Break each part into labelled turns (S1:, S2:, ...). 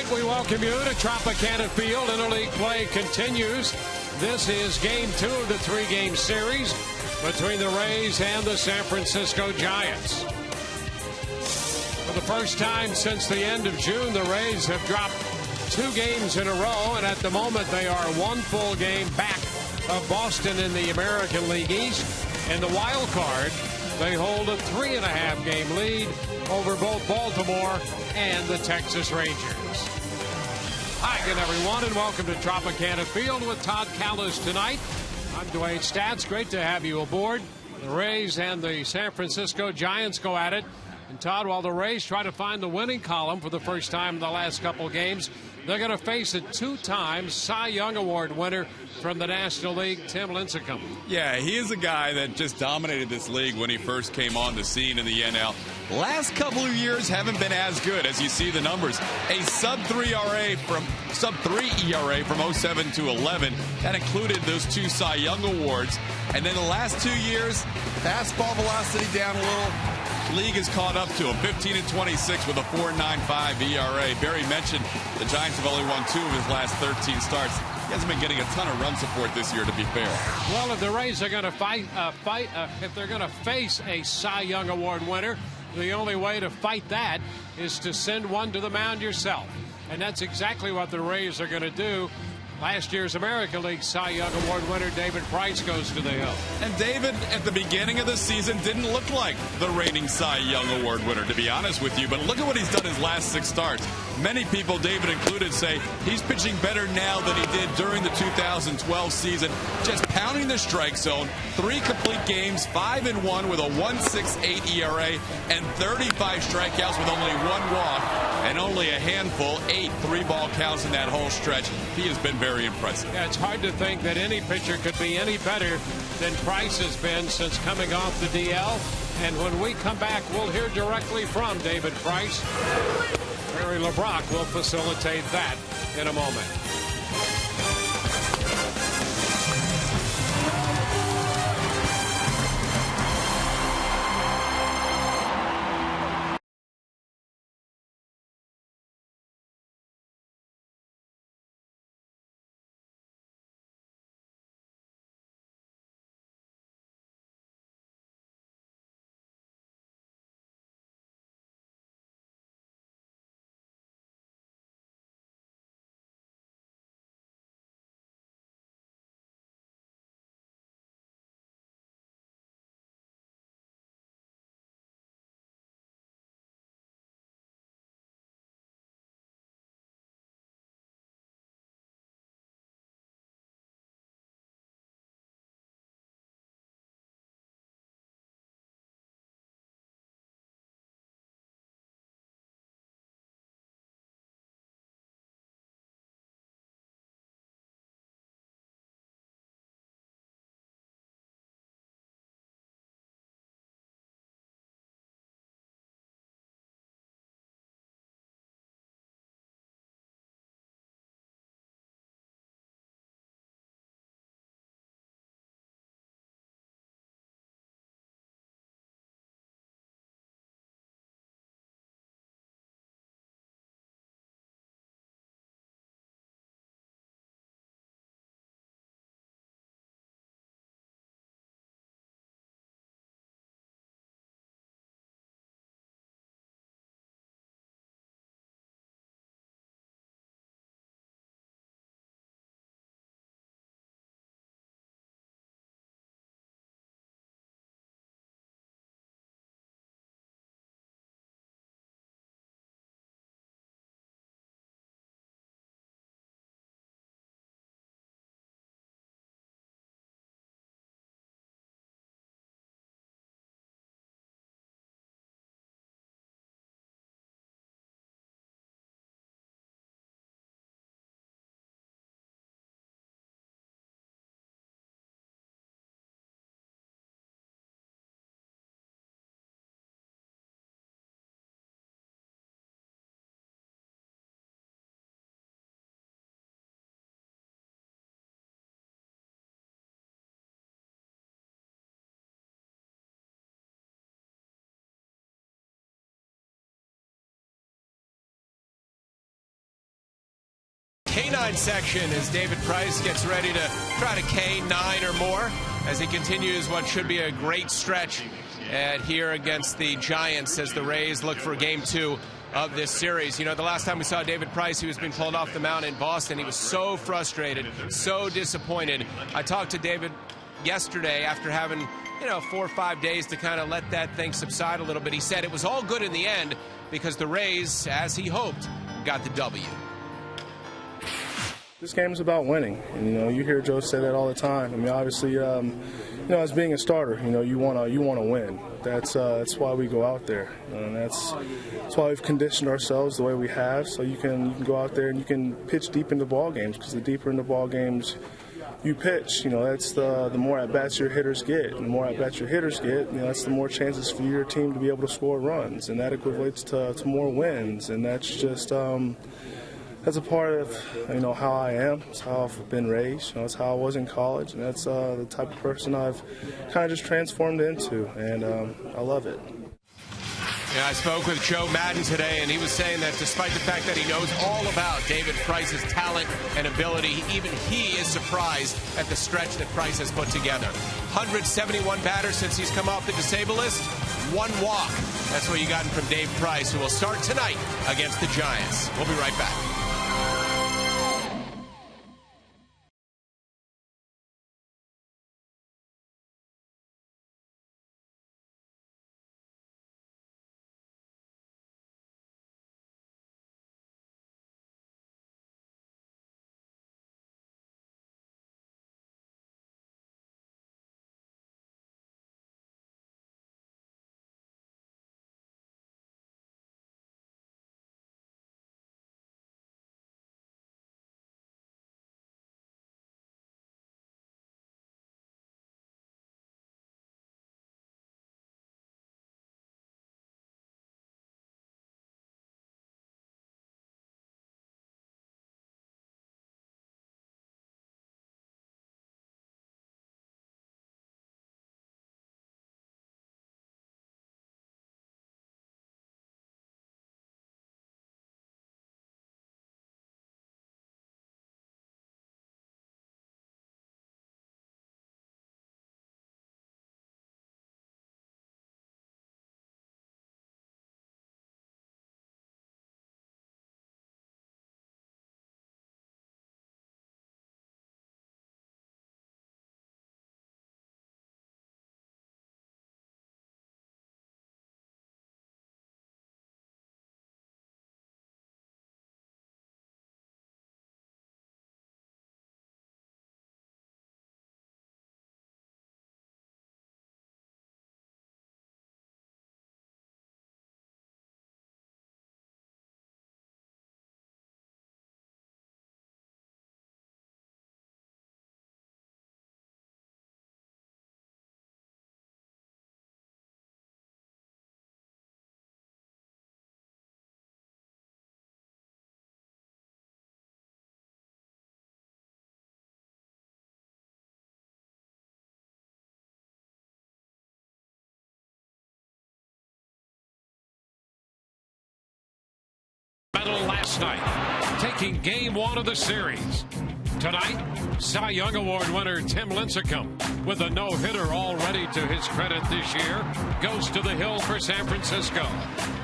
S1: right, we welcome you to Tropicana Field. Interleague play continues. This is game 2 of the 3-game series between the Rays and the San Francisco Giants. For the first time since the end of June, the Rays have dropped 2 games in a row, and at the moment they are 1 full game back of Boston in the American League East. In the wild card, they hold a 3.5 game lead over both Baltimore and the Texas Rangers. Hi again, everyone, and welcome to Tropicana Field with Todd Callis tonight. I'm Dwayne Stats. Great to have you aboard. The Rays and the San Francisco Giants go at it. And Todd, while the Rays try to find the winning column for the first time in the last couple games, they're going to face a 2-time Cy Young Award winner from the National League, Tim Lincecum.
S2: Yeah, he is a guy that just dominated this league when he first came on the scene in the NL. Last couple of years haven't been as good as you see the numbers. A sub-3 ERA from 07 to 11. That included those 2 Cy Young Awards. And then the last 2 years, fastball velocity down a little. League has caught up to him. 15 and 26 with a 4.95 ERA. Barry mentioned the Giants have only won 2 of his last 13 starts. He hasn't been getting a ton of run support this year, to be fair.
S1: Well, if the Rays are going to if they're going to face a Cy Young Award winner, the only way to fight that is to send one to the mound yourself. And that's exactly what the Rays are going to do. Last year's American League Cy Young Award winner David Price goes to the hill.
S2: And David, at the beginning of the season, didn't look like the reigning Cy Young Award winner, to be honest with you. But look at what he's done his last 6 starts. Many people, David included, say he's pitching better now than he did during the 2012 season. Just pounding the strike zone. 3 complete games, 5-1 with a 1.68 ERA and 35 strikeouts with only 1 walk and only a handful, 8 3-ball counts in that whole stretch. He has been very impressive.
S1: Yeah, it's hard to think that any pitcher could be any better than Price has been since coming off the DL. And when we come back, we'll hear directly from David Price. Barry LeBrock will facilitate that in a moment.
S3: canine section as David Price gets ready to try to K9 or more as he continues what should be a great stretch here against the Giants as the Rays look for Game 2 of this series. You know, the last time we saw David Price, he was being pulled off the mound in Boston. He was so frustrated, so disappointed. I talked to David yesterday after having 4 or 5 days to kind of let that thing subside a little bit. He said it was all good in the end because the Rays, as he hoped, got the W.
S4: This game is about winning, and you hear Joe say that all the time. I mean, obviously, as being a starter, you want to win. That's why we go out there, and that's why we've conditioned ourselves the way we have. So you can go out there and you can pitch deep into ball games, because the deeper into ball games you pitch, that's the more at bats your hitters get. And the more at bats your hitters get, that's the more chances for your team to be able to score runs, and that equates to more wins. And that's just that's a part of how I am. It's how I've been raised. That's how I was in college, and that's the type of person I've kind of just transformed into, and I love it.
S3: Yeah, I spoke with Joe Madden today, and he was saying that despite the fact that he knows all about David Price's talent and ability, even he is surprised at the stretch that Price has put together. 171 batters since he's come off the disabled list, 1 walk. That's what you gotten from Dave Price, who will start tonight against the Giants. We'll be right back.
S1: Last night, taking Game 1 of the series. Tonight, Cy Young Award winner Tim Lincecum, with a no-hitter already to his credit this year, goes to the hill for San Francisco.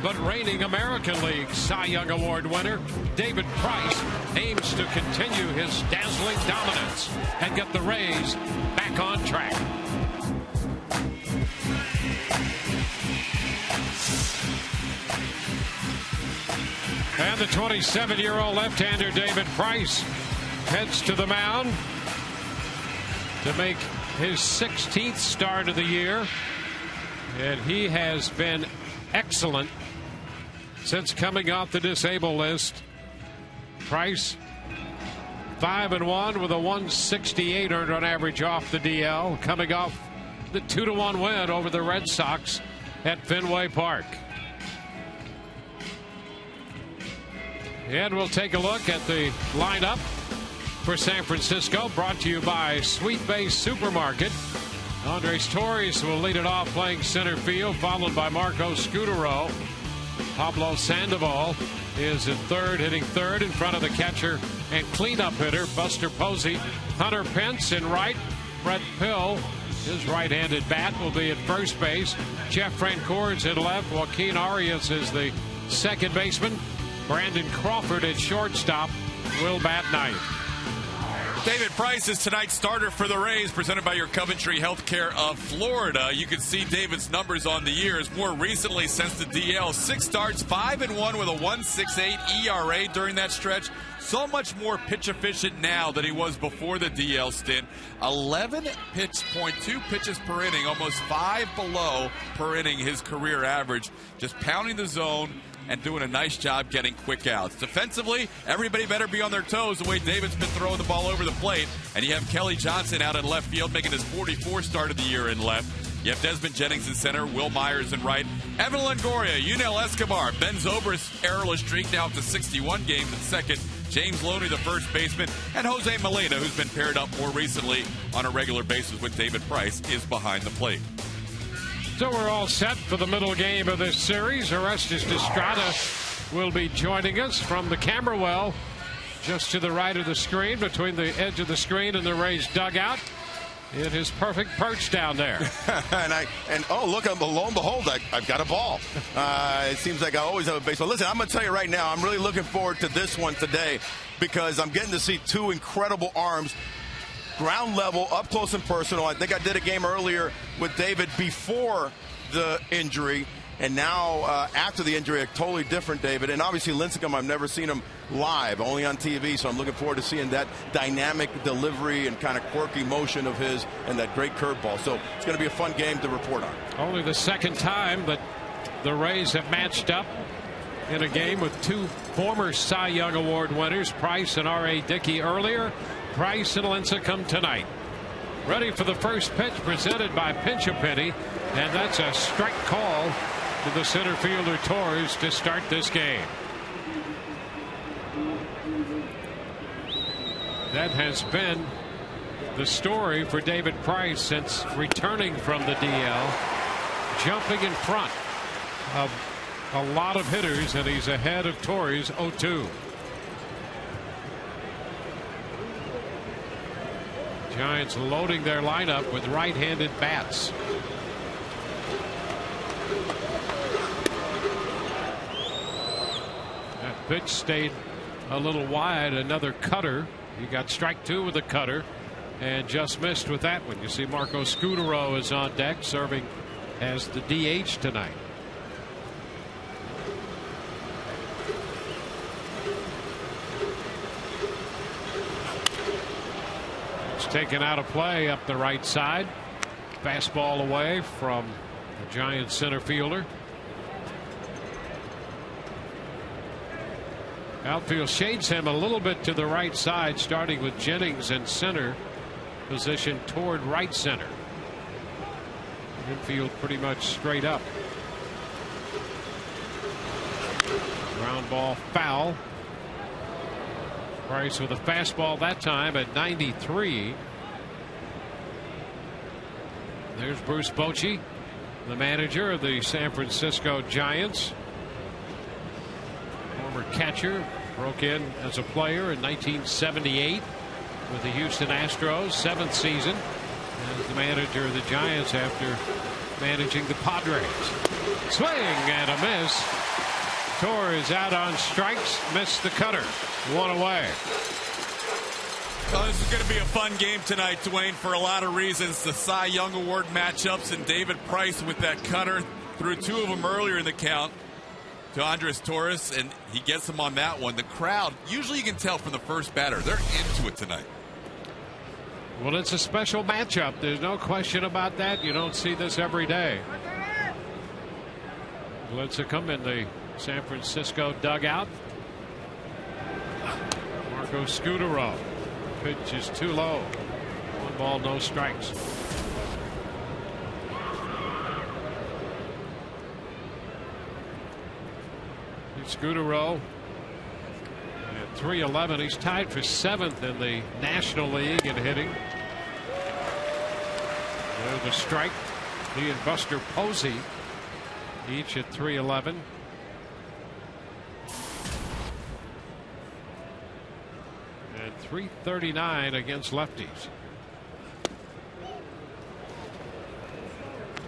S1: But reigning American League Cy Young Award winner David Price aims to continue his dazzling dominance and get the Rays back on track. And the 27-year-old left-hander David Price heads to the mound to make his 16th start of the year. And he has been excellent since coming off the disabled list. Price 5-1 with a 168 earned run average off the DL, coming off the 2-1 win over the Red Sox at Fenway Park. And we'll take a look at the lineup for San Francisco, brought to you by Sweet Bay Supermarket. Andres Torres will lead it off playing center field, followed by Marco Scutaro. Pablo Sandoval is in third, hitting third in front of the catcher and cleanup hitter Buster Posey. Hunter Pence in right. Brett Pill, his right-handed bat, will be at first base. Jeff Francour's in left. Joaquin Arias is the second baseman. Brandon Crawford at shortstop will bat ninth.
S2: David Price is tonight's starter for the Rays, presented by your Coventry Healthcare of Florida. You can see David's numbers on the years. More recently, since the DL, 6 starts, 5-1 with a 1.68 ERA during that stretch. So much more pitch efficient now than he was before the DL stint. 11.2 pitches per inning, almost 5 below per inning his career average. Just pounding the zone and doing a nice job getting quick outs. Defensively, everybody better be on their toes the way David's been throwing the ball over the plate. And you have Kelly Johnson out in left field making his 44th start of the year in left. You have Desmond Jennings in center, Will Myers in right, Evan Longoria, Yunel Escobar, Ben Zobrist's errorless streak now up to 61 games in second, James Loney, the first baseman, and Jose Molina, who's been paired up more recently on a regular basis with David Price, is behind the plate.
S1: So we're all set for the middle game of this series. Orestes Estrada will be joining us from the camera well just to the right of the screen, between the edge of the screen and the Rays dugout. In his perfect perch down there.
S5: and oh, look, lo and behold, I've got a ball. It seems like I always have a baseball. Listen, I'm going to tell you right now, I'm really looking forward to this one today because I'm getting to see 2 incredible arms, ground level, up close and personal. I think I did a game earlier with David before the injury, and now after the injury, a totally different David. And obviously Lincecum, I've never seen him live, only on TV, so I'm looking forward to seeing that dynamic delivery and kind of quirky motion of his and that great curveball. So it's going to be a fun game to report on.
S1: Only the second time that the Rays have matched up in a game with 2 former Cy Young Award winners, Price and R.A. Dickey earlier, Price and Lincecum tonight. Ready for the first pitch, presented by Pinch a Penny, and that's a strike call to the center fielder Torres to start this game. That has been the story for David Price since returning from the DL, jumping in front of a lot of hitters, and he's ahead of Torres 0-2. Giants loading their lineup with right-handed bats. That pitch stayed a little wide. Another cutter. He got strike 2 with a cutter and just missed with that one. You see Marco Scutaro is on deck, serving as the DH tonight. It's taken out of play up the right side. Fastball away from the Giants center fielder. Outfield shades him a little bit to the right side, starting with Jennings in center, position toward right center. Infield pretty much straight up. Ground ball foul. Price with a fastball that time at 93. There's Bruce Bochy, the manager of the San Francisco Giants. Former catcher, broke in as a player in 1978 with the Houston Astros, 7th season as the manager of the Giants after managing the Padres. Swing and a miss. Torres out on strikes, missed the cutter. 1 away.
S2: Oh, this is going to be a fun game tonight, Dwayne, for a lot of reasons. The Cy Young Award matchups, and David Price with that cutter threw 2 of them earlier in the count to Andres Torres, and he gets him on that one. The crowd, usually you can tell from the first batter, they're into it tonight.
S1: Well, it's a special matchup. There's no question about that. You don't see this every day. Lincecum in the San Francisco dugout. Marco Scutaro. Pitch is too low. 1 ball, no strikes. Scutaro at 311. He's tied for 7th in the National League in hitting. There's a strike. He and Buster Posey each at 311. .339 against lefties.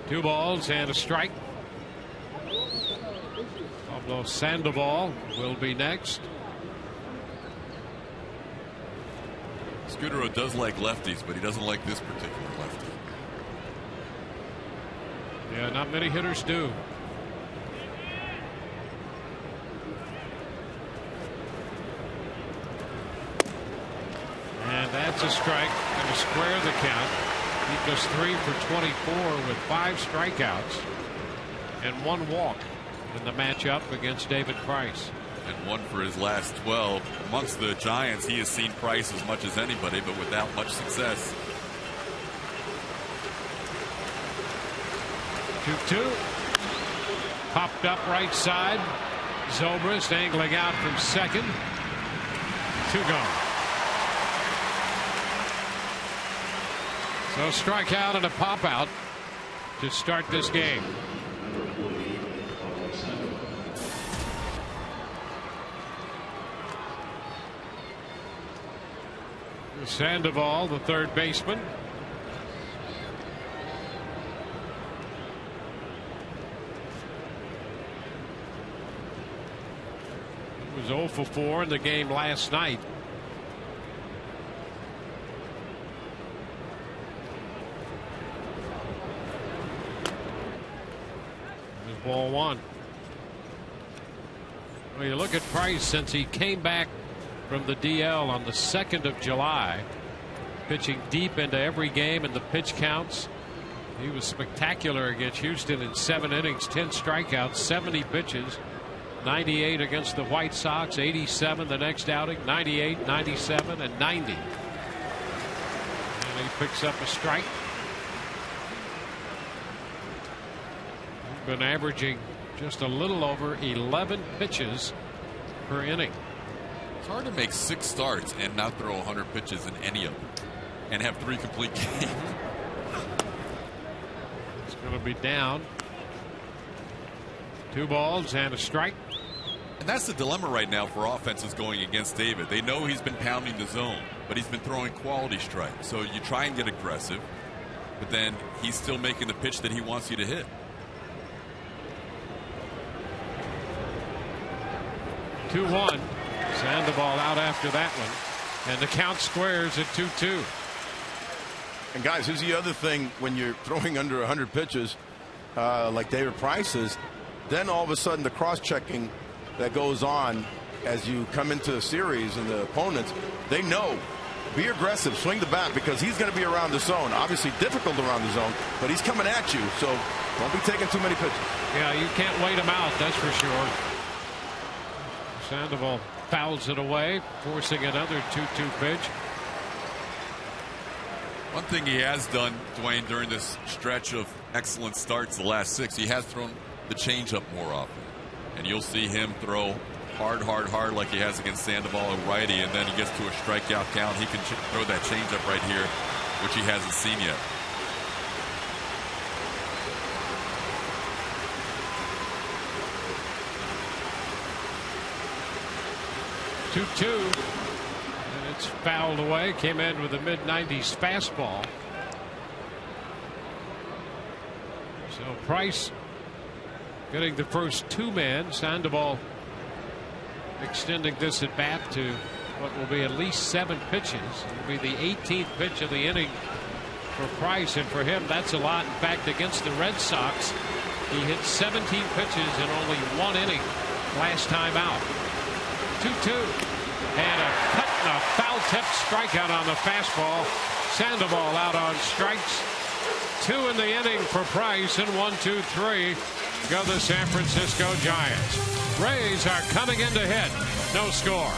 S1: 2 balls and a strike. Pablo Sandoval will be next.
S2: Scudero does like lefties, but he doesn't like this particular lefty.
S1: Yeah, not many hitters do. And that's a strike. Going to square the count. He goes 3 for 24 with 5 strikeouts and 1 walk in the matchup against David Price.
S2: And 1 for his last 12. Amongst the Giants, he has seen Price as much as anybody, but without much success.
S1: 2-2. Popped up right side. Zobrist angling out from second. 2 gone. So strikeout and a pop out to start this game. Sandoval, the third baseman. He was 0 for 4 in the game last night. Ball 1. Well, you look at Price since he came back from the DL on the 2nd of July, pitching deep into every game in the pitch counts. He was spectacular against Houston in 7 innings, 10 strikeouts, 70 pitches, 98 against the White Sox, 87 the next outing, 98, 97, and 90. And he picks up a strike. Been averaging just a little over 11 pitches per inning.
S2: It's hard to make 6 starts and not throw 100 pitches in any of them and have 3 complete games.
S1: It's going to be down. 2 balls and a strike.
S2: And that's the dilemma right now for offenses going against David. They know he's been pounding the zone, but he's been throwing quality strikes. So you try and get aggressive, but then he's still making the pitch that he wants you to hit.
S1: 2-1. Sandoval out after that one. And the count squares at 2-2.
S5: And guys, here's the other thing when you're throwing under 100 pitches like David Price is, then all of a sudden the cross-checking that goes on as you come into the series and the opponents, they know, be aggressive, swing the bat, because he's going to be around the zone. Obviously difficult around the zone, but he's coming at you, so don't be taking too many pitches.
S1: Yeah, you can't wait him out, that's for sure. Sandoval fouls it away, forcing another 2-2 pitch.
S2: One thing he has done, Dwayne, during this stretch of excellent starts, the last 6, he has thrown the changeup more often. And you'll see him throw hard like he has against Sandoval and righty, and then he gets to a strikeout count. He can throw that changeup right here, which he hasn't seen yet.
S1: Two, and it's fouled away. Came in with a mid-90s fastball. So Price getting the first 2 men. Sandoval extending this at bat to what will be at least 7 pitches. It'll be the 18th pitch of the inning for Price, and for him that's a lot. In fact, against the Red Sox, he hit 17 pitches in only 1 inning last time out. 2-2, and a cut and a foul tip strikeout on the fastball. Sandoval out on strikes. 2 in the inning for Price, and 1, 2, 3 go the San Francisco Giants. Rays are coming in to hit. No score.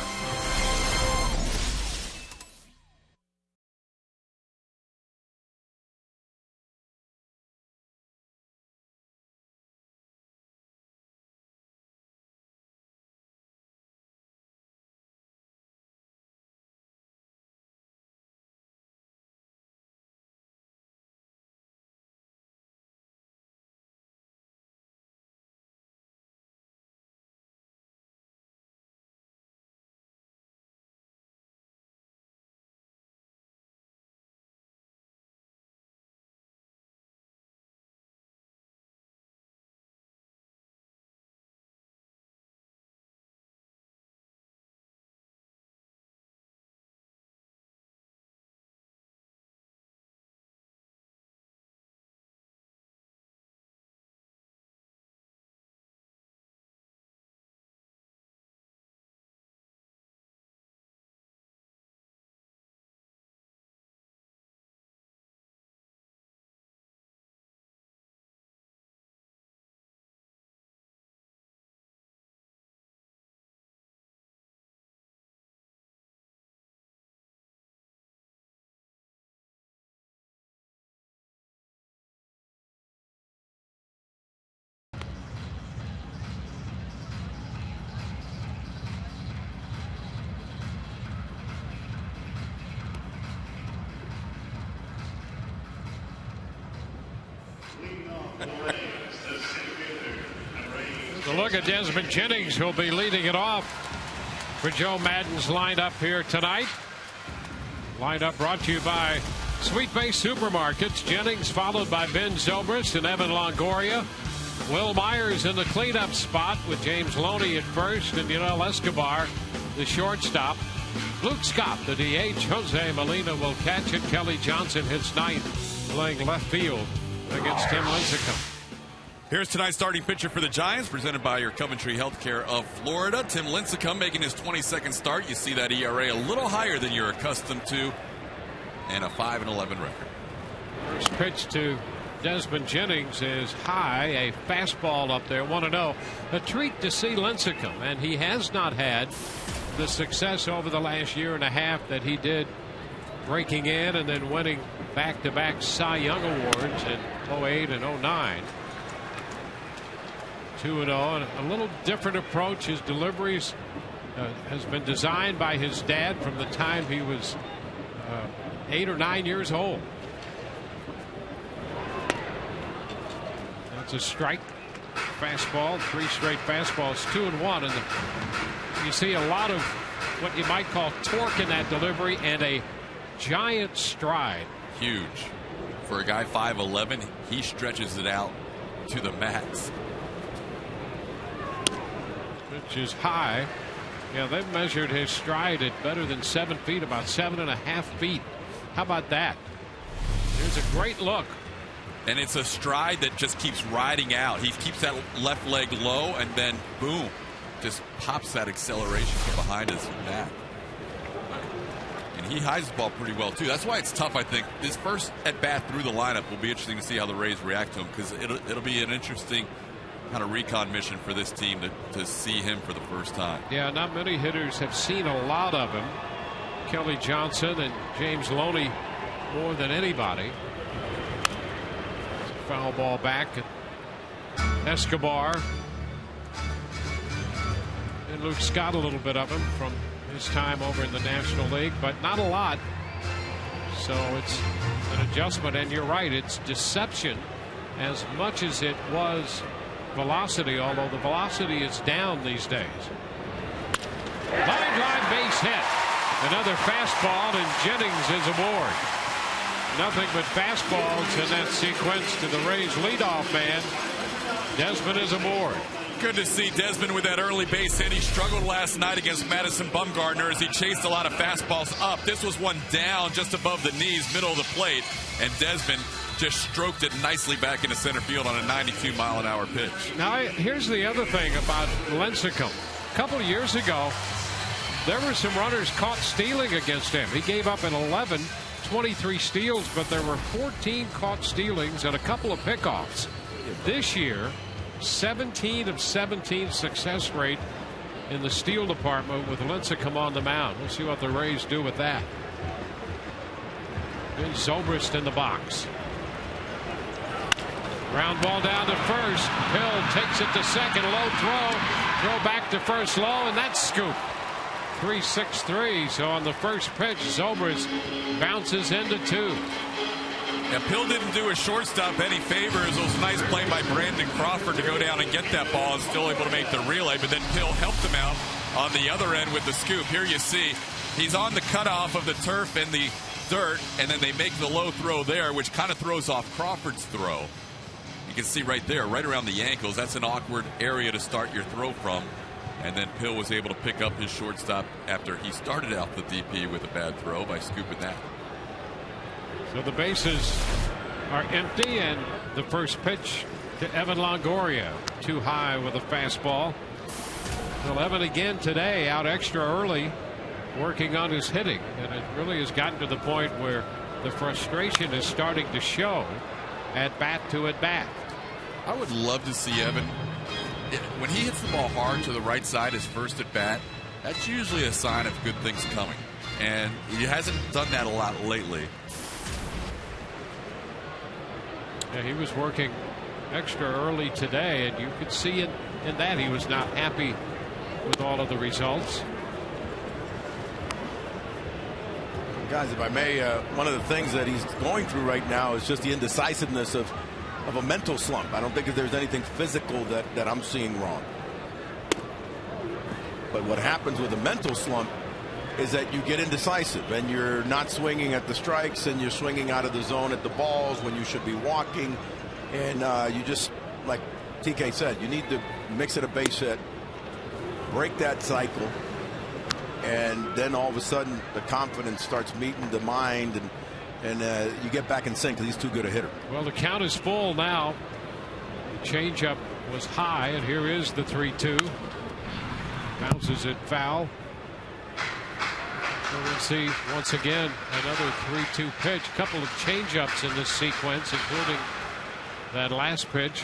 S1: A look at Desmond Jennings, who'll be leading it off for Joe Madden's lineup here tonight. Lineup brought to you by Sweet Bay Supermarkets. Jennings followed by Ben Zobrist and Evan Longoria. Will Myers in the cleanup spot with James Loney at first and Yunel Escobar, the shortstop. Luke Scott, the DH. Jose Molina will catch it. Kelly Johnson hits ninth, playing left field against Tim Lincecum.
S2: Here's tonight's starting pitcher for the Giants, presented by your Coventry Healthcare of Florida. Tim Lincecum making his 22nd start. You see that ERA a little higher than you're accustomed to, and a 5-11 record.
S1: First pitch to Desmond Jennings is high, a fastball up there, 1-0. A treat to see Lincecum, and he has not had the success over the last year and a half that he did breaking in and then winning back-to-back Cy Young awards in 08 and 09. 2-0, and a little different approach. His deliveries has been designed by his dad from the time he was 8 or 9 years old. That's a strike. Fastball, 3 straight fastballs, 2-1, and you see a lot of what you might call torque in that delivery and a giant stride.
S2: Huge. For a guy 5'11", he stretches it out to the max.
S1: Which is high. Yeah, they've measured his stride at better than 7 feet, about 7.5 feet. How about that? Here's a great look.
S2: And it's a stride that just keeps riding out. He keeps that left leg low, and then boom, just pops that acceleration from behind his back. And he hides the ball pretty well too. That's why it's tough. I think this first at bat through the lineup will be interesting to see how the Rays react to him, because it'll be an interesting kind of recon mission for this team to see him for the first time.
S1: Yeah, not many hitters have seen a lot of him. Kelly Johnson and James Loney more than anybody. Foul ball back at Escobar. And Luke Scott, a little bit of him from his time over in the National League, but not a lot. So it's an adjustment, and you're right, it's deception as much as it was velocity, although the velocity is down these days. Line drive, base hit. Another fastball, and Jennings is aboard. Nothing but fastballs in that sequence to the Rays leadoff man. Desmond is aboard.
S2: Good to see Desmond with that early base hit. He struggled last night against Madison Bumgarner as he chased a lot of fastballs up. This was one down just above the knees, middle of the plate, and Desmond just stroked it nicely back into center field on a 92-mile-an-hour pitch.
S1: Now, here's the other thing about Lincecum. A couple of years ago, there were some runners caught stealing against him. He gave up an 11, 23 steals, but there were 14 caught stealings and a couple of pickoffs. This year, 17 of 17 success rate in the steal department with Lincecum on the mound. We'll see what the Rays do with that. Then Zobrist in the box. Ground ball down to first. Hill takes it to second. Low throw back to first low, and that's scoop. 3-6-3. So on the first pitch, Zobrist bounces into 2.
S2: Yeah, Pill didn't do a shortstop any favors. It was a nice play by Brandon Crawford to go down and get that ball and still able to make the relay. But then Pill helped him out on the other end with the scoop. Here you see he's on the cutoff of the turf and the dirt, and then they make the low throw there, which kind of throws off Crawford's throw. You can see right there, right around the ankles. That's an awkward area to start your throw from. And then Pill was able to pick up his shortstop after he started out the DP with a bad throw by scooping that.
S1: So the bases are empty, and the first pitch to Evan Longoria. Too high with a fastball. Well, Evan again today out extra early working on his hitting, and it really has gotten to the point where the frustration is starting to show at bat to at bat.
S2: I would love to see Evan, when he hits the ball hard to the right side his first at bat, that's usually a sign of good things coming, and he hasn't done that a lot lately.
S1: Yeah, he was working extra early today, and you could see it in that he was not happy with all of the results.
S5: Guys, if I may, one of the things that he's going through right now is just the indecisiveness of of a mental slump. I don't think that there's anything physical that I'm seeing wrong. But what happens with a mental slump is that you get indecisive and you're not swinging at the strikes and you're swinging out of the zone at the balls when you should be walking. And you just, like TK said, you need to mix it a base hit, break that cycle, and then all of a sudden the confidence starts meeting the mind, and you get back in sync because he's too good a hitter.
S1: Well, the count is full now. The changeup was high, and here is the 3-2. Bounces it foul. So we'll see once again another 3-2 pitch. A couple of changeups in this sequence, including that last pitch.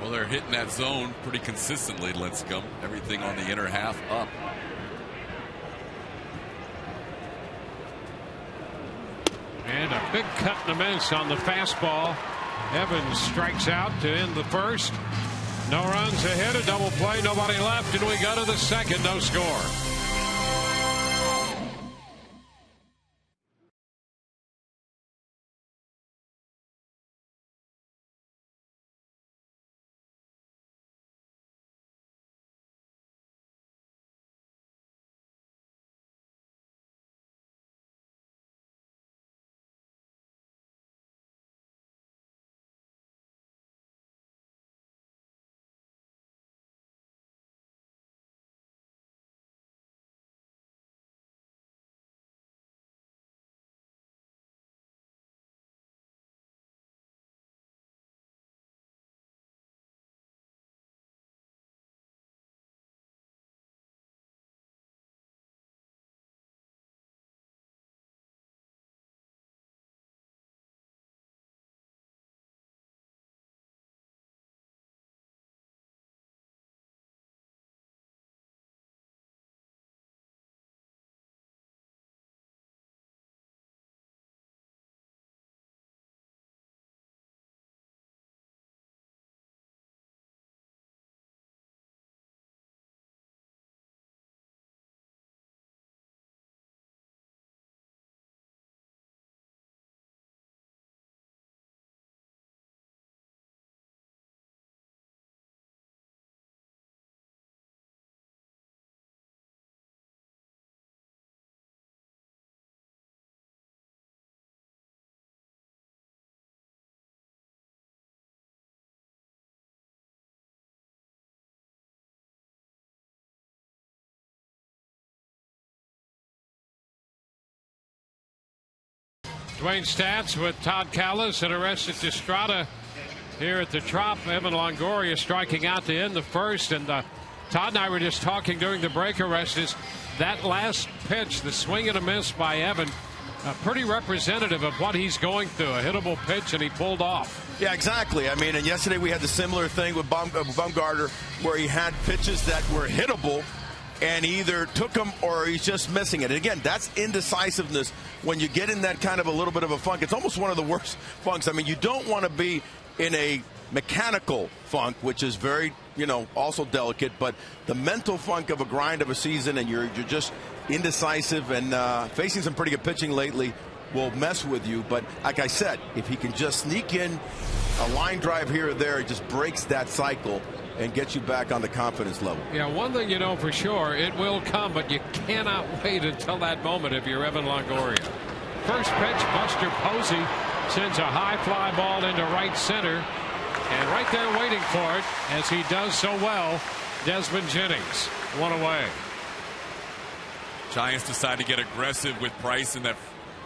S2: Well, they're hitting that zone pretty consistently, Lincecum. Everything on the inner half up.
S1: And a big cut and a miss on the fastball. Evans strikes out to end the first. No runs, a hit, a double play, nobody left, and we go to the second, no score. Dwayne Stats with Todd Callis and Arrested Estrada here at the Trop. Evan Longoria striking out to end the first. And Todd and I were just talking during the break, Arrested. That last pitch, the swing and a miss by Evan, pretty representative of what he's going through. A hittable pitch, and he pulled off.
S5: Yeah, exactly. I mean, and yesterday we had the similar thing with Bumgarner, where he had pitches that were hittable, and he either took them or he's just missing it. And again, that's indecisiveness. When you get in that kind of a little bit of a funk, it's almost one of the worst funks. I mean, you don't want to be in a mechanical funk, which is very, also delicate, but the mental funk of a grind of a season, and you're just indecisive, and facing some pretty good pitching lately will mess with you. But like I said, if he can just sneak in a line drive here or there, it just breaks that cycle and gets you back on the confidence level.
S1: Yeah, one thing you know for sure, it will come, but you cannot wait until that moment if you're Evan Longoria. First pitch, Buster Posey sends a high fly ball into right center, and right there waiting for it, as he does so well, Desmond Jennings. One away.
S2: Giants decide to get aggressive with Price in that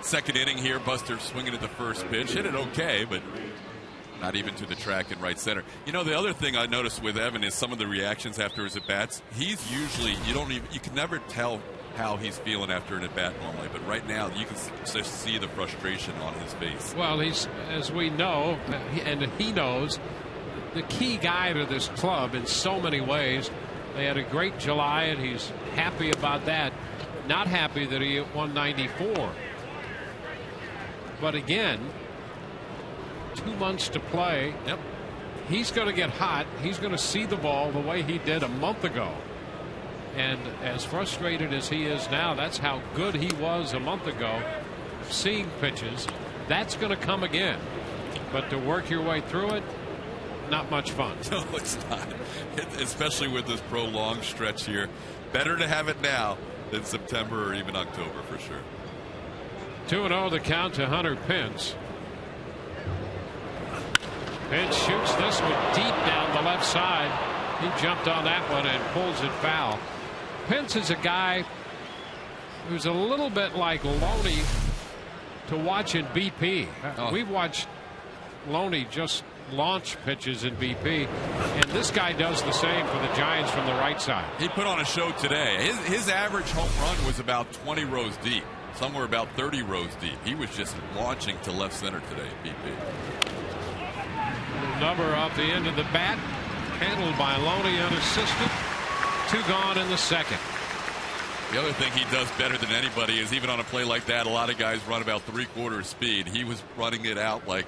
S2: second inning here. Buster swinging at the first pitch, hit it okay, but not even to the track in right center. The other thing I noticed with Evan is some of the reactions after his at-bats. He's usually, you can never tell how he's feeling after an at-bat normally, but right now you can just see the frustration on his face.
S1: Well, he's, as we know, and he knows, the key guy to this club in so many ways. They had a great July, and he's happy about that. Not happy that he hit 194. But again, 2 months to play.
S2: Yep.
S1: He's going to get hot. He's going to see the ball the way he did a month ago. And as frustrated as he is now, that's how good he was a month ago. seeing pitches. That's going to come again. But to work your way through it, not much fun.
S2: No, it's not. Especially with this prolonged stretch here. Better to have it now than September or even October for sure.
S1: 2-0 the count to Hunter Pence. Pence shoots this one deep down the left side. He jumped on that one and pulls it foul. Pence is a guy who's a little bit like Loney to watch in BP. We've watched Loney just launch pitches in BP, and this guy does the same for the Giants from the right side.
S2: He put on a show today. His average home run was about 20 rows deep, somewhere about 30 rows deep. He was just launching to left center today at BP.
S1: Number off the end of the bat, handled by Loney unassisted. 2 gone in the second.
S2: The other thing he does better than anybody is even on a play like that, a lot of guys run about 3/4 speed. He was running it out like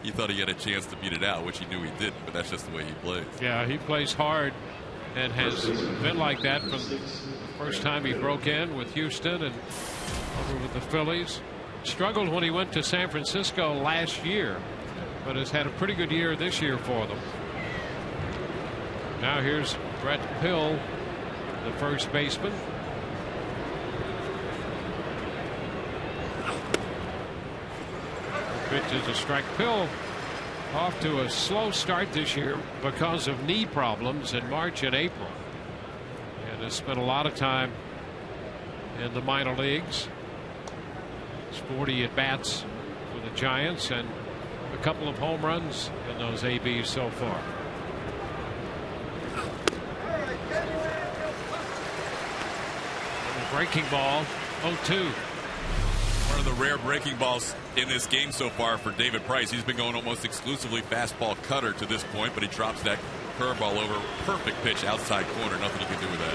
S2: he thought he had a chance to beat it out, which he knew he didn't, but that's just the way he plays.
S1: Yeah, he plays hard and has been like that from the first time he broke in with Houston and over with the Phillies. Struggled when he went to San Francisco last year, but has had a pretty good year this year for them. Now here's Brett Hill, the first baseman. Pitch is a strike. Hill off to a slow start this year because of knee problems in March and April, and has spent a lot of time in the minor leagues. It's 40 at bats for the Giants and a couple of home runs in those ABs so far. And a breaking ball, 0-2.
S2: One of the rare breaking balls in this game so far for David Price. He's been going almost exclusively fastball cutter to this point, but he drops that curveball over. Perfect pitch outside corner. Nothing he can do with that.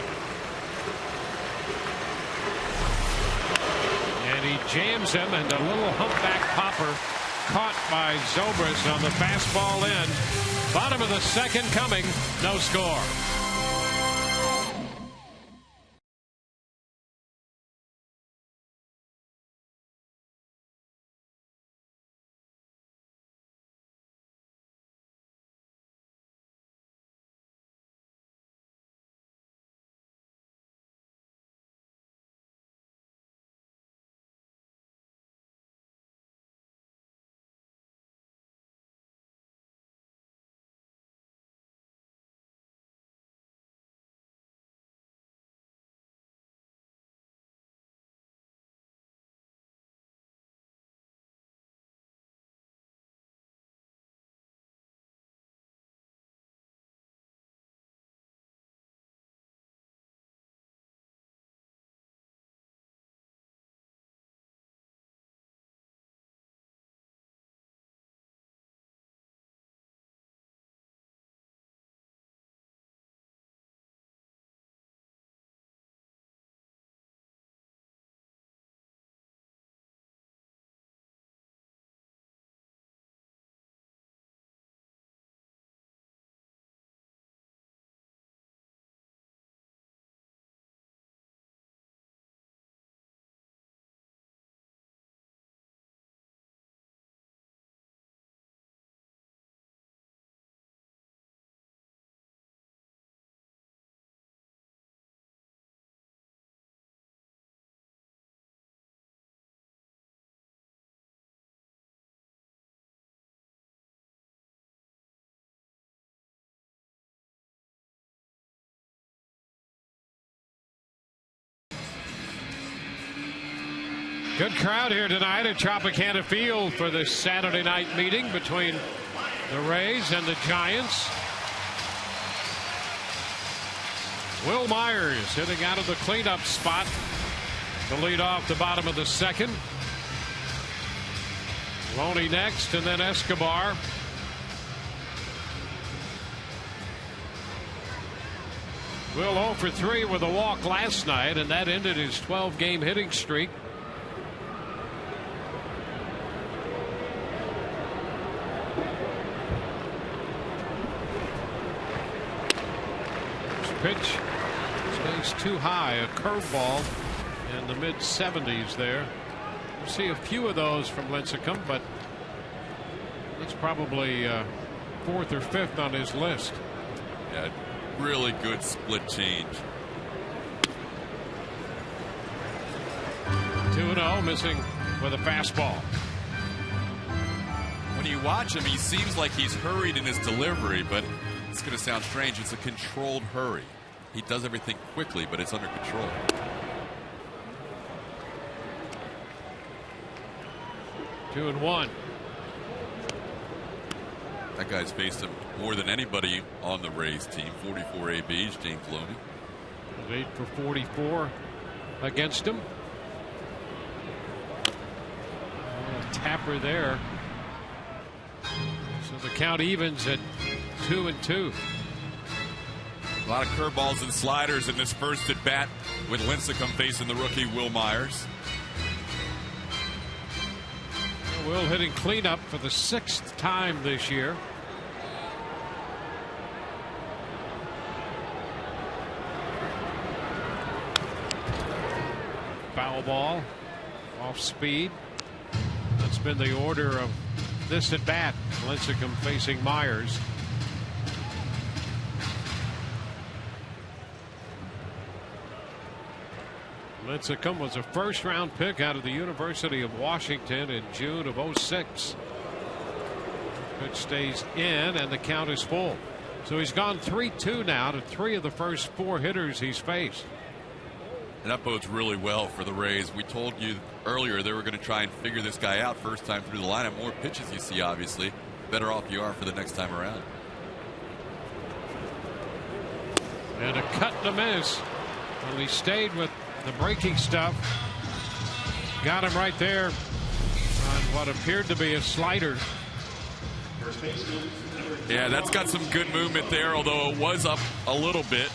S1: And he jams him, and a little humpback popper caught by Zobrist on the fastball end. Bottom of the second coming. No score. Good crowd here tonight at Tropicana Field for this Saturday night meeting between the Rays and the Giants. Will Myers hitting out of the cleanup spot to lead off the bottom of the second. Loney next, and then Escobar. Will 0 for 3 with a walk last night, and that ended his 12-game hitting streak. Pitch stays too high, a curveball in the mid-70s there. We'll see a few of those from Lincecum, but that's probably 4th or 5th on his list.
S2: Yeah, really good split change.
S1: 2-0, missing with a fastball.
S2: When you watch him, he seems like he's hurried in his delivery, but it's going to sound strange. It's a controlled hurry. He does everything quickly, but it's under control.
S1: 2-1.
S2: That guy's faced him more than anybody on the Rays team. 44 ABs, James Loney.
S1: 8 for 44 against him. Tapper there. So the count evens at 2-2.
S2: A lot of curveballs and sliders in this first at bat with Lincecum facing the rookie Will Myers.
S1: Will hitting cleanup for the 6th time this year. Foul ball, off speed. That's been the order of this at bat. Lincecum facing Myers. Lincecum was a first-round pick out of the University of Washington in June of '06. Pitch stays in, and the count is full. So he's gone 3-2 now to 3 of the first 4 hitters he's faced.
S2: And that bodes really well for the Rays. We told you earlier they were going to try and figure this guy out first time through the lineup. More pitches you see, obviously, better off you are for the next time around.
S1: And a cut and a miss. Well, he stayed with the breaking stuff. Got him right there on what appeared to be a slider.
S2: Yeah, that's got some good movement there, although it was up a little bit.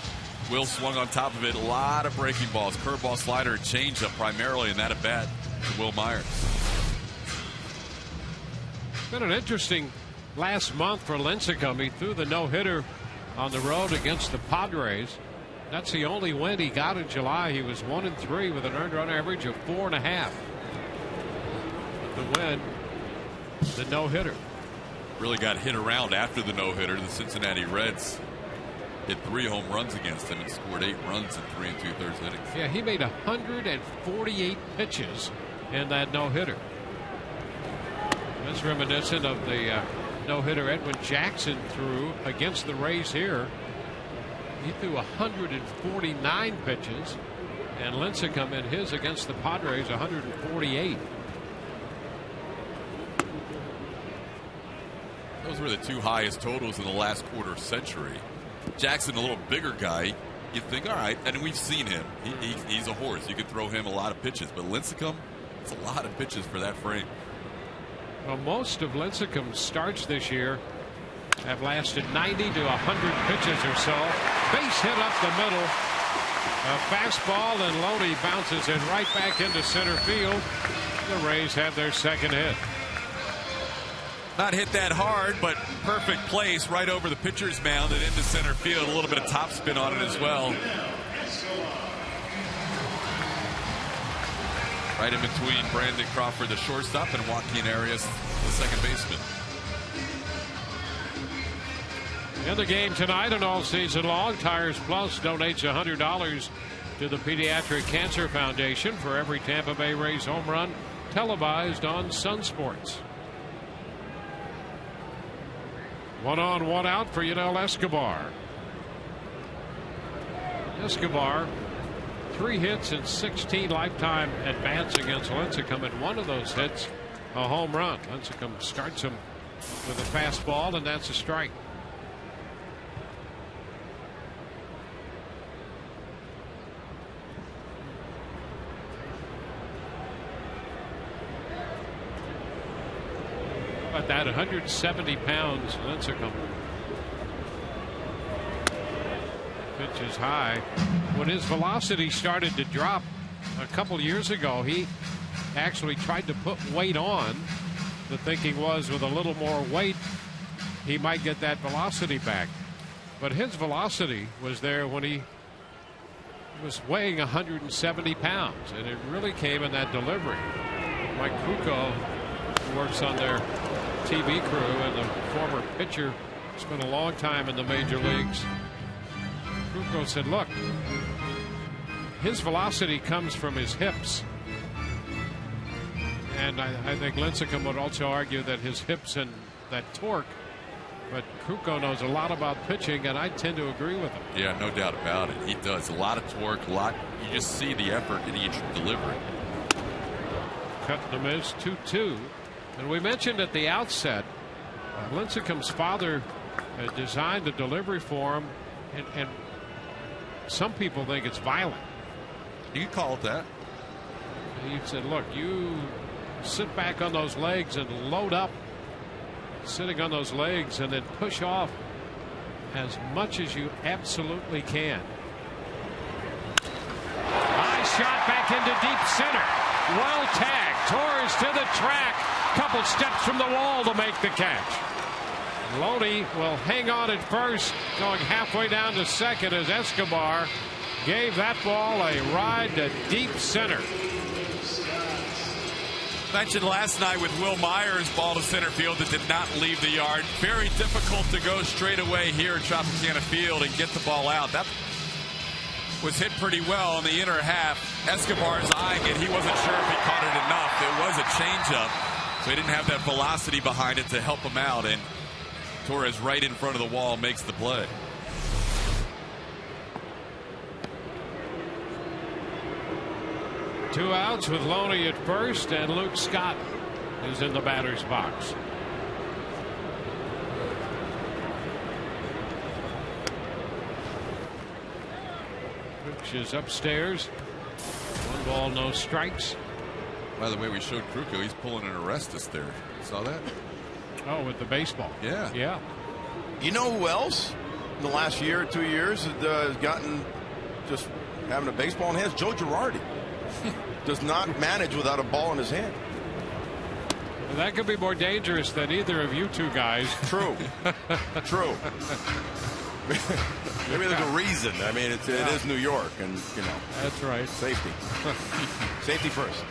S2: Will swung on top of it. A lot of breaking balls. Curveball, slider, changeup primarily in that at bat to Will Myers.
S1: Been an interesting last month for Lincecum. He threw the no-hitter on the road against the Padres. That's the only win he got in July. He was 1-3 with an earned run average of 4.5. The win, the no-hitter.
S2: Really got hit around after the no-hitter. The Cincinnati Reds hit 3 home runs against him and scored 8 runs in 3 2/3 innings.
S1: Yeah, he made 148 pitches in that no-hitter. That's reminiscent of the no-hitter Edwin Jackson threw against the Rays here. He threw 149 pitches, and Lincecum in his against the Padres 148.
S2: Those were the 2 highest totals in the last quarter century. Jackson, a little bigger guy, you think, all right, and we've seen him. He's a horse. You could throw him a lot of pitches, but Lincecum, it's a lot of pitches for that frame.
S1: Well, most of Lincecum's starts this year have lasted 90 to 100 pitches or so. Base hit up the middle. A fastball, and Loney bounces it right back into center field. The Rays have their second hit.
S2: Not hit that hard, but perfect place right over the pitcher's mound and into center field. A little bit of topspin on it as well. Right in between Brandon Crawford, the shortstop, and Joaquin Arias, the second baseman.
S1: In the game tonight and all season long, Tires Plus donates $100 to the Pediatric Cancer Foundation for every Tampa Bay Rays home run televised on Sun Sports. 1 on, 1 out for Yunel Escobar. Escobar, 3 hits and 16 lifetime at-bats against Lincecum, and one of those hits a home run. Lincecum starts him with a fastball, and that's a strike. About that, 170 pounds, Lincecum. Pitch is high. When his velocity started to drop a couple years ago, he actually tried to put weight on. The thinking was with a little more weight, he might get that velocity back. But his velocity was there when he was weighing 170 pounds, and it really came in that delivery. Mike Krukow, who works on their TV crew and the former pitcher, spent a long time in the major leagues. Krukow said, look, his velocity comes from his hips. And I think Lincecum would also argue that his hips and that torque. But Krukow knows a lot about pitching, and I tend to agree with him.
S2: Yeah, no doubt about it. He does. A lot of torque, you just see the effort in each delivery.
S1: Cut to miss, 2-2. And we mentioned at the outset, Lincecum's father designed the delivery for him, and some people think it's violent.
S2: You can call it that.
S1: He said, look, you sit back on those legs and load up, sitting on those legs, and then push off as much as you absolutely can. High shot back into deep center. Well tagged. Torres to the track. Couple steps from the wall to make the catch. Loney will hang on at first, going halfway down to second as Escobar gave that ball a ride to deep center.
S2: Mentioned last night with Will Myers, ball to center field that did not leave the yard. Very difficult to go straight away here at Tropicana Field and get the ball out. That was hit pretty well in the inner half. Escobar's eyeing it. He wasn't sure if he caught it enough. It was a changeup, so he didn't have that velocity behind it to help him out. And Torres right in front of the wall makes the play.
S1: Two outs with Loney at first, and Luke Scott is in the batter's box. Rich is upstairs. 1 ball, no strikes.
S2: By the way, we showed Krukow. He's pulling an Orestes there. Saw that?
S1: Oh, with the baseball.
S2: Yeah.
S1: Yeah.
S5: You know who else in the last year or 2 years has gotten just having a baseball in hands? Joe Girardi. Does not manage without a ball in his hand.
S1: Well, that could be more dangerous than either of you two guys.
S5: True. True. Maybe there's a reason. I mean, it is New York, and you know.
S1: That's right.
S5: Safety. Safety first.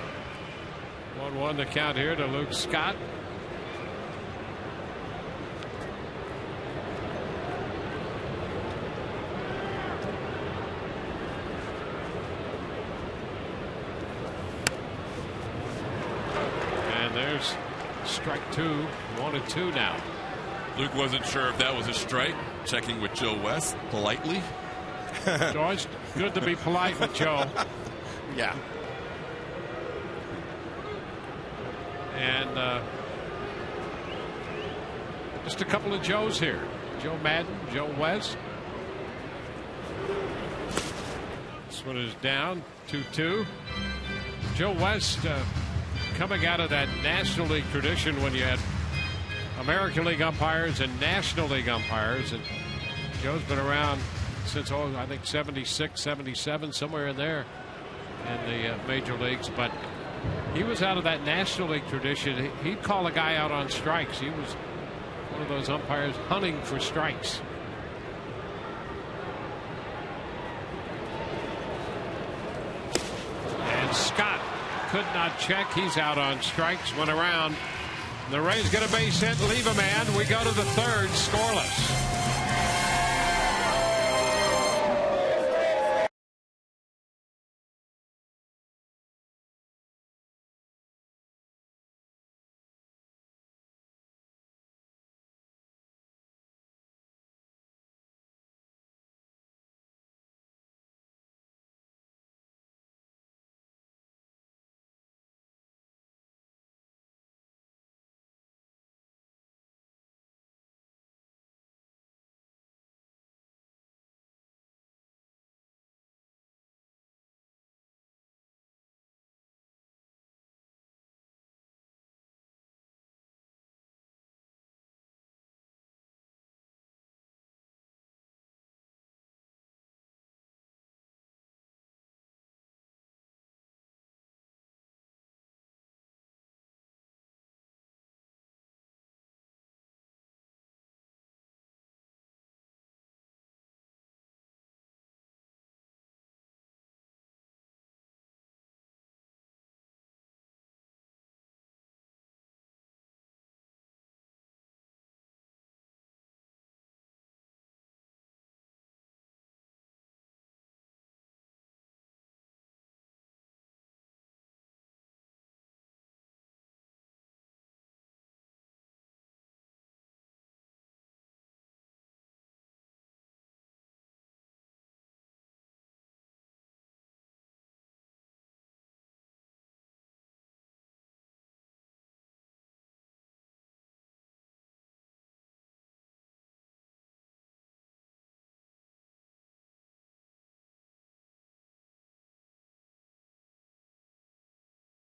S1: 1-1 the count here to Luke Scott. There's strike 2, 1-2 now.
S2: Luke wasn't sure if that was a strike. Checking with Joe West politely.
S1: It's always good to be polite with Joe.
S5: Yeah.
S1: And just a couple of Joes here. Joe Madden, Joe West. This one is down, 2-2. Joe West coming out of that National League tradition when you had American League umpires and National League umpires, and Joe's been around since I think 76, 77, somewhere in there in the major leagues. But he was out of that National League tradition. He'd call a guy out on strikes. He was one of those umpires hunting for strikes. And Scott could not check. He's out on strikes. Went around. The Rays get a base hit, leave a man. We go to the third, scoreless.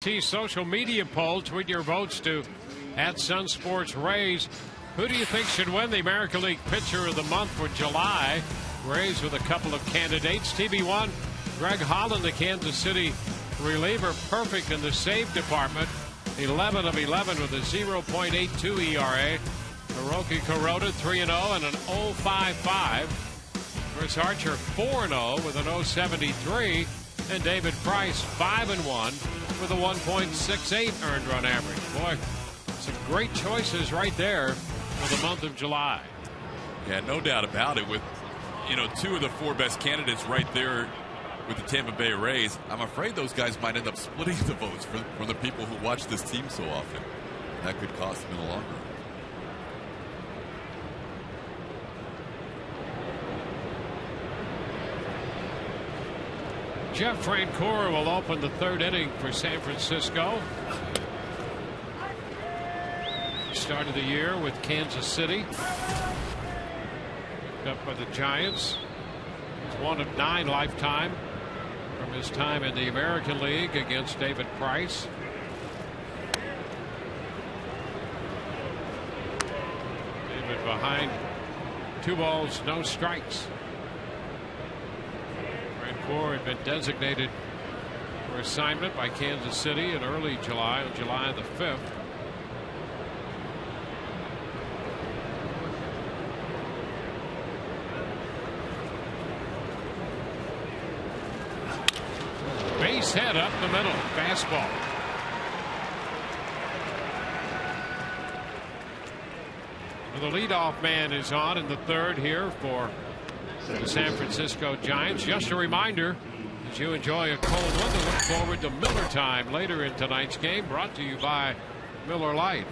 S1: Social media poll. Tweet your votes to @SunSportsRays. Who do you think should win the American League Pitcher of the Month for July? Rays with a couple of candidates. TB1, Greg Holland, the Kansas City reliever, perfect in the save department. 11 of 11 with a 0.82 ERA. Hiroki Kuroda 3-0 and an 0.55. Chris Archer 4-0 with an 0.73. And David Price 5-1 with a 1.68 earned run average. Boy, some great choices right there for the month of July.
S2: Yeah, no doubt about it. With, you know, 2 of the 4 best candidates right there with the Tampa Bay Rays, I'm afraid those guys might end up splitting the votes from the people who watch this team so often. That could cost them in the long run.
S1: Jeff Francoeur will open the 3rd inning for San Francisco. Started the year with Kansas City. Picked up by the Giants. He's 1 of 9 lifetime from his time in the American League against David Price. David behind 2 balls, no strikes. Francoeur had been designated for assignment by Kansas City in early July, on July the 5th. Base hit up the middle, fastball. Well, the leadoff man is on in the 3rd here for the San Francisco Giants. Just a reminder, as you enjoy a cold one, to look forward to Miller time later in tonight's game, brought to you by Miller Lite.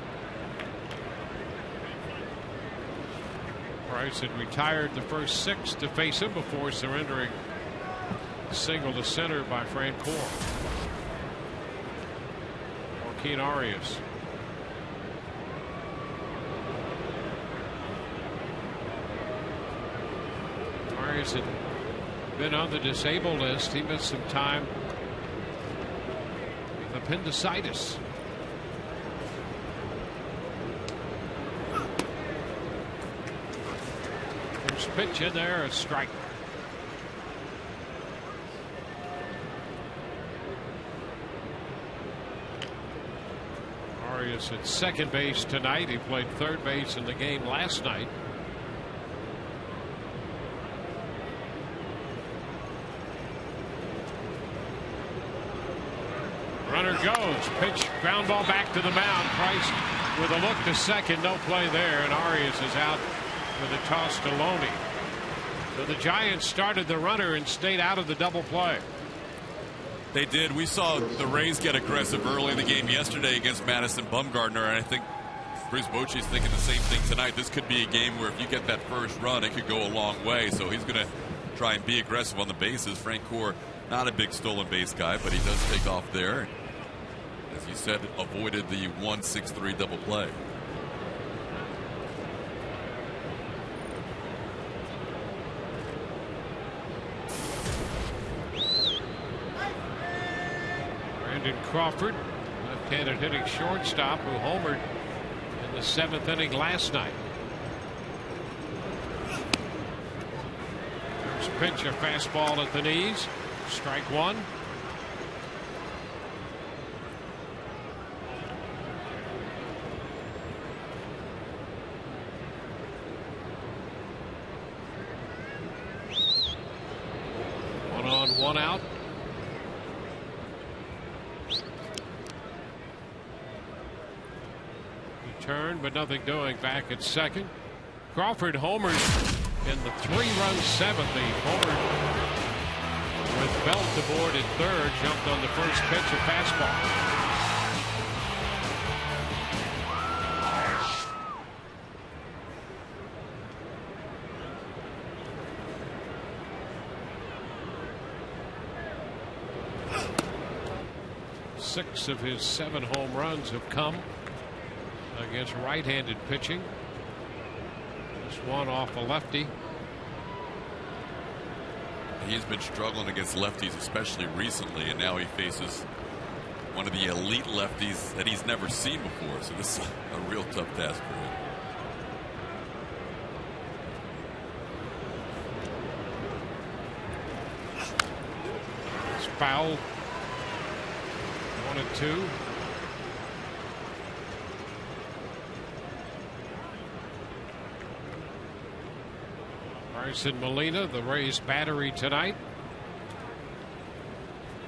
S1: Price had retired the first 6 to face him before surrendering a single to center by Francoeur. Joaquin Arias. Arias had been on the disabled list. He missed some time with appendicitis. First pitch in there, a strike. Arias at second base tonight. He played third base in the game last night. Runner goes. Pitch, ground ball back to the mound. Price with a look to second. No play there. And Arias is out with a toss to Loney. So the Giants started the runner and stayed out of the double play.
S2: They did. We saw the Rays get aggressive early in the game yesterday against Madison Bumgarner, and I think Bruce Bochy's thinking the same thing tonight. This could be a game where if you get that first run, it could go a long way. So he's going to try and be aggressive on the bases. Francoeur, not a big stolen base guy, but he does take off there. As you said, avoided the 1-6-3 double play.
S1: Brandon Crawford, left-handed hitting shortstop, who homered in the 7th inning last night. First pitch, a fastball at the knees. Strike one. One on, one out. Turn, but nothing doing back at second. Crawford homers in the 3-run 7th. He homered with Belt aboard at third. Jumped on the first pitch, a fastball. Six of his 7 home runs have come against right-handed pitching. Just one off a lefty.
S2: He's been struggling against lefties, especially recently, and now he faces one of the elite lefties that he's never seen before. So this is a real tough task for him.
S1: It's foul. 1-2. Bryson Molina, the Rays battery tonight.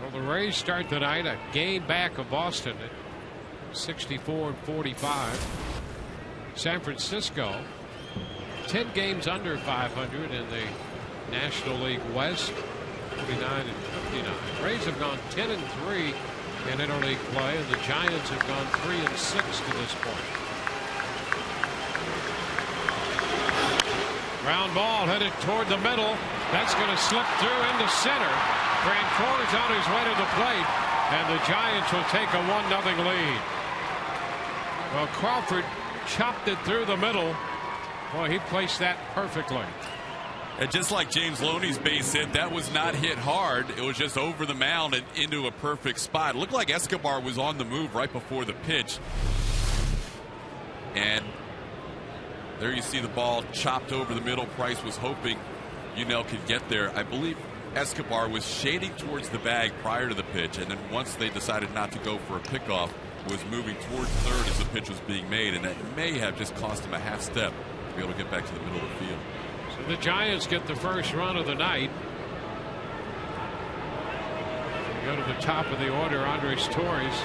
S1: Well, the Rays start tonight a game back of Boston at 64-45. San Francisco 10 games under 500 in the National League West, 49-59. Rays have gone 10-3 in interleague play, and the Giants have gone 3-6 to this point. Ground ball headed toward the middle. That's going to slip through into center. Brancourt's on his way to the plate, and the Giants will take a 1-0 lead. Well, Crawford chopped it through the middle. Boy, he placed that perfectly.
S2: And just like James Loney's base hit, that was not hit hard. It was just over the mound and into a perfect spot. It looked like Escobar was on the move right before the pitch. And there you see the ball chopped over the middle. Price was hoping Yunel could get there. I believe Escobar was shading towards the bag prior to the pitch, and then once they decided not to go for a pickoff, was moving towards third as the pitch was being made, and that may have just cost him a half step to be able to get back to the middle of the field.
S1: So the Giants get the first run of the night. We go to the top of the order, Andres Torres.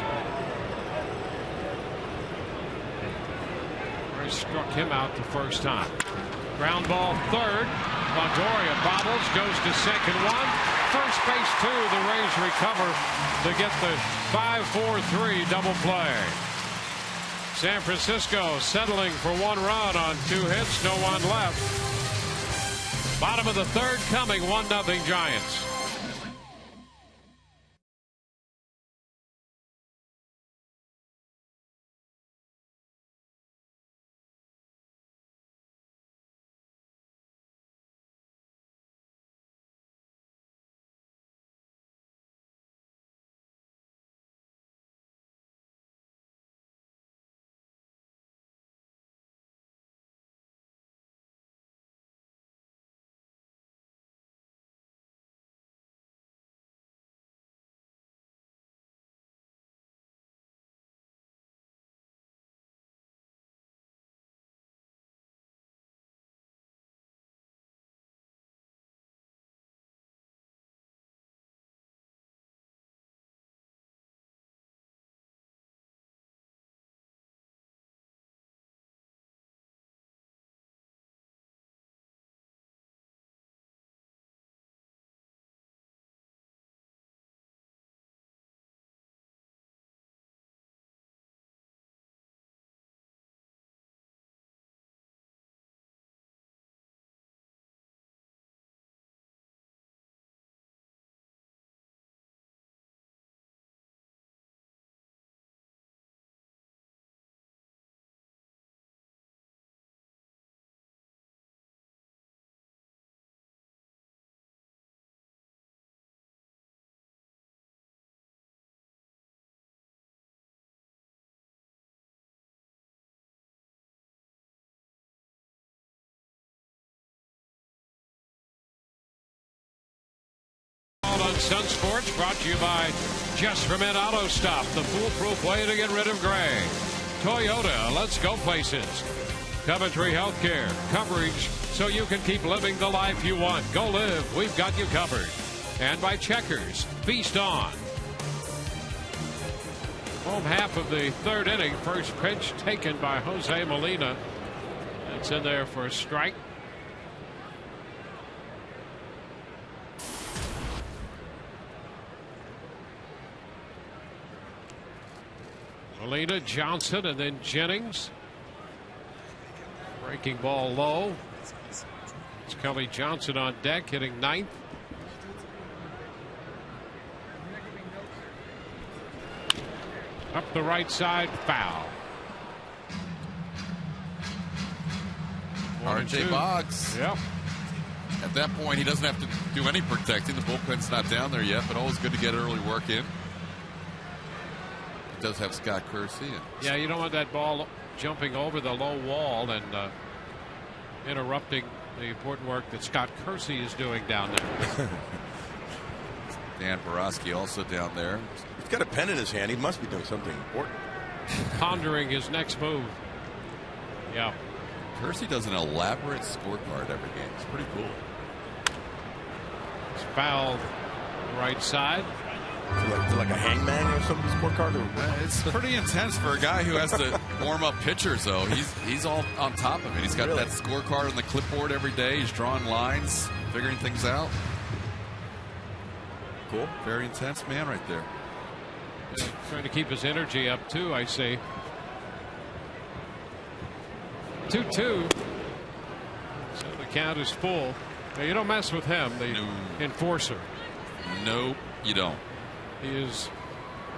S1: Struck him out the first time. Ground ball third. Longoria bobbles, goes to second one. First base two. The Rays recover to get the 5-4-3 double play. San Francisco settling for 1 run on 2 hits, no one left. Bottom of the third coming, 1-0 Giants. On Sun Sports, brought to you by Just For Men Auto Stop, the foolproof way to get rid of gray. Toyota, let's go places. Coventry Healthcare, coverage so you can keep living the life you want. Go live, we've got you covered. And by Checkers, feast on. Home half of the third inning, first pitch taken by Jose Molina. It's in there for a strike. Molina, Johnson, and then Jennings. Breaking ball low. It's Kelly Johnson on deck, hitting 9th. Up the right side, foul.
S2: RJ Boggs.
S1: Yep.
S2: At that point, he doesn't have to do any protecting. The bullpen's not down there yet, but always good to get early work in. does have Scott Kersey.
S1: Yeah, you don't want that ball jumping over the low wall and interrupting the important work that Scott Kersey is doing down there.
S2: Dan Borowski also down there.
S5: He's got a pen in his hand. He must be doing something important.
S1: Pondering his next move. Yeah.
S2: Kersey does an elaborate scorecard every game. It's pretty cool.
S1: It's fouled right side.
S5: Is it like a hangman or something scorecard?
S2: It's pretty intense for a guy who has to warm up pitchers, though. He's all on top of it. He's got that scorecard on the clipboard every day. He's drawing lines, figuring things out. Cool. Very intense man right there.
S1: Yeah, trying to keep his energy up, too, I see. 2-2. So the count is full. Now, you don't mess with him, the enforcer.
S2: Nope, you don't.
S1: He is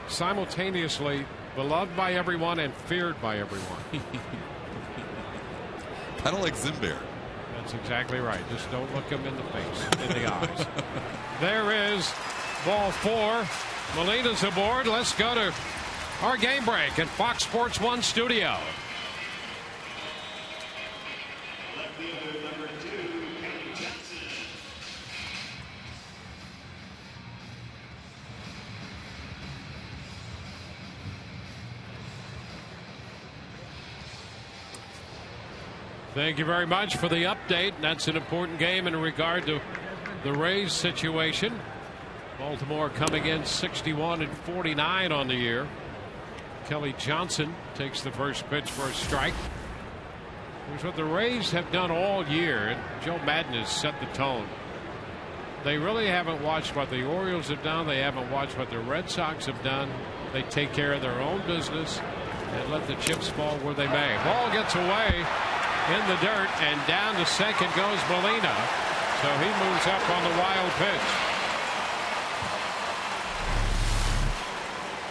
S1: simultaneously beloved by everyone and feared by everyone.
S2: Kind of like Zimbear.
S1: That's exactly right. Just don't look him in the face, in the eyes. There is ball 4. Molina's aboard. Let's go to our game break at Fox Sports 1 studio. Thank you very much for the update. That's an important game in regard to the Rays situation. Baltimore coming in 61-49 on the year. Kelly Johnson takes the first pitch for a strike. Here's what the Rays have done all year, and Joe Madden has set the tone. They really haven't watched what the Orioles have done. They haven't watched what the Red Sox have done. They take care of their own business and let the chips fall where they may. Ball gets away in the dirt, and down to second goes Molina. So he moves up on the wild pitch.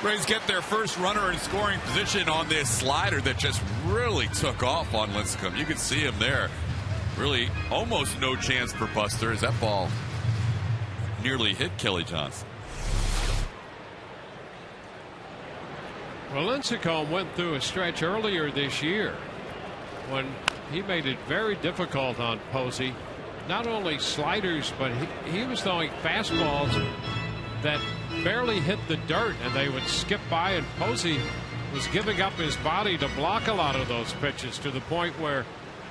S2: Rays get their first runner in scoring position on this slider that just really took off on Lincecum. You can see him there. Really almost no chance for Buster as that ball nearly hit Kelly Johnson.
S1: Well, Lincecum went through a stretch earlier this year when he made it very difficult on Posey. Not only sliders, but he was throwing fastballs that barely hit the dirt, and they would skip by, and Posey was giving up his body to block a lot of those pitches, to the point where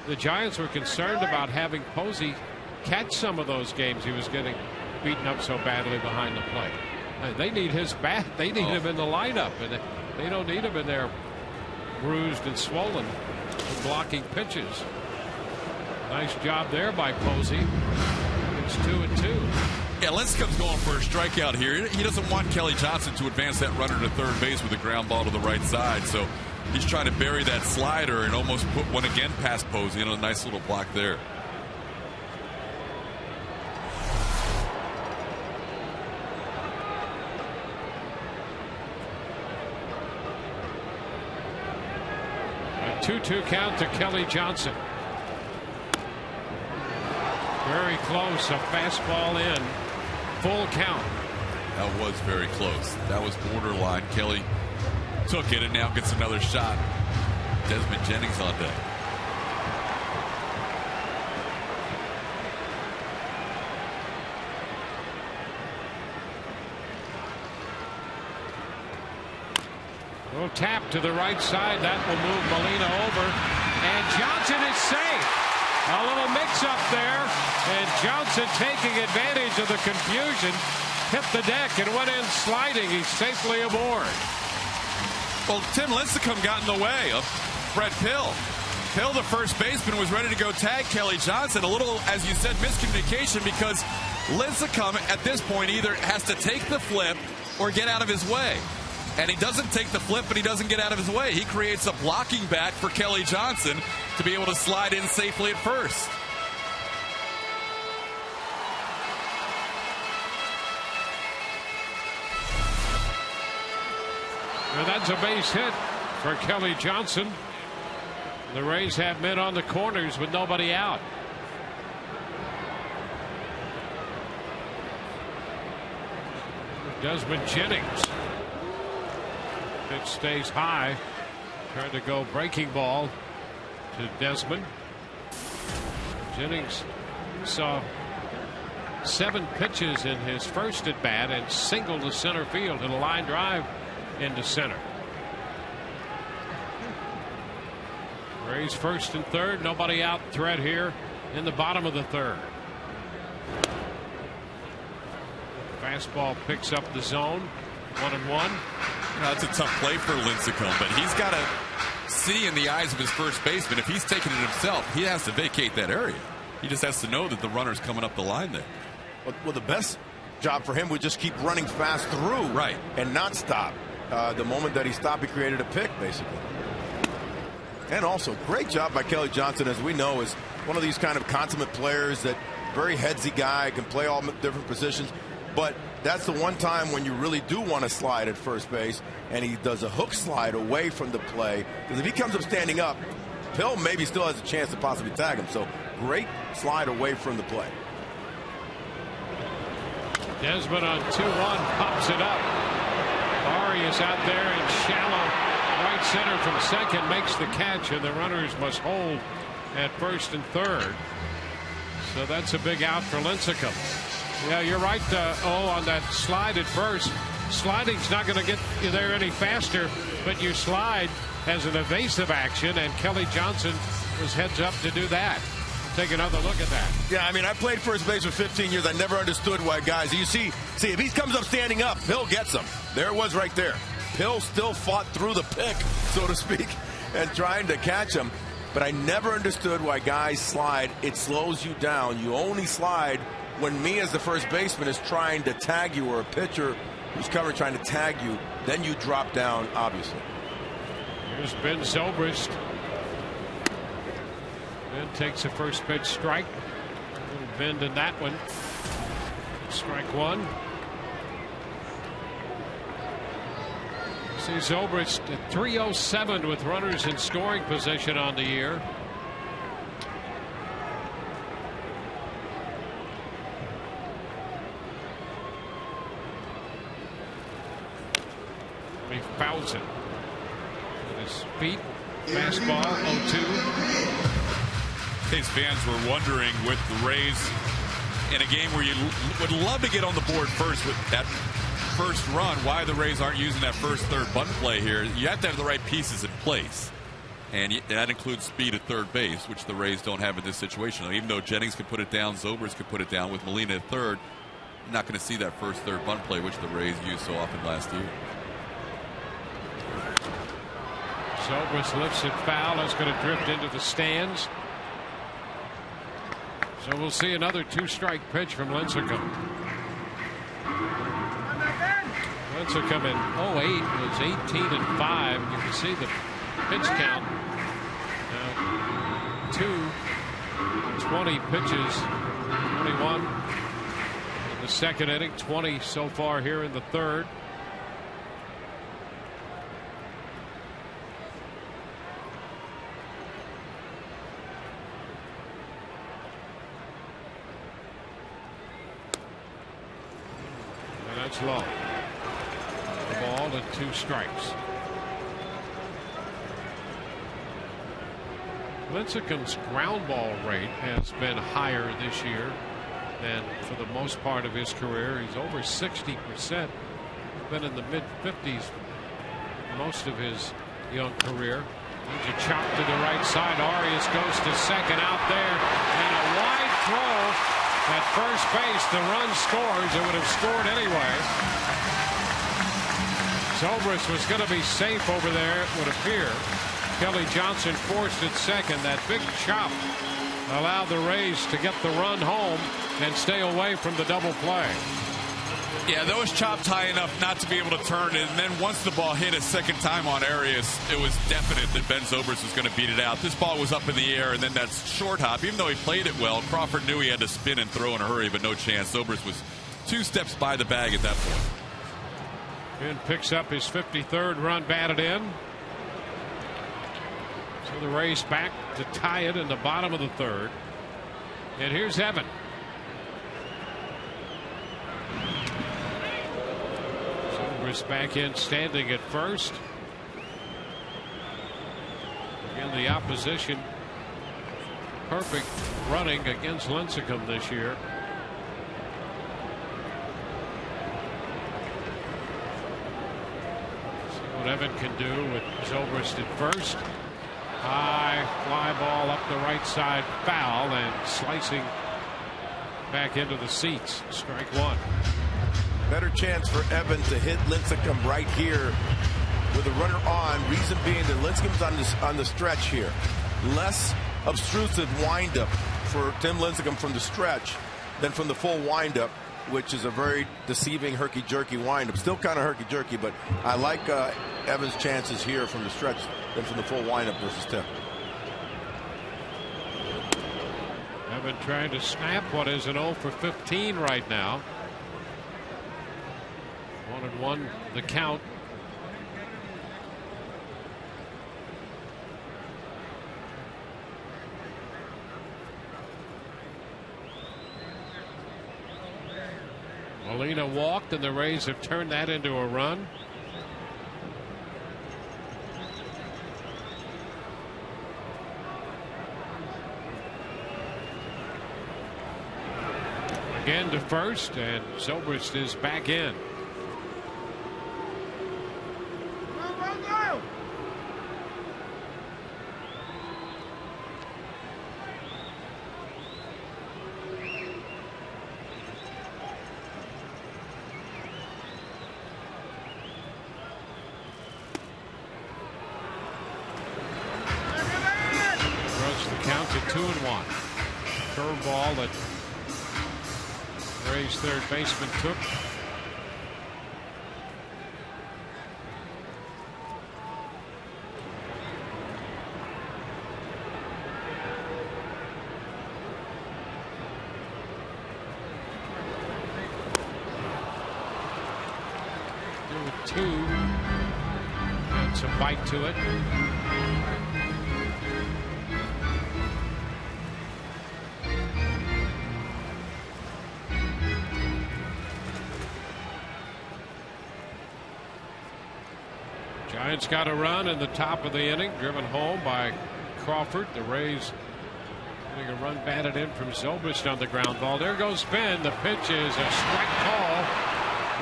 S1: the Giants were concerned about having Posey catch some of those games. He was getting beaten up so badly behind the plate. They need his bat. They need him in the lineup, and they don't need him in there bruised and swollen and blocking pitches. Nice job there by Posey. It's 2-2.
S2: Yeah, Lincecum's going for a strikeout here. He doesn't want Kelly Johnson to advance that runner to third base with a ground ball to the right side. So he's trying to bury that slider and almost put one again past Posey. And a nice little block there.
S1: A 2-2 count to Kelly Johnson. Very close. A fastball in. Full count.
S2: That was very close. That was borderline. Kelly took it and now gets another shot. Desmond Jennings on deck.
S1: Little tap to the right side. That will move Molina over. And Johnson is safe. A little mix-up there, and Johnson taking advantage of the confusion, hit the deck and went in sliding. He's safely aboard.
S2: Well, Tim Lincecum got in the way of Brett Pill. Pill, the first baseman, was ready to go tag Kelly Johnson. A little, as you said, miscommunication, because Lincecum at this point either has to take the flip or get out of his way. And he doesn't take the flip, but he doesn't get out of his way. He creates a blocking back for Kelly Johnson to be able to slide in safely at first.
S1: And that's a base hit for Kelly Johnson. The Rays have men on the corners with nobody out. Desmond Jennings. Pitch stays high. Trying to go breaking ball to Desmond. Jennings saw 7 pitches in his first at bat and singled to center field and a line drive into center. Rays first and third, nobody out. Threat here in the bottom of the third. Fastball picks up the zone. 1-1.
S2: That's a tough play for Lincecum, but he's got to see in the eyes of his first baseman. If he's taking it himself, he has to vacate that area. He just has to know that the runner's coming up the line there.
S5: Well, the best job for him would just keep running fast through,
S2: right,
S5: and not stop. The moment that he stopped, he created a pick, basically. And also, great job by Kelly Johnson, as we know, is one of these kind of consummate players, that very headsy guy, can play all different positions. But that's the one time when you really do want to slide at first base, and he does a hook slide away from the play. Because if he comes up standing up, Pill maybe still has a chance to possibly tag him. So great slide away from the play.
S1: Desmond on 2-1 pops it up. Arias out there in shallow right center from second, makes the catch, and the runners must hold at first and third. So that's a big out for Lincecum. Yeah, you're right, on that slide at first. Sliding's not going to get you there any faster, but your slide has an evasive action, and Kelly Johnson was heads up to do that. Take another look at that.
S5: Yeah, I mean, I played first base for 15 years. I never understood why guys, you see, if he comes up standing up, Pill gets him. There it was right there. Pill still fought through the pick, so to speak, and trying to catch him. But I never understood why guys slide. It slows you down. You only slide when me as the first baseman is trying to tag you, or a pitcher who's covering trying to tag you. Then you drop down, obviously.
S1: Here's Ben Zobrist. Ben takes a first pitch strike. A little bend in that one. Strike one. See Zobrist at 307 with runners in scoring position on the year. He fouls it with his feet. Fastball 0-2.
S2: These fans were wondering with the Rays in a game where you would love to get on the board first with that first run, why the Rays aren't using that first, third bunt play here. You have to have the right pieces in place, and that includes speed at third base, which the Rays don't have in this situation. Even though Jennings could put it down, Zobrist could put it down, with Molina at third, you're not going to see that first, third bunt play, which the Rays used so often last year.
S1: Zobrist lifts it foul. That's going to drift into the stands. So we'll see another 2-strike pitch from Lincecum. Lincecum in 08 was 18-5. You can see the pitch count. Now 20 pitches, 21 in the second inning, 20 so far here in the third. That's low. The ball and 2 strikes. Lincecum's ground ball rate has been higher this year than for the most part of his career. He's over 60%. Been in the mid-50s most of his young career. He's a chop to the right side. Arias goes to second out there, and a wide throw. At first base, the run scores. It would have scored anyway. Zobrist was going to be safe over there, it would appear. Kelly Johnson forced at second. That big chop allowed the Rays to get the run home and stay away from the double play.
S2: Yeah, that was chopped high enough not to be able to turn it. And then once the ball hit a second time on Arias, it was definite that Ben Zobrist was going to beat it out. This ball was up in the air, and then that short hop, even though he played it well, Crawford knew he had to spin and throw in a hurry, but no chance. Zobrist was 2 steps by the bag at that point.
S1: Ben picks up his 53rd run batted in. So the Rays back to tie it in the bottom of the third. And here's Evan. Zobrist back in, standing at first. in the opposition. Perfect running against Lincecum this year. See what Evan can do with Zobrist at first. High fly ball up the right side, foul, and slicing back into the seats. Strike one.
S5: Better chance for Evan to hit Lincecum right here with a runner on. Reason being that Lincecum's on the stretch here. Less obtrusive windup for Tim Lincecum from the stretch than from the full windup, which is a very deceiving herky-jerky windup. Still kind of herky-jerky, but I like Evan's chances here from the stretch than from the full windup versus Tim.
S1: Evan trying to snap what is an 0 for 15 right now. 1-1 the count. Molina walked, and the Rays have turned that into a run. Again to first, and Zobrist is back in. Count to 2-1. Curveball that Ray's third baseman took. Two. And some bite to it. Giants got a run in the top of the inning, driven home by Crawford. The Rays getting a run batted in from Zobrist on the ground ball. There goes Finn. The pitch is a strike call.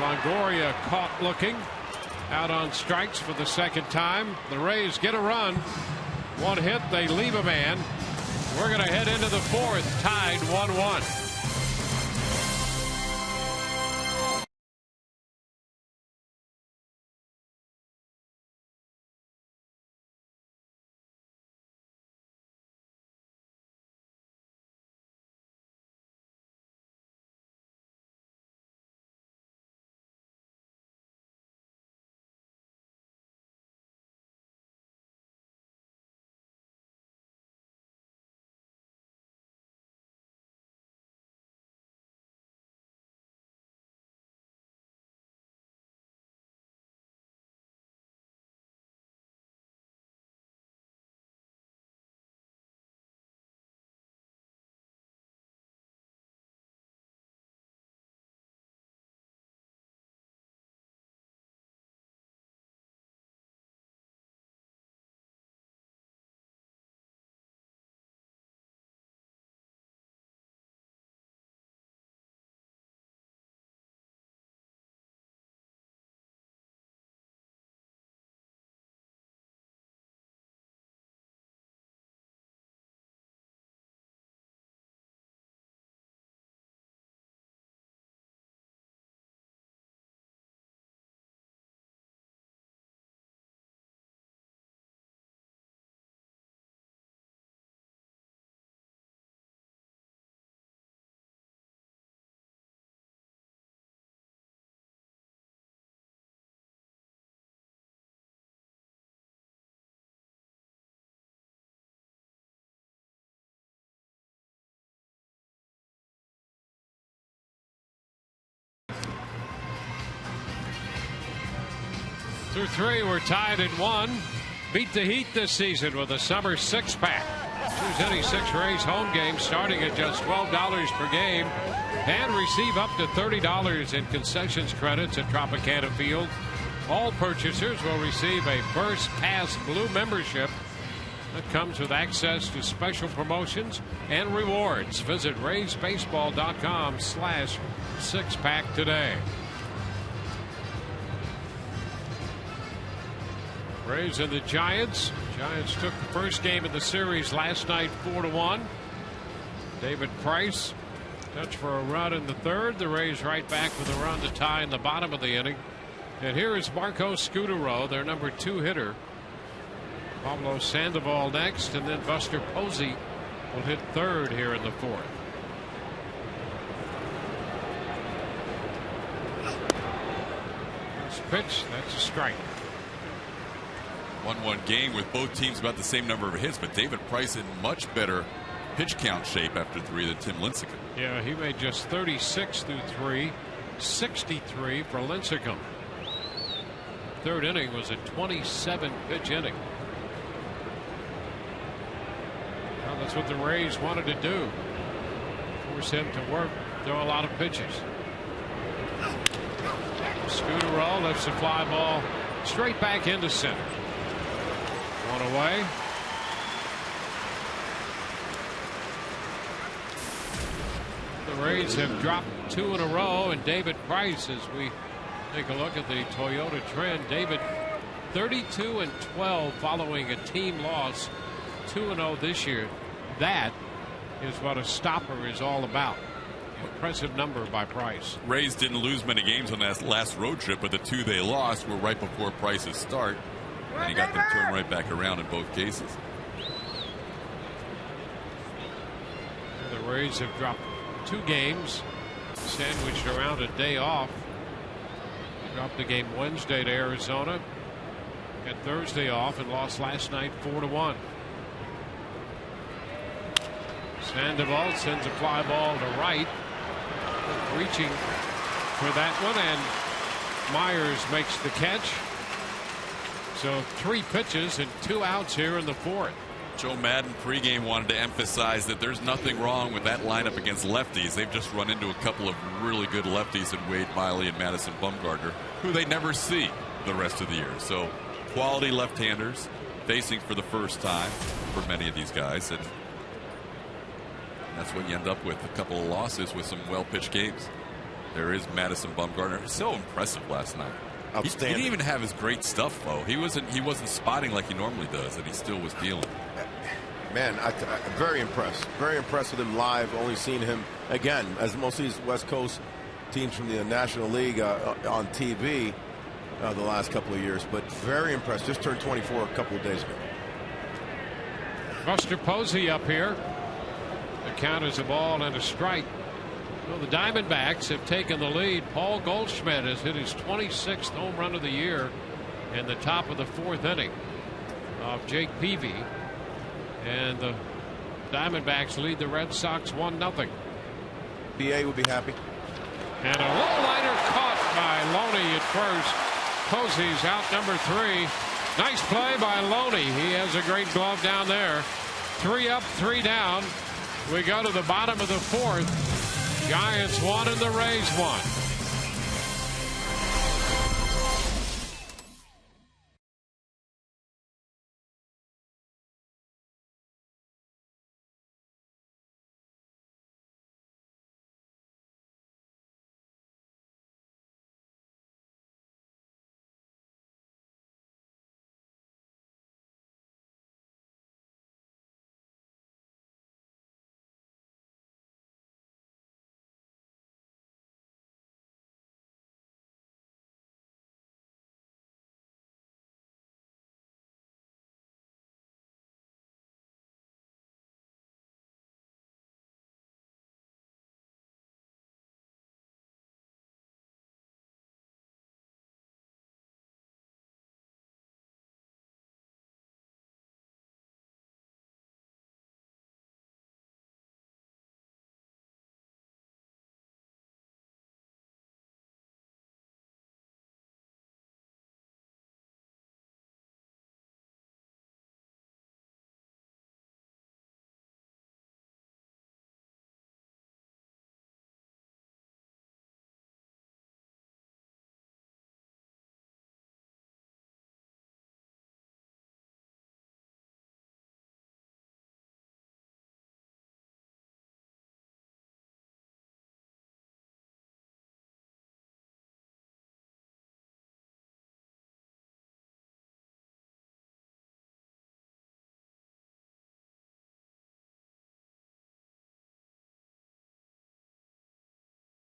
S1: Longoria caught looking. Out on strikes for the second time. The Rays get a run. One hit, they leave a man. We're going to head into the fourth, tied 1-1. Through three, we're tied at 1. Beat the Heat this season with a summer six-pack. Choose any 6 Rays home games starting at just $12 per game and receive up to $30 in concessions credits at Tropicana Field. All purchasers will receive a First Pass Blue membership That comes with access to special promotions and rewards. Visit RaysBaseball.com/6-pack today. Rays and the Giants. Giants took the first game of the series last night 4-1. David Price touched for a run in the third. The Rays right back with a run to tie in the bottom of the inning. And here is Marco Scutaro, their number 2 hitter. Pablo Sandoval next, and then Buster Posey will hit third here in the fourth. First pitch, that's a strike.
S2: 1-1 game with both teams about the same number of hits, but David Price in much better pitch count shape after 3 than Tim Lincecum.
S1: Yeah, he made just 36 through 3, 63 for Lincecum. Third inning was a 27 pitch inning. Well, that's what the Rays wanted to do. Force him to work, throw a lot of pitches. Scutaro lifts a fly ball straight back into center. One away. The Rays have dropped 2 in a row, and David Price, as we take a look at the Toyota trend, David 32-12 following a team loss, 2-0 this year. That is what a stopper is all about. Impressive number by Price.
S2: Rays didn't lose many games on that last road trip, but the 2 they lost were right before Price's start, and he got them turned right back around in both cases.
S1: The Rays have dropped 2 games, sandwiched around a day off. Dropped the game Wednesday to Arizona, got Thursday off, and lost last night 4-1. Sandoval sends a fly ball to right, reaching for that one, and Myers makes the catch. So 3 pitches and 2 outs here in the fourth.
S2: Joe Madden pregame wanted to emphasize that there's nothing wrong with that lineup against lefties. They've just run into a couple of really good lefties in Wade Miley and Madison Bumgarner, who they never see the rest of the year. So quality left-handers facing for the first time for many of these guys, and that's what you end up with, a couple of losses with some well-pitched games. There is Madison Bumgarner, so impressive last night.
S5: Outstanding.
S2: He didn't even have his great stuff, though. He wasn't spotting like he normally does, and he still was dealing.
S6: Man, I'm very impressed. Very impressed with him live. Only seen him, again, as most of these West Coast teams from the National League on TV the last couple of years. But very impressed. Just turned 24 a couple of days ago.
S1: Buster Posey up here. The count is a ball and a strike. Well, the Diamondbacks have taken the lead. Paul Goldschmidt has hit his 26th home run of the year in the top of the 4th inning of Jake Peavy. And the Diamondbacks lead the Red Sox 1-0.
S6: BA would be happy.
S1: And a low liner caught by Loney at first. Posey's out number 3. Nice play by Loney. He has a great glove down there. 3 up, 3 down. We go to the bottom of the 4th. Giants 1 and the Rays 1.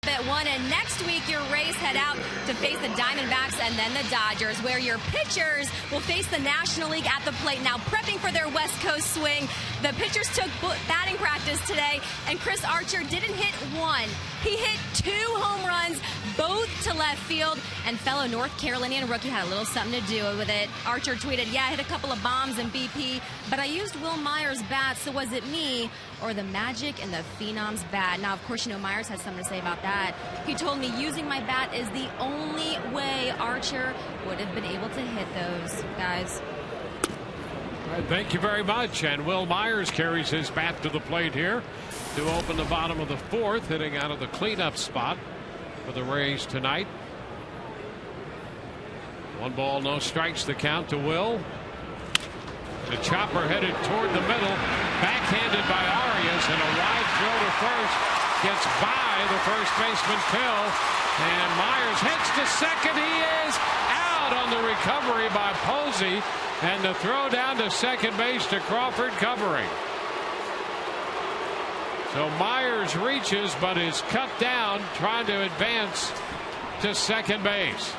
S7: at 1, and next week your Rays head out to face the Diamondbacks and then the Dodgers, where your pitchers will face the National League at the plate. Now prepping for their West Coast swing, the pitchers took batting practice today, and Chris Archer didn't hit one. He hit 2 home runs, both to left field, and fellow North Carolinian rookie had a little something to do with it. Archer tweeted, "Yeah, I hit a couple of bombs in BP, but I used Will Myers' bat, so was it me or the magic in the Phenom's bat?" Now, of course, you know Myers has something to say about that. He told me using my bat is the only way Archer would have been able to hit those, guys.
S1: All right, thank you very much. And Will Myers carries his bat to the plate here to open the bottom of the 4th, hitting out of the cleanup spot for the Rays tonight. 1 ball, no strikes, the count to Will. The chopper headed toward the middle, backhanded by Arias, and a wide throw to first gets by the first baseman Phil, and Myers heads to second. He is out on the recovery by Posey, and the throw down to second base to Crawford covering. So Myers reaches but is cut down trying to advance to second base.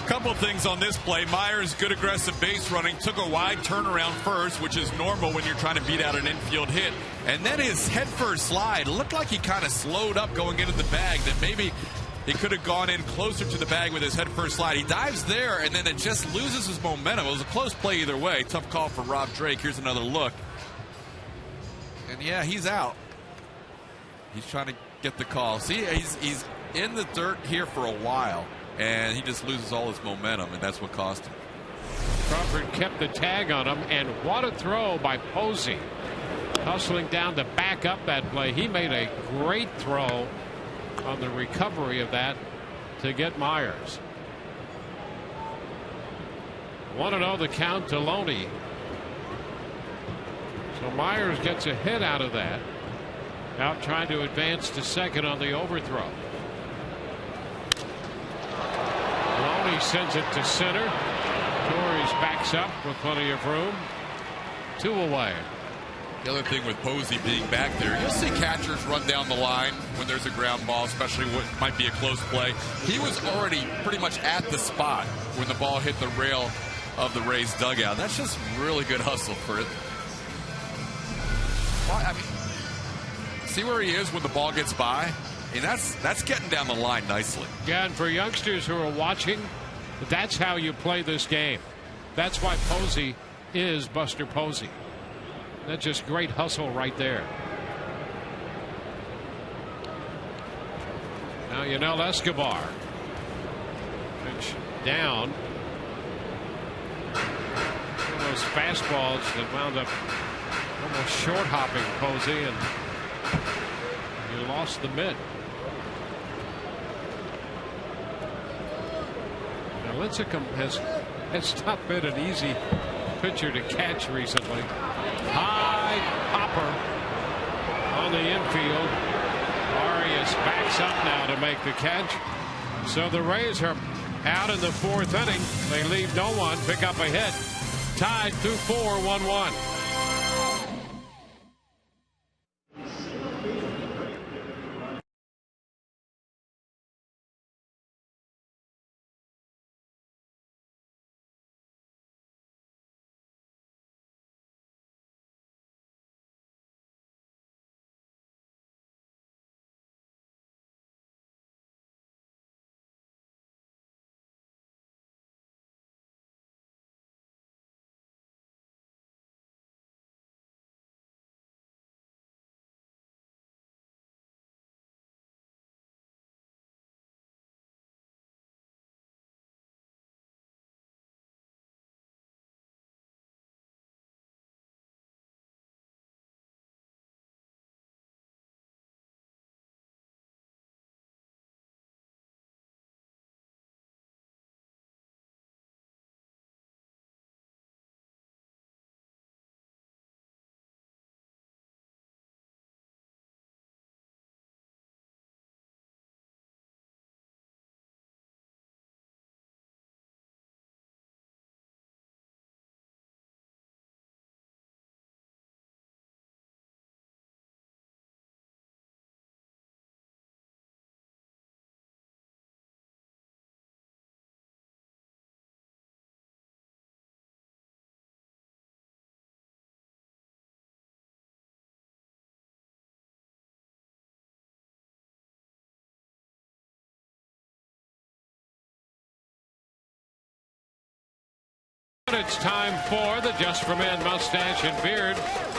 S2: Couple things on this play. Myers, good aggressive base running, took a wide turnaround first, which is normal when you're trying to beat out an infield hit. And then his head first slide looked like he kind of slowed up going into the bag, that maybe he could have gone in closer to the bag with his head first slide. He dives there, and then it just loses his momentum. It was a close play either way. Tough call for Rob Drake. Here's another look. And yeah, he's out. He's trying to get the call. See, he's in the dirt here for a while, and he just loses all his momentum, and that's what cost him.
S1: Crawford kept the tag on him, and what a throw by Posey. Hustling down to back up that play. He made a great throw on the recovery of that to get Myers. 1-0 the count to Loney. So Myers gets a hit out of that. Out trying to advance to second on the overthrow. Loney sends it to center. Torres backs up with plenty of room. 2 away.
S2: The other thing with Posey being back there, you'll see catchers run down the line when there's a ground ball, especially what might be a close play. He was already pretty much at the spot when the ball hit the rail of the Rays dugout. That's just really good hustle for it. Well, I mean, see where he is when the ball gets by? I mean, that's getting down the line nicely.
S1: Yeah, and for youngsters who are watching, that's how you play this game. That's why Posey is Buster Posey. That's just great hustle right there. Now Yunel Escobar. Pitch down. One of those fastballs that wound up almost short hopping Posey, and he lost the mid. Now Lincecum has not been an easy pitcher to catch recently. High popper on the infield. Arias backs up now to make the catch. So the Rays are out in the 4th inning. They leave no one, pick up a hit. Tied 2-4, 1-1. it's time for the Just for Men Mustache and Beard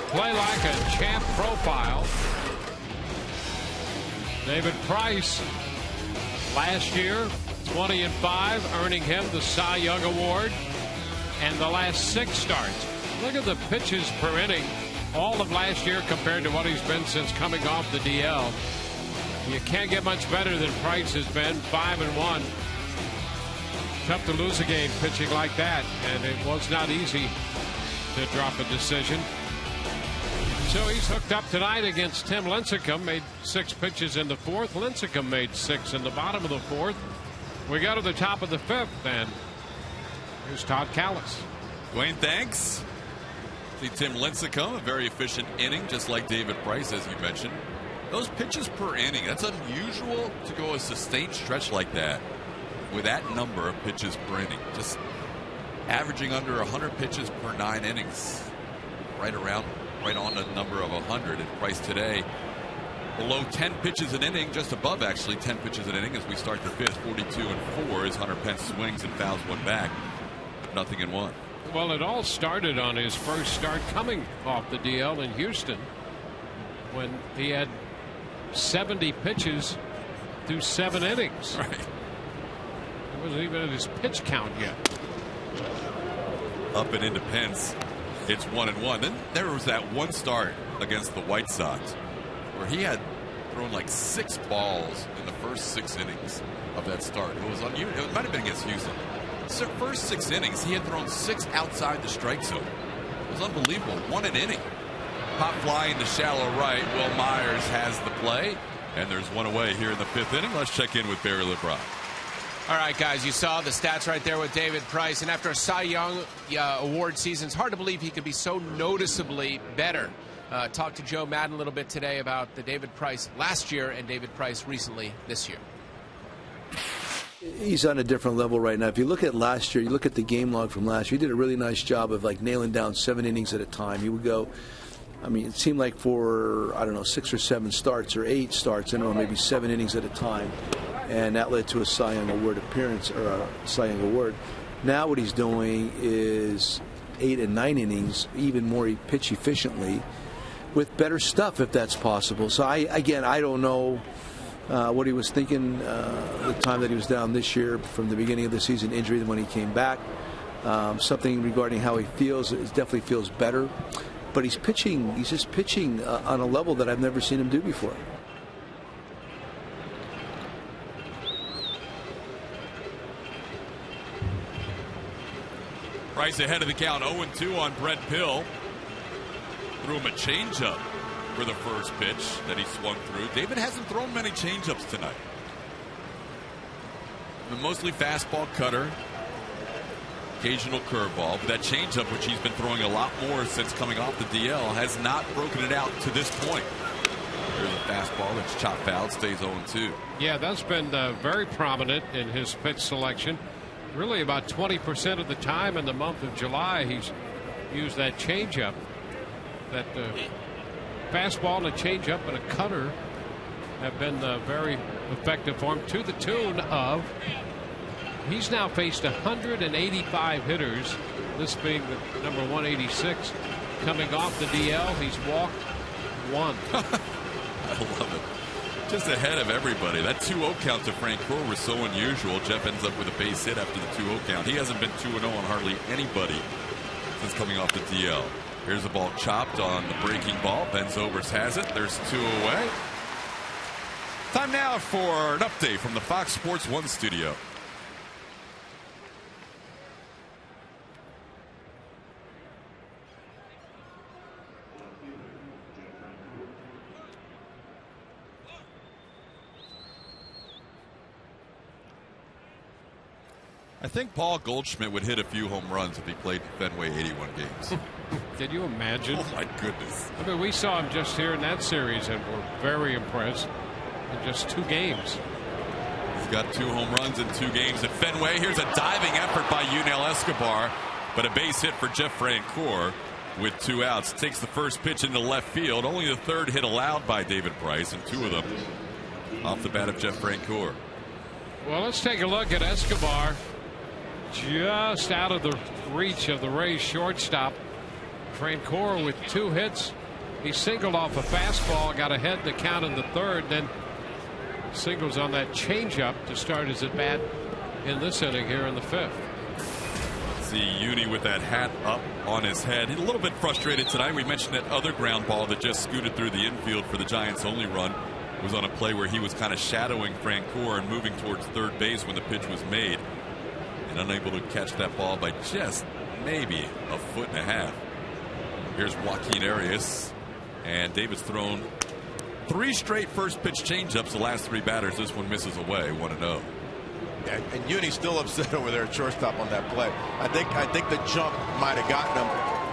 S1: Play Like a Champ profile. David Price, last year, 20-5, earning him the Cy Young Award. And the last 6 starts. Look at the pitches per inning. All of last year compared to what he's been since coming off the DL. You can't get much better than Price has been, 5-1. Tough to lose a game pitching like that, and it was not easy to drop a decision. So he's hooked up tonight against Tim Lincecum. Made 6 pitches in the 4th. Lincecum made 6 in the bottom of the 4th. We go to the top of the 5th, and here's Todd Callis.
S2: Dwayne, thanks. See Tim Lincecum, a very efficient inning, just like David Price, as you mentioned. Those pitches per inning, that's unusual to go a sustained stretch like that with that number of pitches per inning. Just averaging under 100 pitches per 9 innings. Right on the number of 100. And Price today below 10 pitches an inning, just above actually 10 pitches an inning as we start the 5th, 42-4 as Hunter Pence swings and fouls one back. Nothing in 1.
S1: Well, it all started on his first start coming off the DL in Houston when he had 70 pitches through 7 innings.
S2: Right.
S1: It wasn't even at his pitch count yet.
S2: Up and into Pence. It's 1-1. Then there was that one start against the White Sox where he had thrown like 6 balls in the first 6 innings of that start. It was unusual. It might have been against Houston. The first 6 innings, he had thrown 6 outside the strike zone. It was unbelievable. 1 an inning. Pop fly into shallow right. Will Myers has the play, and there's 1 away here in the 5th inning. Let's check in with Barry LeBron.
S3: All right, guys, you saw the stats right there with David Price. And after a Cy Young award season, it's hard to believe he could be so noticeably better. Talked to Joe Madden a little bit today about the David Price last year and David Price recently this year.
S8: He's on a different level right now. If you look at last year, you look at the game log from last year, he did a really nice job of like nailing down 7 innings at a time. He would go, I mean, it seemed like for, I don't know, 6 or 7 starts or 8 starts, I don't know, maybe 7 innings at a time. And that led to a Cy Young Award appearance, or a Cy Young Award. Now what he's doing is 8 and 9 innings, even more pitch efficiently, with better stuff if that's possible. So I don't know what he was thinking the time that he was down this year from the beginning of the season injury than when he came back. Something regarding how he feels, it definitely feels better. But he's just pitching on a level that I've never seen him do before.
S2: Price ahead of the count, 0-2 on Brett Pill. Threw him a changeup for the first pitch that he swung through. David hasn't thrown many changeups tonight. Mostly fastball, cutter, occasional curveball. But that changeup, which he's been throwing a lot more since coming off the DL, has not broken it out to this point. There's a fastball that's chopped foul, stays 0-2.
S1: Yeah, that's been very prominent in his pitch selection. Really about 20% of the time in the month of July he's used that changeup. That fastball and a changeup and a cutter have been very effective for him, to the tune of he's now faced 185 hitters, this being the number 186. Coming off the DL, he's walked 1.
S2: I love it. Just ahead of everybody. That 2-0 count to Frank Crowe was so unusual. Jeff ends up with a base hit after the 2-0 count. He hasn't been 2-0 on hardly anybody since coming off the DL. Here's a ball chopped on the breaking ball. Ben Zobrist has it. There's 2 away. Time now for an update from the Fox Sports 1 studio. I think Paul Goldschmidt would hit a few home runs if he played in Fenway 81 games.
S1: Can you imagine?
S2: Oh, my goodness.
S1: I mean, we saw him just here in that series and were very impressed in just 2 games.
S2: He's got 2 home runs in 2 games at Fenway. Here's a diving effort by Yunel Escobar, but a base hit for Jeff Francoeur with 2 outs. Takes the first pitch into left field. Only the 3rd hit allowed by David Price, and 2 of them off the bat of Jeff Francoeur.
S1: Well, let's take a look at Escobar. just out of the reach of the Rays shortstop. Francoeur with 2 hits. He singled off a fastball, got ahead in the count in the third, then singles on that changeup to start his at bat in this inning here in the 5th.
S2: See Uni with that hat up on his head. He's a little bit frustrated tonight. We mentioned that other ground ball that just scooted through the infield for the Giants' only run was on a play where he was kind of shadowing Francoeur and moving towards third base when the pitch was made, and unable to catch that ball by just maybe a foot and a half. Here's Joaquin Arias, and David's thrown 3 straight first pitch changeups the last 3 batters. This one misses away, 1-0.
S6: Yeah, and Uni's still upset over there at shortstop on that play. I think the jump might have gotten him,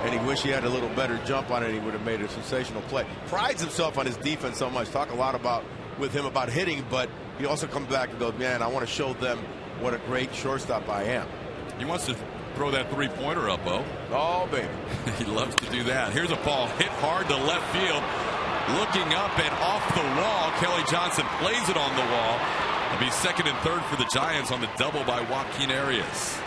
S6: and he wished he had a little better jump on it. He would have made a sensational play. Prides himself on his defense so much. Talk a lot with him about hitting, but he also comes back and goes, man, I want to show them what a great shortstop I am.
S2: He wants to throw that 3-pointer up,
S6: Oh, baby.
S2: He loves to do that. Here's a ball hit hard to left field. Looking up and off the wall. Kelly Johnson plays it on the wall. It'll be second and third for the Giants on the double by Joaquin Arias.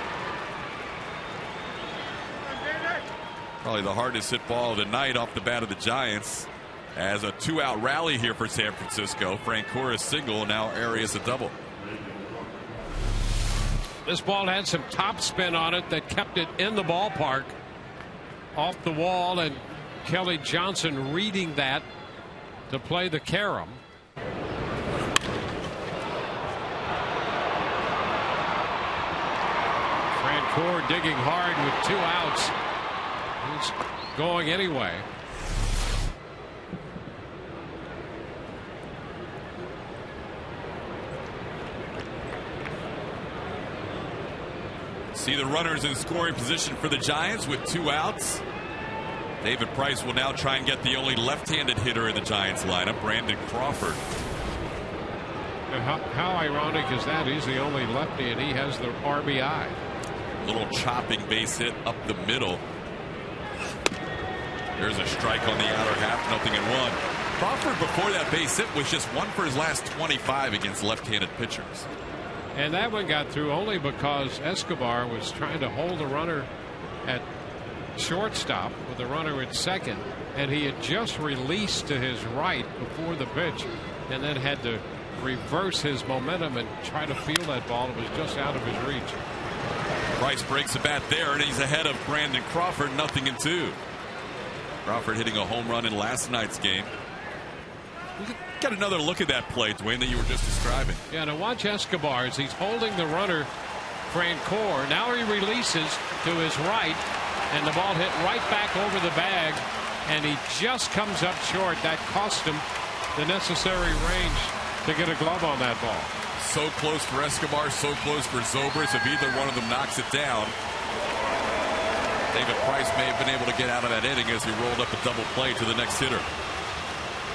S2: Probably the hardest hit ball of the night off the bat of the Giants. As a 2-out rally here for San Francisco. Francoeur a single, now Arias a double.
S1: This ball had some top spin on it that kept it in the ballpark off the wall, and Kelly Johnson reading that to play the carom. Francoeur digging hard with 2 outs. He's going anyway.
S2: See the runners in scoring position for the Giants with 2 outs. David Price will now try and get the only left-handed hitter in the Giants lineup, Brandon Crawford.
S1: And how ironic is that? He's the only lefty and he has the RBI.
S2: Little chopping base hit up the middle. There's a strike on the outer half, 0-1. Crawford before that base hit was just 1 for his last 25 against left-handed pitchers.
S1: And that one got through only because Escobar was trying to hold the runner at shortstop with the runner at second, and he had just released to his right before the pitch and then had to reverse his momentum and try to field that ball. It was just out of his reach.
S2: Price breaks the bat there, and he's ahead of Brandon Crawford, 0-2. Crawford hitting a home run in last night's game. Got another look at that play, Dwayne, that you were just describing.
S1: Yeah, now watch Escobar as he's holding the runner, Francoeur. Now he releases to his right, and the ball hit right back over the bag, and he just comes up short. That cost him the necessary range to get a glove on that ball.
S2: So close for Escobar, so close for Zobrist. If either one of them knocks it down, David Price may have been able to get out of that inning as he rolled up a double play to the next hitter.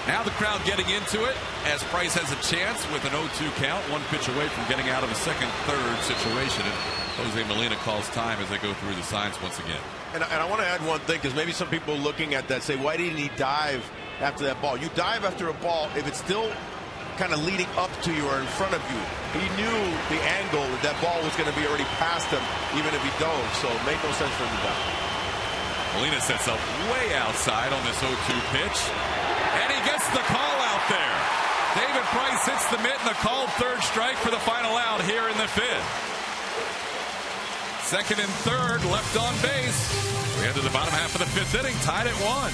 S2: Now the crowd getting into it as Price has a chance with an 0-2 count, 1 pitch away from getting out of a second, third situation. And Jose Molina calls time as they go through the signs once again.
S6: And I want to add one thing, because maybe some people looking at that say, why didn't he dive after that ball? You dive after a ball if it's still kind of leading up to you or in front of you. He knew the angle that ball was going to be already past him, even if he dove. So it made no sense for him to dive.
S2: Molina sets up way outside on this 0-2 pitch. And he gets the call out there. David Price hits the mitt and the called third strike for the final out here in the 5th. Second and third left on base. We head to the bottom half of the 5th inning, tied at 1.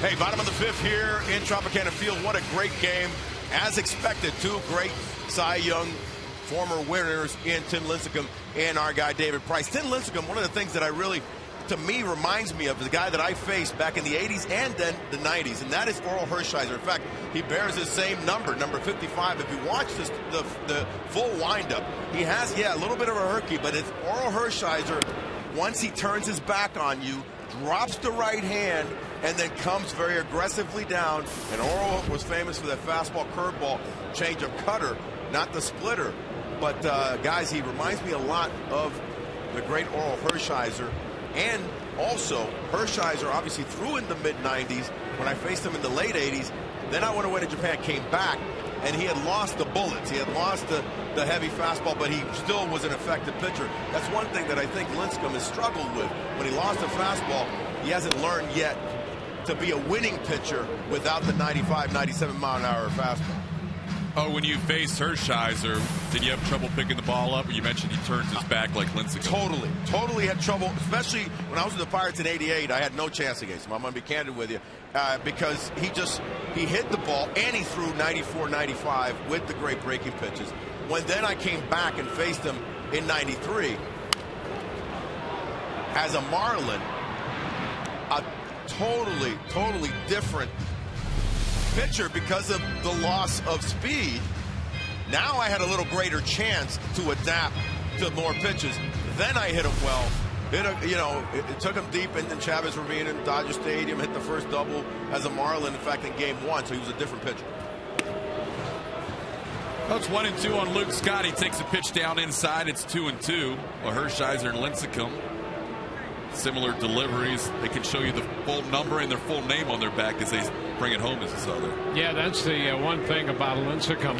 S5: Hey, bottom of the 5th here in Tropicana Field. What a great game. As expected, 2 great Cy Young former winners in Tim Lincecum and our guy David Price. Tim Lincecum, one of the things that I really, to me, reminds me of the guy that I faced back in the 80s and then the 90s, and that is Oral Hershiser. In fact, he bears his same number 55. If you watch this, the full windup, he has, a little bit of a herky, but it's Oral Hershiser. Once he turns his back on you, drops the right hand, and then comes very aggressively down. And Oral was famous for that fastball, curveball, change of cutter, not the splitter. But, guys, he reminds me a lot of the great Oral Hershiser. And also, Hershiser obviously threw in the mid-90s when I faced him in the late 80s. Then I went away to Japan, came back, and he had lost the bullets. He had lost the heavy fastball, but he still was an effective pitcher. That's one thing that I think Lincecum has struggled with. When he lost the fastball, he hasn't learned yet to be a winning pitcher without the 95, 97-mile-an-hour fastball.
S2: Oh, when you faced Hershiser, did you have trouble picking the ball up? You mentioned he turns his back like Lincecum.
S5: Totally had trouble, especially when I was with the Pirates in '88. I had no chance against him. I'm going to be candid with you because he hit the ball and he threw 94, 95 with the great breaking pitches. When then I came back and faced him in '93 as a Marlin, a totally different pitcher because of the loss of speed. Now I had a little greater chance to adapt to more pitches. Then I hit him well. It took him deep in Chavez Ravine in Dodger Stadium, hit the first double as a Marlin, in fact, in game 1, so he was a different pitcher.
S2: Well, it's 1-2 on Luke Scott. He takes a pitch down inside. It's 2-2. Well, Hershiser and Lincecum, similar deliveries. They can show you the full number and their full name on their back as they bring it home as a Southern.
S1: Yeah, that's the one thing about Lincecum.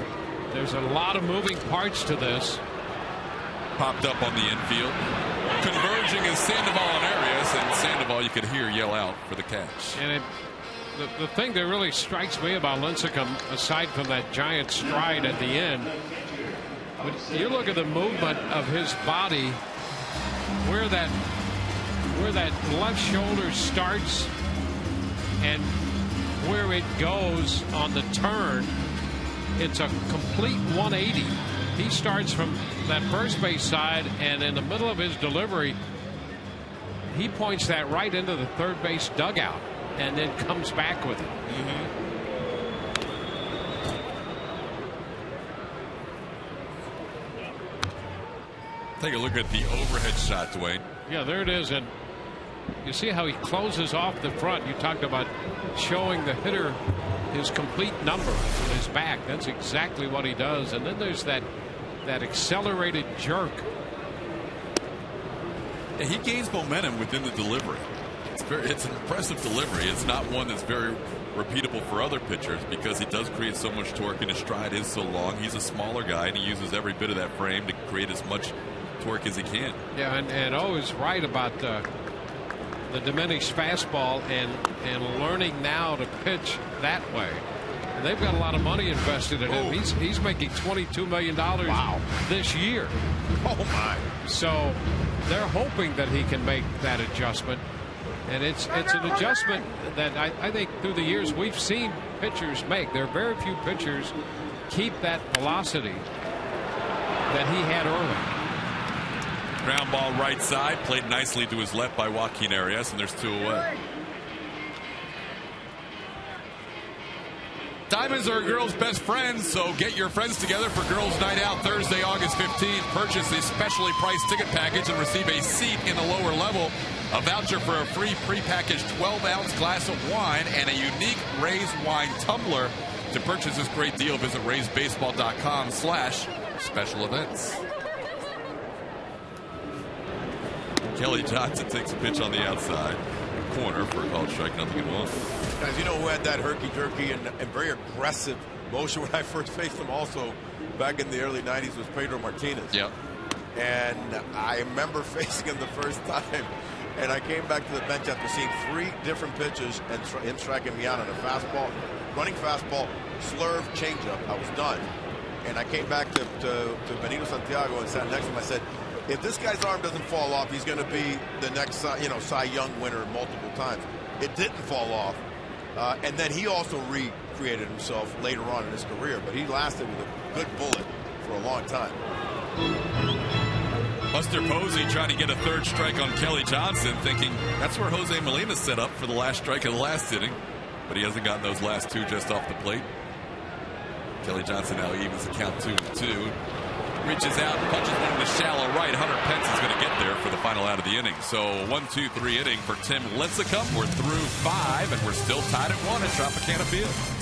S1: There's a lot of moving parts to this.
S2: Popped up on the infield. Converging is Sandoval and Arias, and Sandoval you could hear yell out for the catch.
S1: And the thing that really strikes me about Lincecum, aside from that giant stride at the end, when you look at the movement of his body, where that left shoulder starts and where it goes on the turn, it's a complete 180. He starts from that first base side, and in the middle of his delivery, he points that right into the third base dugout and then comes back with it.
S2: Take a look at the overhead shot, Dwayne.
S1: Yeah, there it is. And you see how he closes off the front. You talked about showing the hitter his complete number with his back. That's exactly what he does. And then there's that accelerated jerk.
S2: And he gains momentum within the delivery. It's an impressive delivery. It's not one that's very repeatable for other pitchers because he does create so much torque and his stride is so long. He's a smaller guy and he uses every bit of that frame to create as much torque as he can.
S1: Yeah, and always right about the diminished fastball and learning now to pitch that way. And they've got a lot of money invested in him. He's making $22 million this year.
S5: Oh my!
S1: So they're hoping that he can make that adjustment, and it's an adjustment that I think through the years we've seen pitchers make. There are very few pitchers keep that velocity that he had early.
S2: Ground ball right side, played nicely to his left by Joaquin Arias, and there's 2 away. Diamonds are a girl's best friends, so get your friends together for Girls Night Out Thursday, August 15th. Purchase a specially priced ticket package and receive a seat in the lower level, a voucher for a free prepackaged 12-ounce glass of wine, and a unique Rays wine tumbler. To purchase this great deal, visit RaysBaseball.com/special events. Kelly Johnson takes a pitch on the outside corner for a called strike, 0-1.
S5: Guys, you know who had that herky-jerky and very aggressive motion when I first faced him also back in the early 90s was Pedro Martinez.
S2: Yep.
S5: And I remember facing him the first time, and I came back to the bench after seeing 3 different pitches and him striking me out on a fastball, running fastball, slurve, changeup. I was done. And I came back to Benito Santiago and sat next to him. I said, if this guy's arm doesn't fall off, he's going to be the next Cy Young winner multiple times. It didn't fall off.
S6: And then he also recreated himself later on in his career, but he lasted with a good bullet for a long time.
S2: Buster Posey trying to get a third strike on Kelly Johnson, thinking that's where Jose Molina set up for the last strike of the last inning, but he hasn't gotten those last two just off the plate. Kelly Johnson now evens the count 2-2. Reaches out and punches one in the shallow right. Hunter Pence is going to get there for the final out of the inning. So 1-2-3 inning for Tim Lincecum. We're through 5, and we're still tied at 1 at Tropicana Field.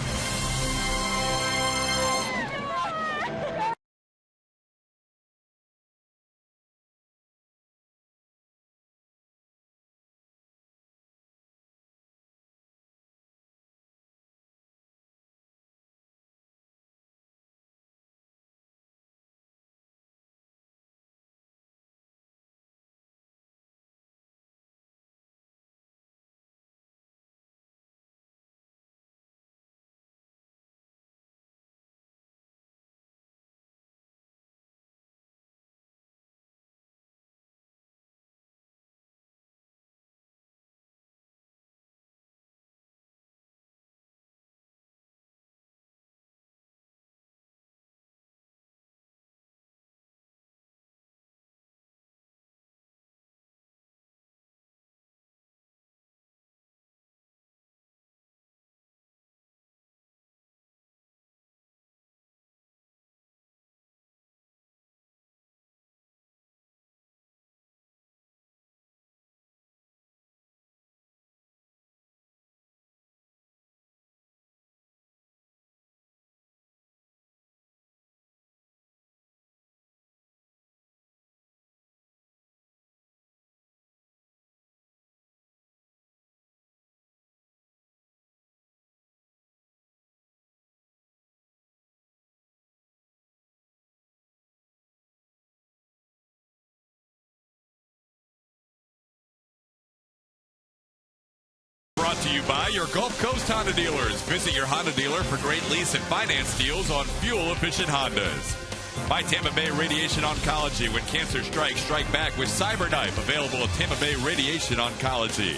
S2: Brought to you by your Gulf Coast Honda dealers. Visit your Honda dealer for great lease and finance deals on fuel-efficient Hondas. By Tampa Bay Radiation Oncology. When cancer strikes, strike back with CyberKnife. Available at Tampa Bay Radiation Oncology.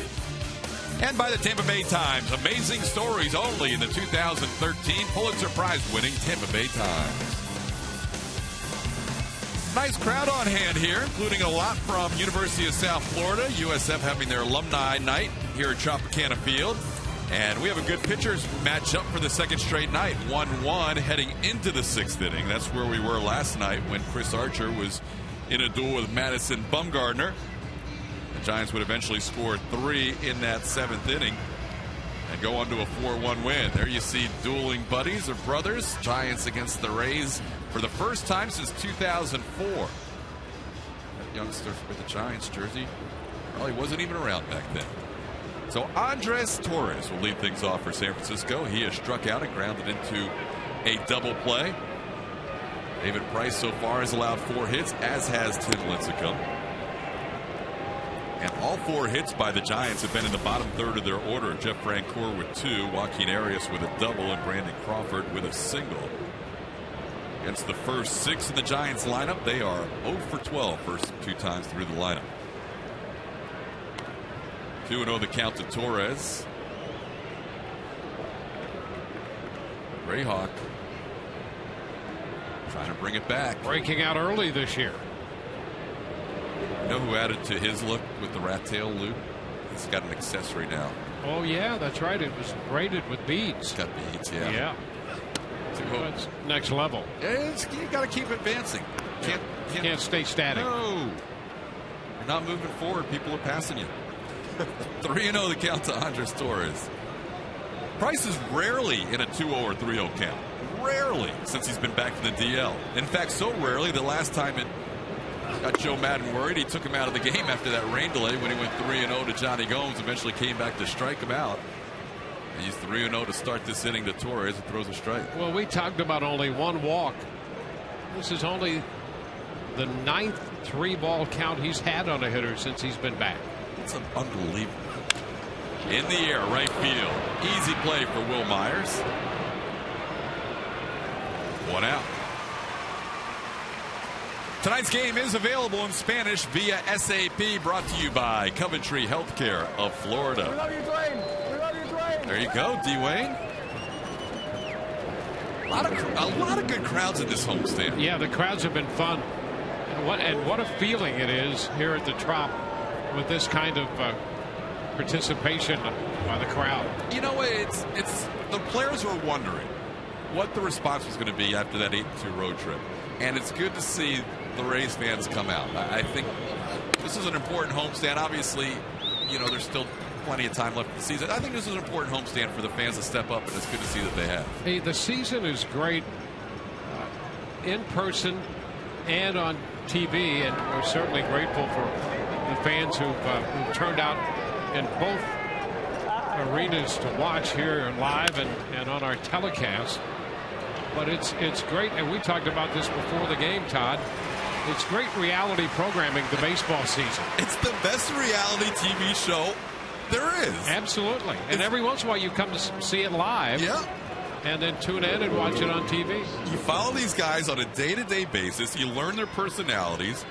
S2: And by the Tampa Bay Times. Amazing stories only in the 2013 Pulitzer Prize-winning Tampa Bay Times. Nice crowd on hand here, including a lot from University of South Florida. USF having their alumni night here at Tropicana Field. And we have a good pitchers matchup for the second straight night. 1-1 heading into the 6th inning. That's where we were last night when Chris Archer was in a duel with Madison Bumgardner. The Giants would eventually score 3 in that 7th inning and go on to a 4-1 win. There you see dueling buddies or brothers. Giants against the Rays for the first time since 2004. That youngster with the Giants jersey probably wasn't even around back then. So Andres Torres will lead things off for San Francisco. He has struck out and grounded into a double play. David Price so far has allowed 4 hits, as has Tim Lincecum. And all 4 hits by the Giants have been in the bottom third of their order. Jeff Francoeur with 2, Joaquin Arias with a double, and Brandon Crawford with a single. Against the first 6 in the Giants lineup, they are 0 for 12 first 2 times through the lineup. 2-0 the count to Torres. Grayhawk trying to bring it back.
S1: Breaking out early this year.
S2: You know who added to his look with the rat tail, Lou? He's got an accessory now.
S1: Oh, yeah, that's right. It was braided with beads.
S2: It's got beads, yeah.
S1: Yeah. That's next level.
S2: You got to keep advancing.
S1: Can't stay static.
S2: No. You're not moving forward. People are passing you. 3-0 the count to Andres Torres. Price is rarely in a 2-0 or 3-0 count. Rarely since he's been back from the DL. In fact, so rarely the last time it got Joe Madden worried, he took him out of the game after that rain delay when he went 3-0 to Johnny Gomes. Eventually came back to strike him out. And he's 3-0 to start this inning to Torres, and throws a strike.
S1: Well, we talked about only 1 walk. This is only the 9th 3-ball count he's had on a hitter since he's been back.
S2: It's unbelievable. In the air, right field. Easy play for Will Myers. 1 out. Tonight's game is available in Spanish via SAP, brought to you by Coventry Healthcare of Florida.
S9: We love you, Dwayne. We love you, Dwayne.
S2: There you go, D-Wayne. A lot of good crowds in this homestand.
S1: Yeah, the crowds have been fun. And what a feeling it is here at the Trop with this kind of participation by the crowd.
S2: You know, it's the players were wondering what the response was going to be after that 8-2 road trip. And it's good to see the Rays fans come out. I think this is an important homestand. Obviously, you know, there's still plenty of time left in the season. I think this is an important homestand for the fans to step up, and it's good to see that they have.
S1: Hey, the season is great in person and on TV, and we're certainly grateful for the fans who've turned out in both arenas to watch here live and on our telecast. But it's great, and we talked about this before the game, Todd. It's great reality programming, the baseball season.
S2: It's the best reality TV show there is.
S1: Absolutely. And every once in a while you come to see it live.
S2: Yeah.
S1: And then tune in and watch it on TV.
S2: You follow these guys on a day-to-day basis. You learn their personalities.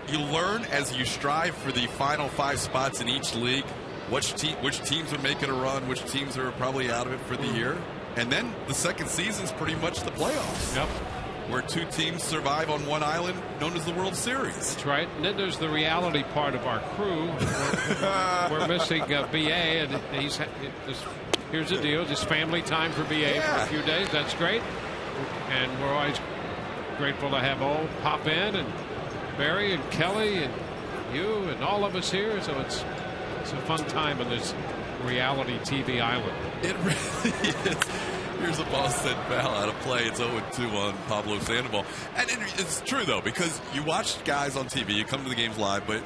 S2: You learn as you strive for the final 5 spots in each league, which teams are making a run, which teams are probably out of it for the year. And then the second season is pretty much the playoffs.
S1: Yep.
S2: Where 2 teams survive on one island known as the World Series.
S1: That's right. And then there's the reality part of our crew. We're missing BA, and here's the deal. Just family time for BA for a few days. That's great. And we're always grateful to have O pop in, and Barry and Kelly and you and all of us here. So it's a fun time on this reality TV island.
S2: It really is. Here's a ball sent foul out of play. It's 0-2 on Pablo Sandoval. And it's true, though, because you watch guys on TV, you come to the games live, but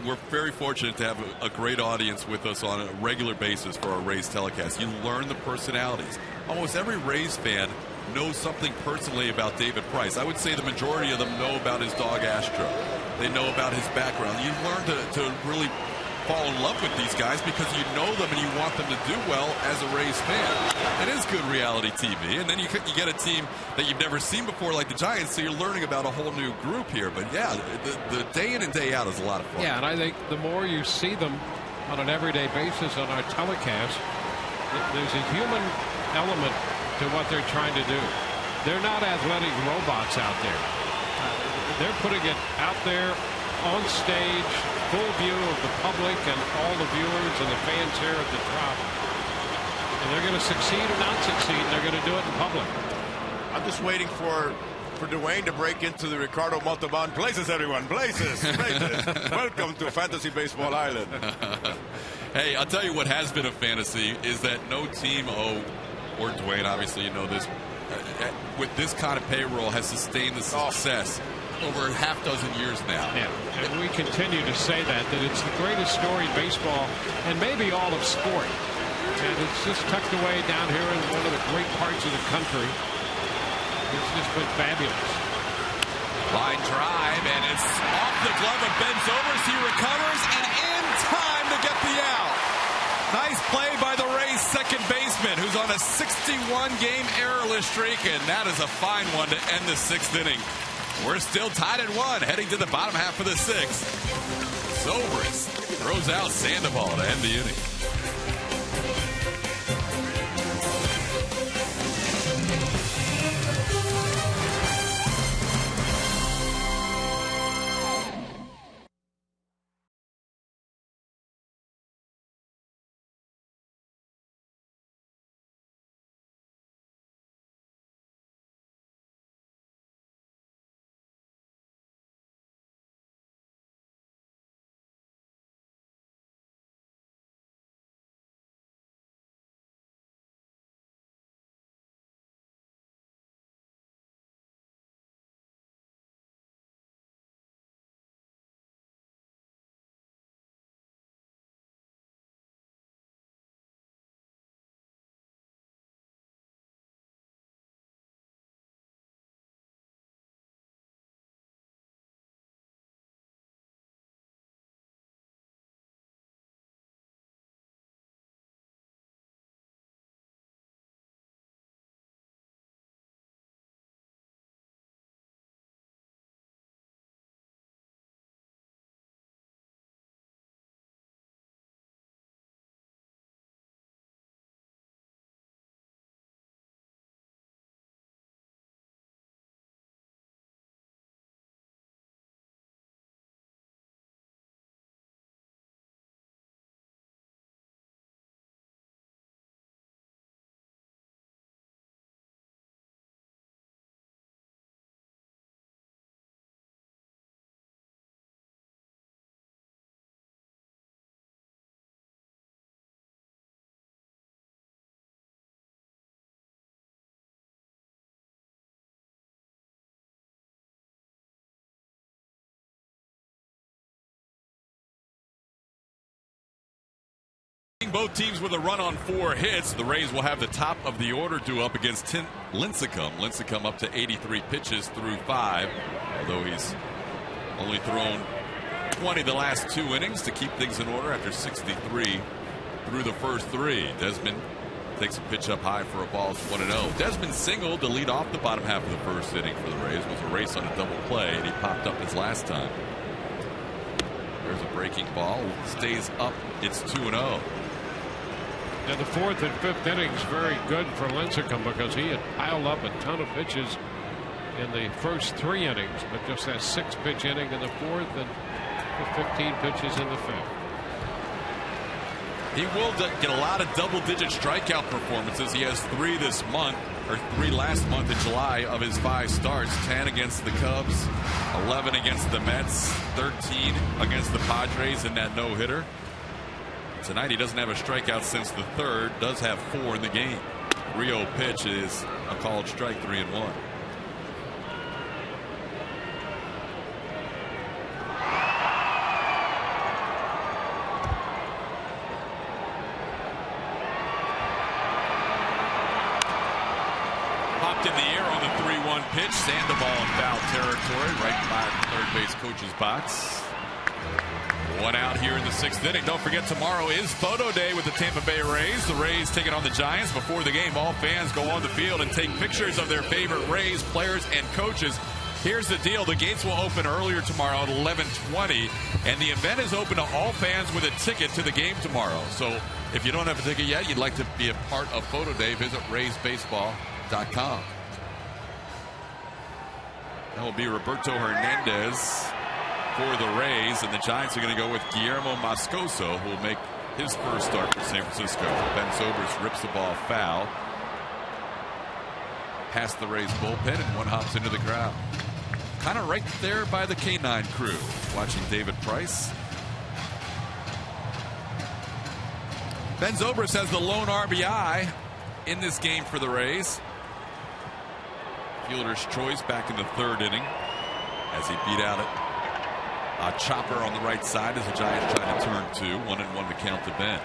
S2: we're very fortunate to have a great audience with us on a regular basis for our Rays telecast. You learn the personalities. Almost every Rays fan knows something personally about David Price. I would say the majority of them know about his dog Astro. They know about his background. You learn to really fall in love with these guys because you know them and you want them to do well as a Rays fan. It is good reality TV, and then you get a team that you've never seen before like the Giants, so you're learning about a whole new group here. But yeah, the day in and day out is a lot of fun.
S1: Yeah, and I think the more you see them on an everyday basis on our telecast, there's a human element to what they're trying to do. They're not athletic robots out there. They're putting it out there on stage, full view of the public and all the viewers and the fans here at the Trop. And they're going to succeed or not succeed. They're going to do it in public.
S6: I'm just waiting for Dwayne to break into the Ricardo Montalban. Places, everyone. Places. Welcome to Fantasy Baseball Island.
S2: Hey, I'll tell you what has been a fantasy is that no team, or Dwayne, obviously you know this, with this kind of payroll has sustained the success over half dozen years now.
S1: Yeah, and we continue to say that it's the greatest story in baseball and maybe all of sport. And it's just tucked away down here in one of the great parts of the country. It's just been fabulous.
S2: Line drive, and it's off the glove of Ben Zobrist. He recovers, and in time to get the out. Nice play by the Rays second baseman, who's on a 61-game errorless streak, and that is a fine one to end the 6th inning. We're still tied at 1, heading to the bottom half of the 6th. Zobrist throws out Sandoval to end the inning. Both teams with a run on 4 hits. The Rays will have the top of the order due up against Tim Lincecum. Lincecum up to 83 pitches through 5, although he's only thrown 20 the last 2 innings to keep things in order after 63 through the first 3. Desmond takes a pitch up high for a ball. It's 1-0. Desmond singled to lead off the bottom half of the first inning for the Rays. It was a race on a double play, and he popped up his last time. There's a breaking ball. Stays up. It's 2-0.
S1: And the 4th and 5th innings very good for Lincecum because he had piled up a ton of pitches in the first 3 innings, but just that 6-pitch inning in the 4th and the 15 pitches in the 5th.
S2: He will get a lot of double-digit strikeout performances. He has 3 this month, or 3 last month in July of his 5 starts. 10 against the Cubs, 11 against the Mets, 13 against the Padres in that no-hitter. Tonight he doesn't have a strikeout since the 3rd, does have 4 in the game. Rio pitch is a called strike, 3-1. Popped in the air on the 3-1 pitch. Sandoval in foul territory right by the third base coach's box. 1 out here in the 6th inning. Don't forget, tomorrow is photo day with the Tampa Bay Rays. The Rays taking on the Giants. Before the game, all fans go on the field and take pictures of their favorite Rays players and coaches. Here's the deal. The gates will open earlier tomorrow at 11:20, and the event is open to all fans with a ticket to the game tomorrow. So if you don't have a ticket yet, you'd like to be a part of photo day, visit RaysBaseball.com. That will be Roberto Hernandez for the Rays, and the Giants are going to go with Guillermo Moscoso, who will make his first start for San Francisco. Ben Zobrist rips the ball foul past the Rays bullpen, and one hops into the crowd. Kind of right there by the K9 crew, watching David Price. Ben Zobrist has the lone RBI in this game for the Rays. Fielder's choice back in the 3rd inning as he beat out a chopper on the right side as the Giants trying to turn 2. 1-1 to count to Ben.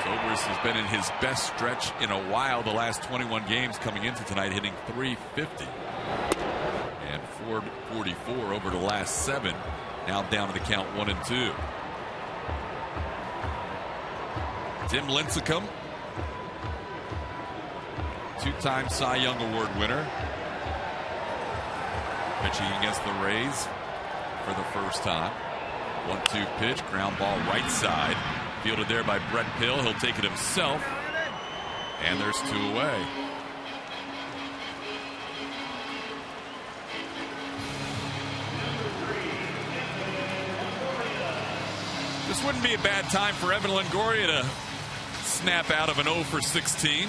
S2: Zobrist has been in his best stretch in a while the last 21 games coming into tonight, hitting .350 and .444 over the last 7. Now down to the count 1-2. Tim Lincecum, 2-time Cy Young Award winner, pitching against the Rays for the first time. 1-2 pitch, ground ball right side, fielded there by Brett Pill. He'll take it himself, and there's 2 away. This wouldn't be a bad time for Evan Longoria to snap out of an 0 for 16.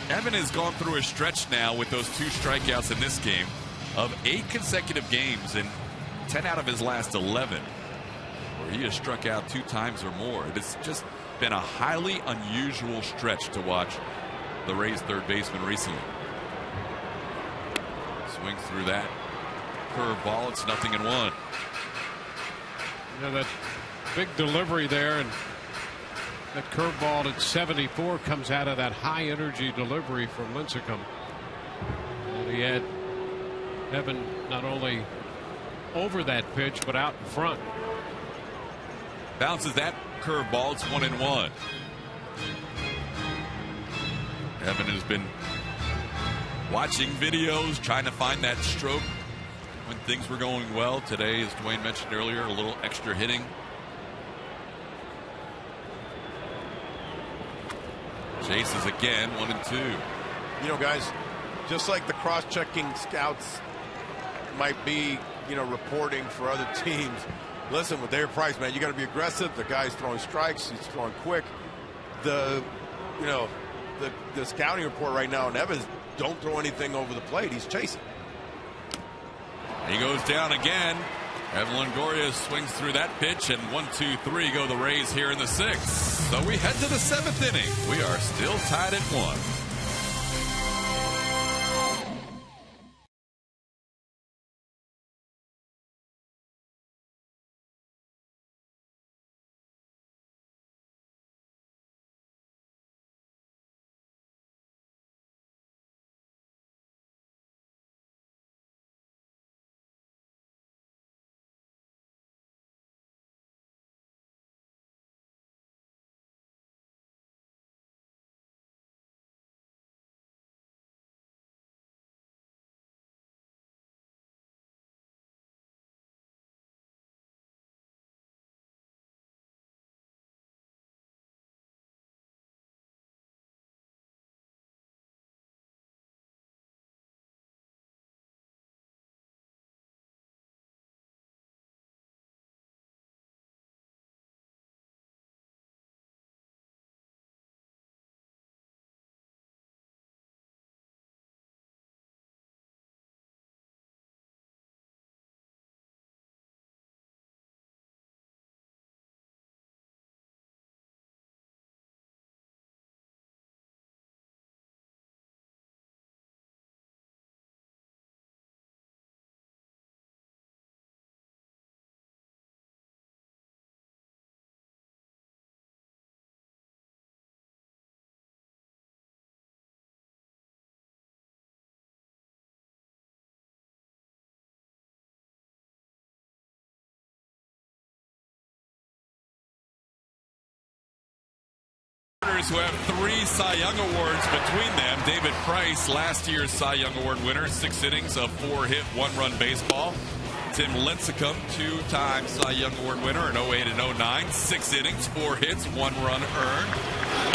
S2: Evan has gone through a stretch now with those 2 strikeouts in this game of 8 consecutive games in 10 out of his last 11, where he has struck out 2 times or more. It has just been a highly unusual stretch to watch the Rays' third baseman recently. Swings through that curveball. It's 0-1.
S1: You know, that big delivery there, and that curveball at 74 comes out of that high energy delivery from Lincecum. And he had Evan not only over that pitch but out in front.
S2: Bounces that curveball. It's 1-1. Evan has been watching videos, trying to find that stroke when things were going well. Today, as Dwayne mentioned earlier, a little extra hitting. Chases again, 1-2.
S6: You know, guys, just like the cross-checking scouts might be, you know, reporting for other teams. Listen, with David Price, man, you got to be aggressive. The guy's throwing strikes. He's throwing quick. The scouting report right now on Evans, don't throw anything over the plate. He's chasing.
S2: He goes down again. Evan Longoria swings through that pitch, and 1-2-3 go the Rays here in the 6th. So we head to the 7th inning. We are still tied at 1. players who have 3 Cy Young Awards between them. David Price, last year's Cy Young Award winner, 6 innings of 4-hit, 1-run baseball. Tim Lincecum, 2-time Cy Young Award winner in 08 and 09. 6 innings, 4 hits, 1 run earned.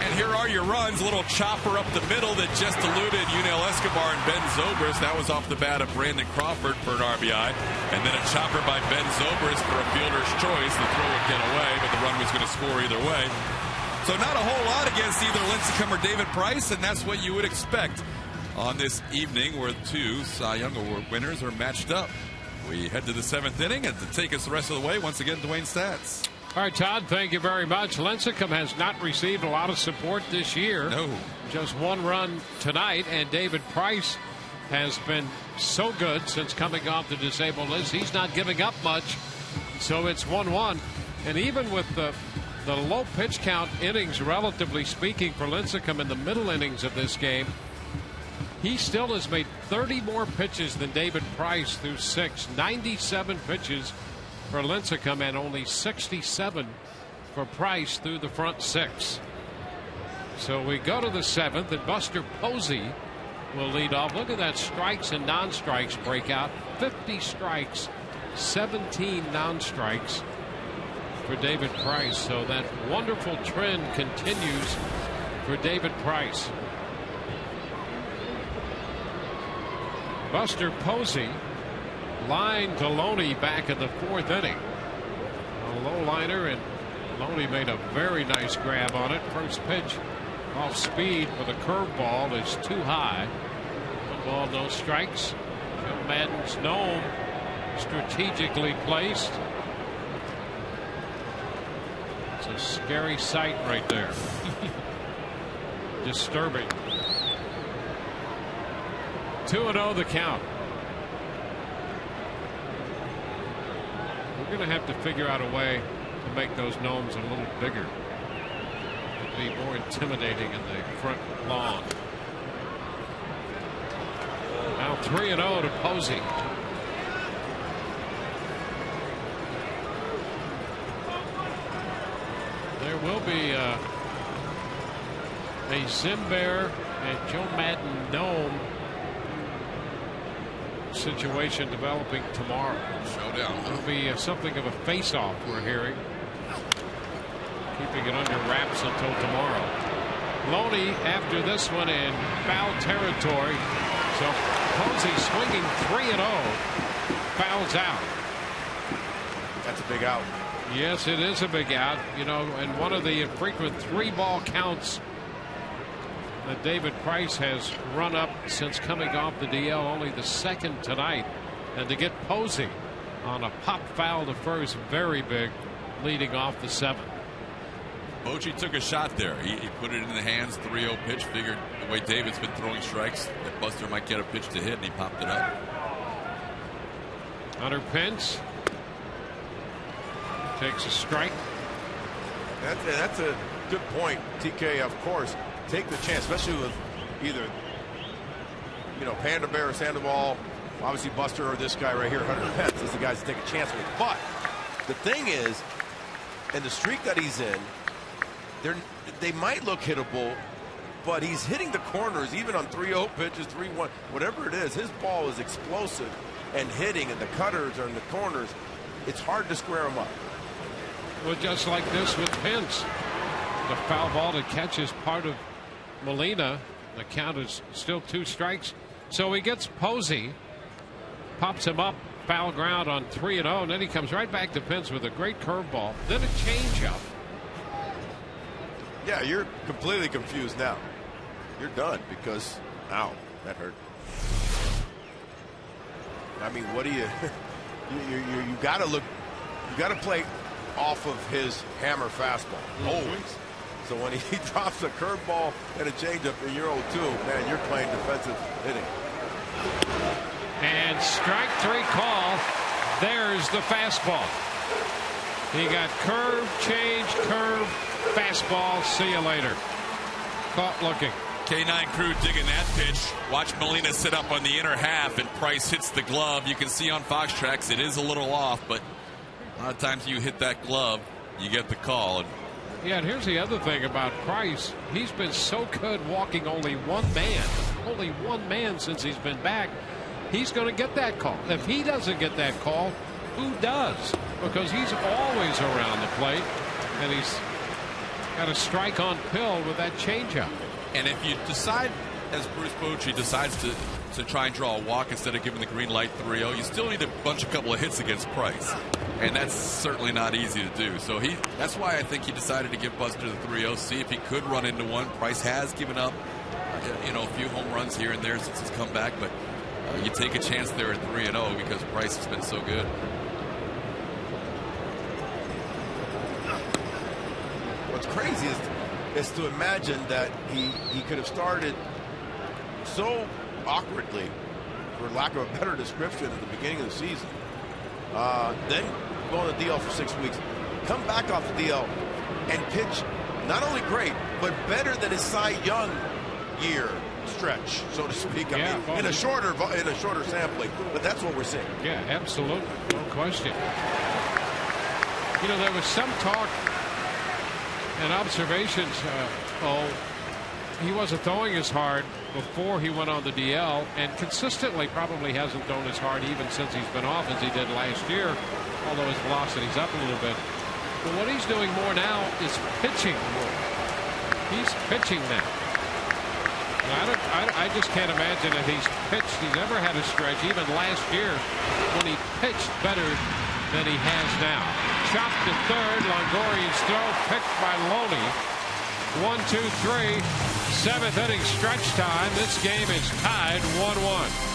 S2: And here are your runs. A little chopper up the middle that just eluded Yunel Escobar and Ben Zobrist. That was off the bat of Brandon Crawford for an RBI. And then a chopper by Ben Zobrist for a fielder's choice. The throw would get away, but the run was going to score either way. So not a whole lot against either Lincecum or David Price, and that's what you would expect on this evening where 2 Cy Young Award winners are matched up. We head to the 7th inning, and to take us the rest of the way, once again, Dwayne Stats.
S1: All right, Todd, thank you very much. Lincecum has not received a lot of support this year.
S2: No.
S1: Just 1 run tonight, and David Price has been so good since coming off the disabled list. He's not giving up much, so it's 1-1. And even with the low pitch count innings, relatively speaking, for Lincecum in the middle innings of this game, he still has made 30 more pitches than David Price through 6. 97 pitches for Lincecum and only 67 for Price through the front 6. So we go to the 7th, and Buster Posey will lead off. Look at that strikes and non-strikes breakout. 50 strikes, 17 non-strikes for David Price. So that wonderful trend continues for David Price. Buster Posey lined to Loney back in the 4th inning. A low liner, and Loney made a very nice grab on it. First pitch off speed for the curveball is too high. 1 ball, no strikes. Joe Madden's gnome strategically placed. It's a scary sight right there. Disturbing. 2-0 the count. We're going to have to figure out a way to make those gnomes a little bigger. It'd be more intimidating in the front lawn. Now 3-0 to Posey. There will be a Zimbear and Joe Madden gnome situation developing tomorrow.
S2: Showdown.
S1: It'll be something of a face-off, we're hearing. Keeping it under wraps until tomorrow. Loney after this one in foul territory. So Posey swinging 3-0. Fouls out.
S6: That's a big out.
S1: Yes, it is a big out. You know, and one of the infrequent 3-ball counts that David Price has run up since coming off the DL, only the 2nd tonight. And to get Posey on a pop foul to first, very big, leading off the 7th.
S2: Bochy took a shot there. He put it in the hands, 3-0 pitch. Figured the way David's been throwing strikes, that Buster might get a pitch to hit, and he popped it up.
S1: Hunter Pence takes a strike.
S6: That's a good point, TK. Of course, take the chance, especially with either, Panda Bear or Sandoval. Obviously, Buster or this guy right here, Hunter Pence, is the guys to take a chance with. But the thing is, and the streak that he's in, they might look hittable, but he's hitting the corners even on 3-0 pitches, 3-1, whatever it is. His ball is explosive and hitting, and the cutters are in the corners. It's hard to square him up.
S1: Well, just like this with Pence. The foul ball to catch is part of Molina. The count is still 2 strikes. So he gets Posey, pops him up, foul ground on 3-0, and then he comes right back to Pence with a great curveball, then a changeup.
S6: Yeah, you're completely confused now. You're done because, ow, that hurt. I mean, what do you got to look, you got to play off of his hammer fastball, always. So when he drops a curveball and a changeup and you're 0-2, man, you're playing defensive hitting.
S1: And strike 3 call. There's the fastball. He got curve, change, curve, fastball. See you later. Caught looking.
S2: K9 crew digging that pitch. Watch Molina sit up on the inner half, and Price hits the glove. You can see on Fox Tracks it is a little off, but a lot of times you hit that glove, you get the call. And
S1: Yeah, and here's the other thing about Price. He's been so good walking only one man since he's been back. He's going to get that call. If he doesn't get that call, who does? Because he's always around the plate, and he's got a strike on pill with that changeup.
S2: And if you decide, as Bruce Bochy decides to try and draw a walk instead of giving the green light 3-0, you still need to bunch a couple of hits against Price. And that's certainly not easy to do. So that's why I think he decided to give Buster the 3-0, see if he could run into one. Price has given up, a few home runs here and there since he's come back, but you take a chance there at 3-0 because Price has been so good.
S6: What's crazy is to imagine that he could have started so awkwardly, for lack of a better description, at the beginning of the season. Then go on the DL for 6 weeks, come back off the DL and pitch not only great, but better than his Cy Young year stretch, so to speak. I mean, in a shorter sampling, but that's what we're seeing.
S1: Yeah, absolutely, no question. There was some talk and observations. He wasn't throwing as hard before he went on the DL, and consistently probably hasn't thrown as hard even since he's been off as he did last year, although his velocity's up a little bit. But what he's doing more now is pitching more. He's pitching now. I just can't imagine if he's ever had a stretch, even last year, when he pitched better than he has now. Chopped to third, Longoria's throw picked by Loney. 1, 2, 3, 7th inning stretch time. This game is tied 1-1.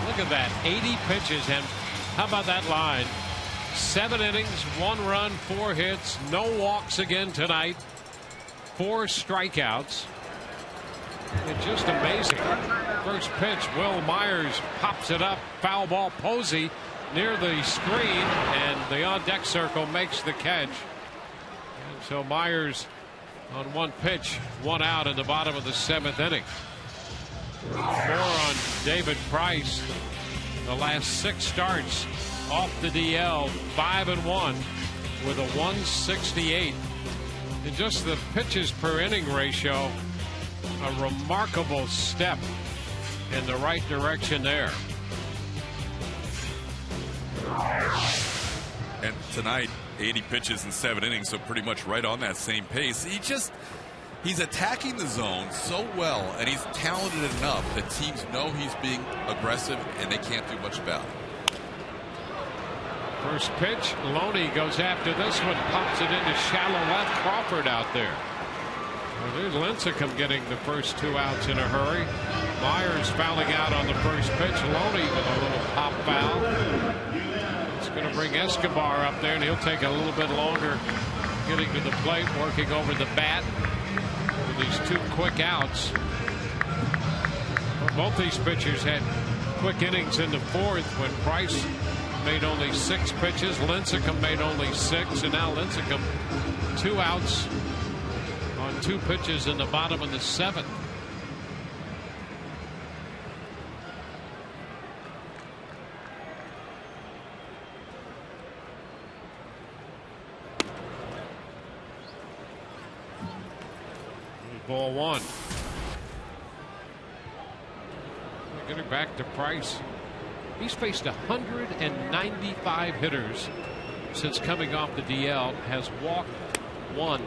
S1: Look at that, 80 pitches, and how about that line? 7 innings, 1 run, 4 hits, no walks again tonight, 4 strikeouts. It's just amazing. First pitch, Will Myers pops it up, foul ball. Posey near the screen, and the on-deck circle makes the catch. And so Myers on 1 pitch, 1 out in the bottom of the 7th inning. More on David Price. The last 6 starts off the DL, 5-1 with a 168. And just the pitches per inning ratio, a remarkable step in the right direction there.
S2: And tonight, 80 pitches in 7 innings, so pretty much right on that same pace. He's attacking the zone so well, and he's talented enough that teams know he's being aggressive, and they can't do much about it.
S1: First pitch, Loney goes after this one, pops it into shallow left. Crawford out there. Well, there's Lincecum getting the first 2 outs in a hurry. Myers fouling out on the first pitch. Loney with a little pop foul. It's going to bring Escobar up there, and he'll take a little bit longer getting to the plate, working over the bat with these 2 quick outs. But both these pitchers had quick innings in the 4th when Price made only 6 pitches. Lincecum made only 6, and now Lincecum 2 outs on 2 pitches in the bottom of the 7th. Ball 1. Getting back to Price. He's faced 195 hitters since coming off the DL. Has walked 1. 1.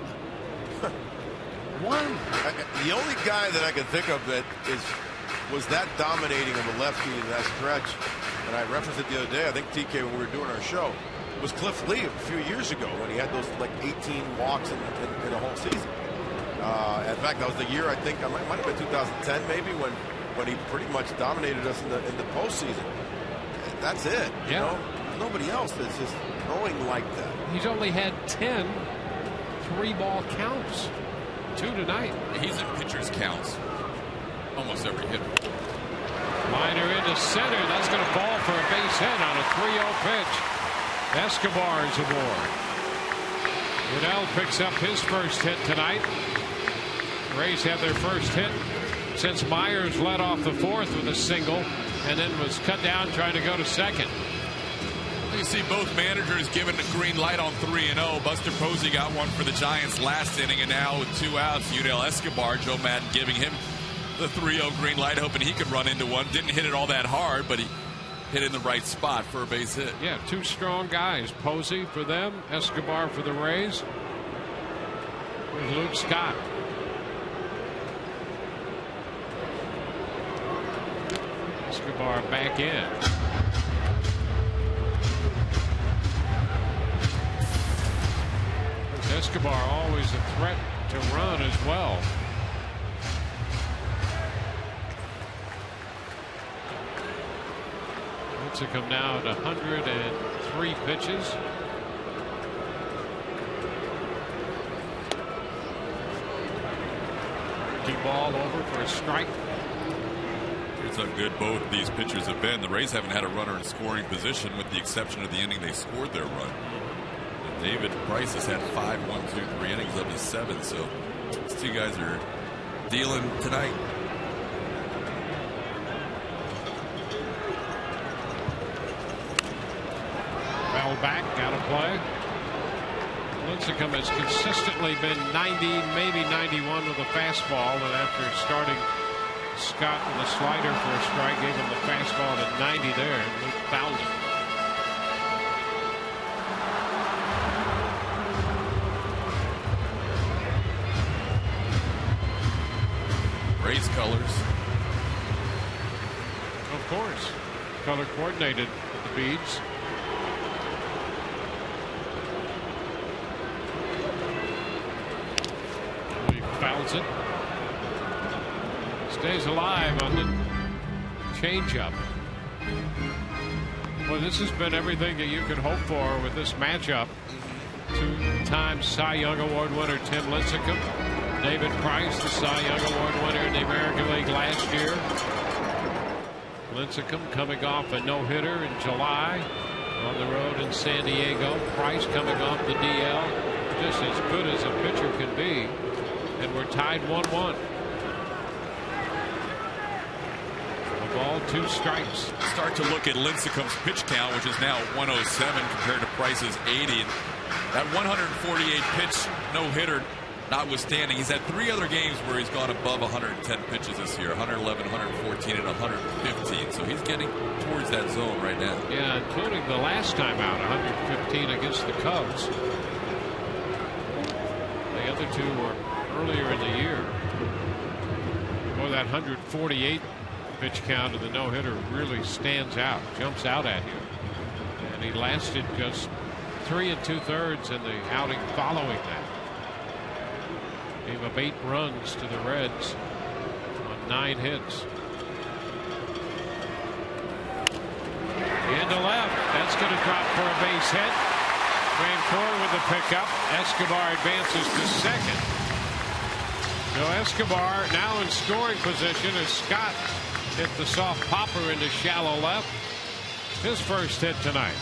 S6: The only guy that I can think of that was that dominating of a lefty in that stretch, and I referenced it the other day, I think, TK, when we were doing our show, was Cliff Lee a few years ago when he had those like 18 walks in a whole season. In fact, that was the year, I think, it might have been 2010 maybe, when he pretty much dominated us in the postseason. That's it.
S1: Yeah.
S6: You know? Nobody else that's just throwing like that.
S1: He's only had 10 3-ball counts. 2 tonight.
S2: He's in pitcher's counts almost every hit.
S1: Liner into center. That's going to fall for a base hit on a 3-0 pitch. Escobar is aboard. Goodell picks up his first hit tonight. Rays have their first hit since Myers led off the 4th with a single and then was cut down trying to go to second.
S2: You see both managers giving the green light on 3-0. Buster Posey got one for the Giants last inning, and now with 2 outs, Yudel Escobar, Joe Madden giving him the 3-0 green light, hoping he could run into one. Didn't hit it all that hard, but he hit in the right spot for a base hit.
S1: Yeah, 2 strong guys. Posey for them, Escobar for the Rays. Here's Luke Scott. Escobar back in. Escobar always a threat to run as well. Lincecum now at 103 pitches. Deep ball over for a strike.
S2: Here's how good both these pitchers have been. The Rays haven't had a runner in scoring position with the exception of the inning they scored their run. And David Price has had 5 1-2-3 innings up to 7, so these 2 guys are dealing tonight.
S1: Foul back, got to play. Lincecum has consistently been 90, maybe 91 with a fastball, and after starting Scott with a slider for a strike, gave him the fastball at 90 there, and Luke fouled it.
S2: Rays colors.
S1: Of course. Color coordinated with the beads. He fouls it. Stays alive on the changeup. Well, this has been everything that you could hope for with this matchup. 2-time Cy Young Award winner Tim Lincecum. David Price, the Cy Young Award winner in the American League last year. Lincecum coming off a no-hitter in July on the road in San Diego. Price coming off the DL. Just as good as a pitcher can be. And we're tied 1-1. A ball, 2 strikes.
S2: Start to look at Lincecum's pitch count, which is now 107 compared to Price's 80. And that 148 pitch no-hitter notwithstanding, he's had 3 other games where he's gone above 110 pitches this year, 111, 114, and 115. So he's getting towards that zone right now.
S1: Yeah, including the last time out, 115 against the Cubs. The other 2 were earlier in the year. Boy, that 148 pitch count of the no-hitter really stands out, jumps out at you. And he lasted just 3 2/3 in the outing following that. Gave up 8 runs to the Reds on 9 hits. Into left. That's going to drop for a base hit. Vancourt with the pickup. Escobar advances to second. So Escobar now in scoring position as Scott hit the soft popper into shallow left. His first hit tonight.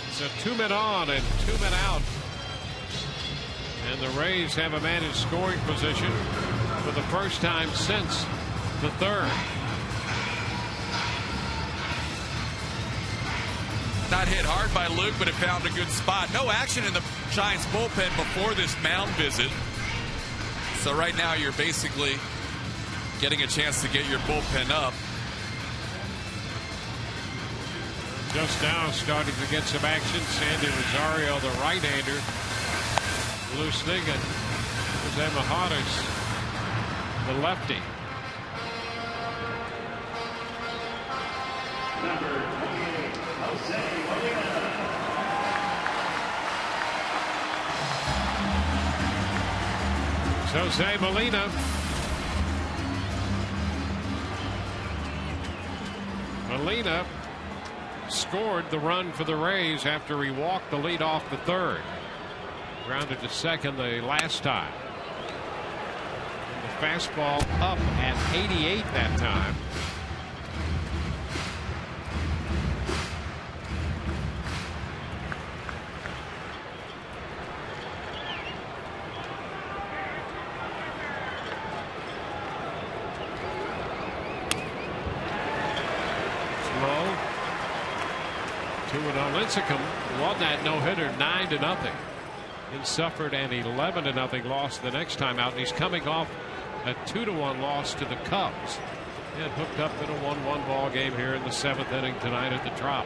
S1: It's a 2-men on and 2-men out. And the Rays have a man in scoring position for the first time since the third.
S2: Not hit hard by Luke, but it found a good spot. No action in the Giants bullpen before this mound visit. So right now you're basically getting a chance to get your bullpen up.
S1: Just now starting to get some action. Sandy Rosario, the right-hander, loosening, and Jose Mejares, the lefty. Jose Molina. Molina scored the run for the Rays after he walked the lead off the third. Grounded to second the last time. The fastball up at 88 that time. Lincecum won that no-hitter 9-0. Then suffered an 11-0 loss the next time out. And he's coming off a 2-1 loss to the Cubs. And hooked up in a 1-1 ball game here in the 7th inning tonight at the Trop.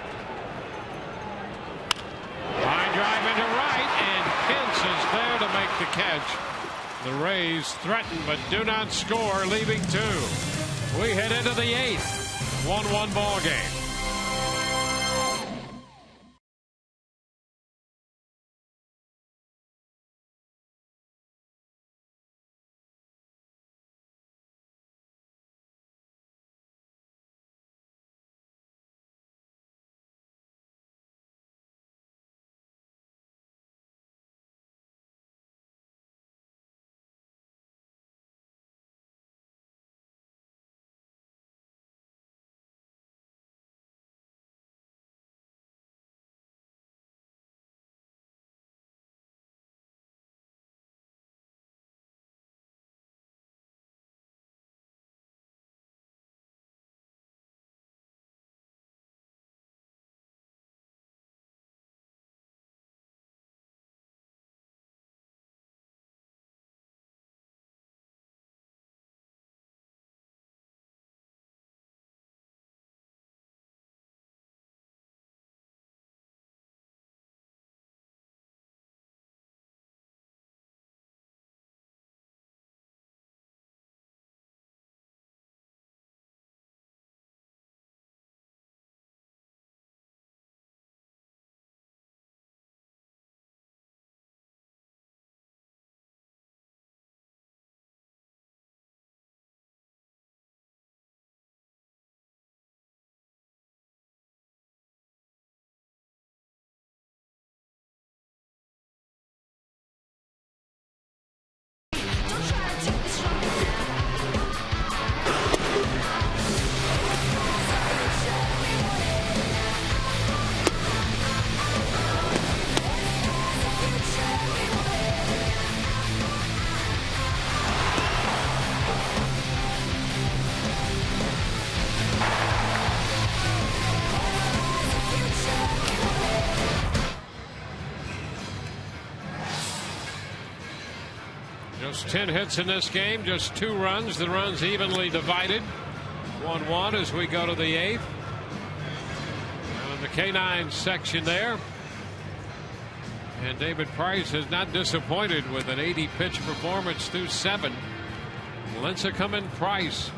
S1: Line drive into right, and Hintz is there to make the catch. The Rays threaten but do not score, leaving 2. We head into the 8th. 1-1 ball game. Just 10 hits in this game, just 2 runs. The runs evenly divided. 1-1 as we go to the 8th. And the K9 section there. And David Price has not disappointed with an 80-pitch performance through 7. Lincecum and Price,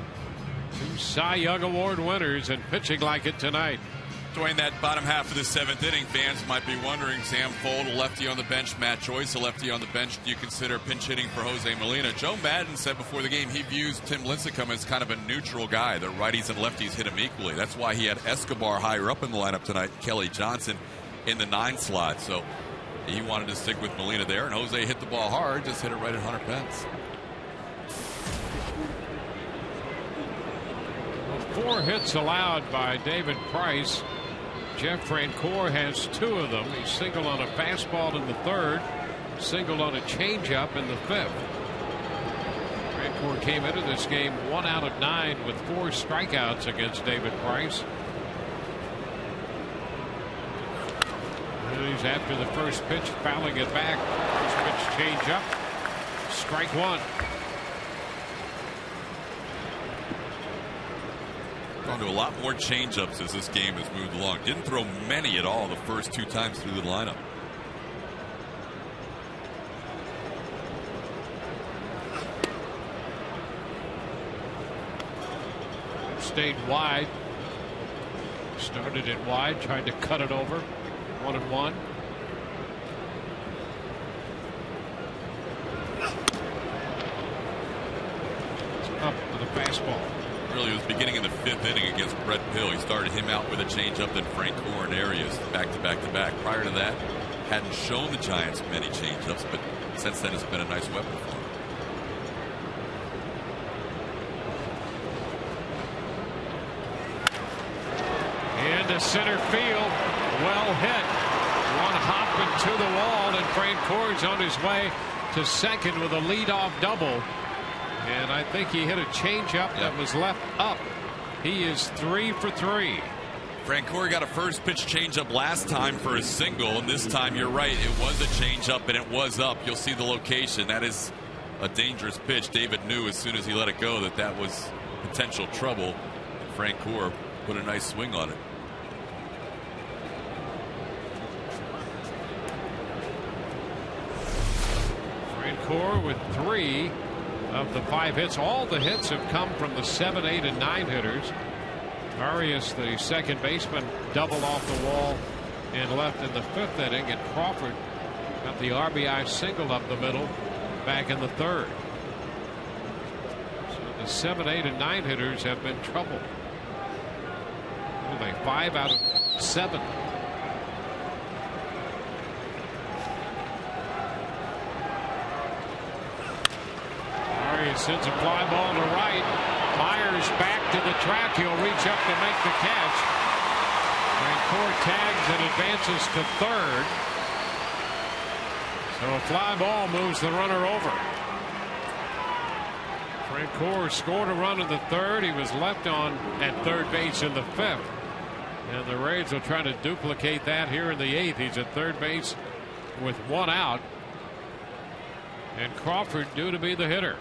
S1: 2 Cy Young Award winners, and pitching like it tonight.
S2: Dwayne, that bottom half of the 7th inning, fans might be wondering, Sam Fold, a lefty on the bench, Matt Joyce, a lefty on the bench. Do you consider pinch hitting for Jose Molina? Joe Madden said before the game he views Tim Lincecum as kind of a neutral guy. The righties and lefties hit him equally. That's why he had Escobar higher up in the lineup tonight, Kelly Johnson in the 9 slot. So he wanted to stick with Molina there, and Jose hit the ball hard, just hit it right at Hunter Pence.
S1: 4 hits allowed by David Price. Jeff Francoeur has 2 of them. He singled on a fastball in the 3rd, singled on a changeup in the 5th. Francoeur came into this game 1 out of 9 with 4 strikeouts against David Price. And he's after the first pitch, fouling it back. First pitch changeup. Strike 1.
S2: Gone to a lot more changeups as this game has moved along. Didn't throw many at all the first 2 times through the lineup.
S1: Stayed wide. Started it wide, tried to cut it over. 1-1. It's up with a fastball.
S2: Really, it was beginning in the 5th inning against Brett Pill. He started him out with a changeup, then Francoeur and Arias back to back to back. Prior to that, hadn't shown the Giants many changeups, but since then it's been a nice weapon for him.
S1: Into center field, well hit. One hop into the wall, and Francoeur's on his way to second with a leadoff double. And I think he hit a changeup that was left up. He is 3 for 3.
S2: Francoeur got a first pitch changeup last time for a single, and this time you're right, it was a changeup and it was up. You'll see the location. That is a dangerous pitch. David knew as soon as he let it go that that was potential trouble. And Francoeur put a nice swing on it.
S1: Francoeur with 3 of the 5 hits. All the hits have come from the 7, 8, and 9 hitters. Arias, the second baseman, doubled off the wall and left in the 5th inning, and Crawford got the RBI single up the middle back in the 3rd. So the 7, 8, and 9 hitters have been trouble. Only 5 out of 7. Sends a fly ball to right. Myers back to the track. He'll reach up to make the catch. Francoeur tags and advances to 3rd. So a fly ball moves the runner over. Francoeur scored a run in the 3rd. He was left on at 3rd base in the 5th. And the Rays will try to duplicate that here in the 8th. He's at 3rd base with 1 out. And Crawford due to be the hitter.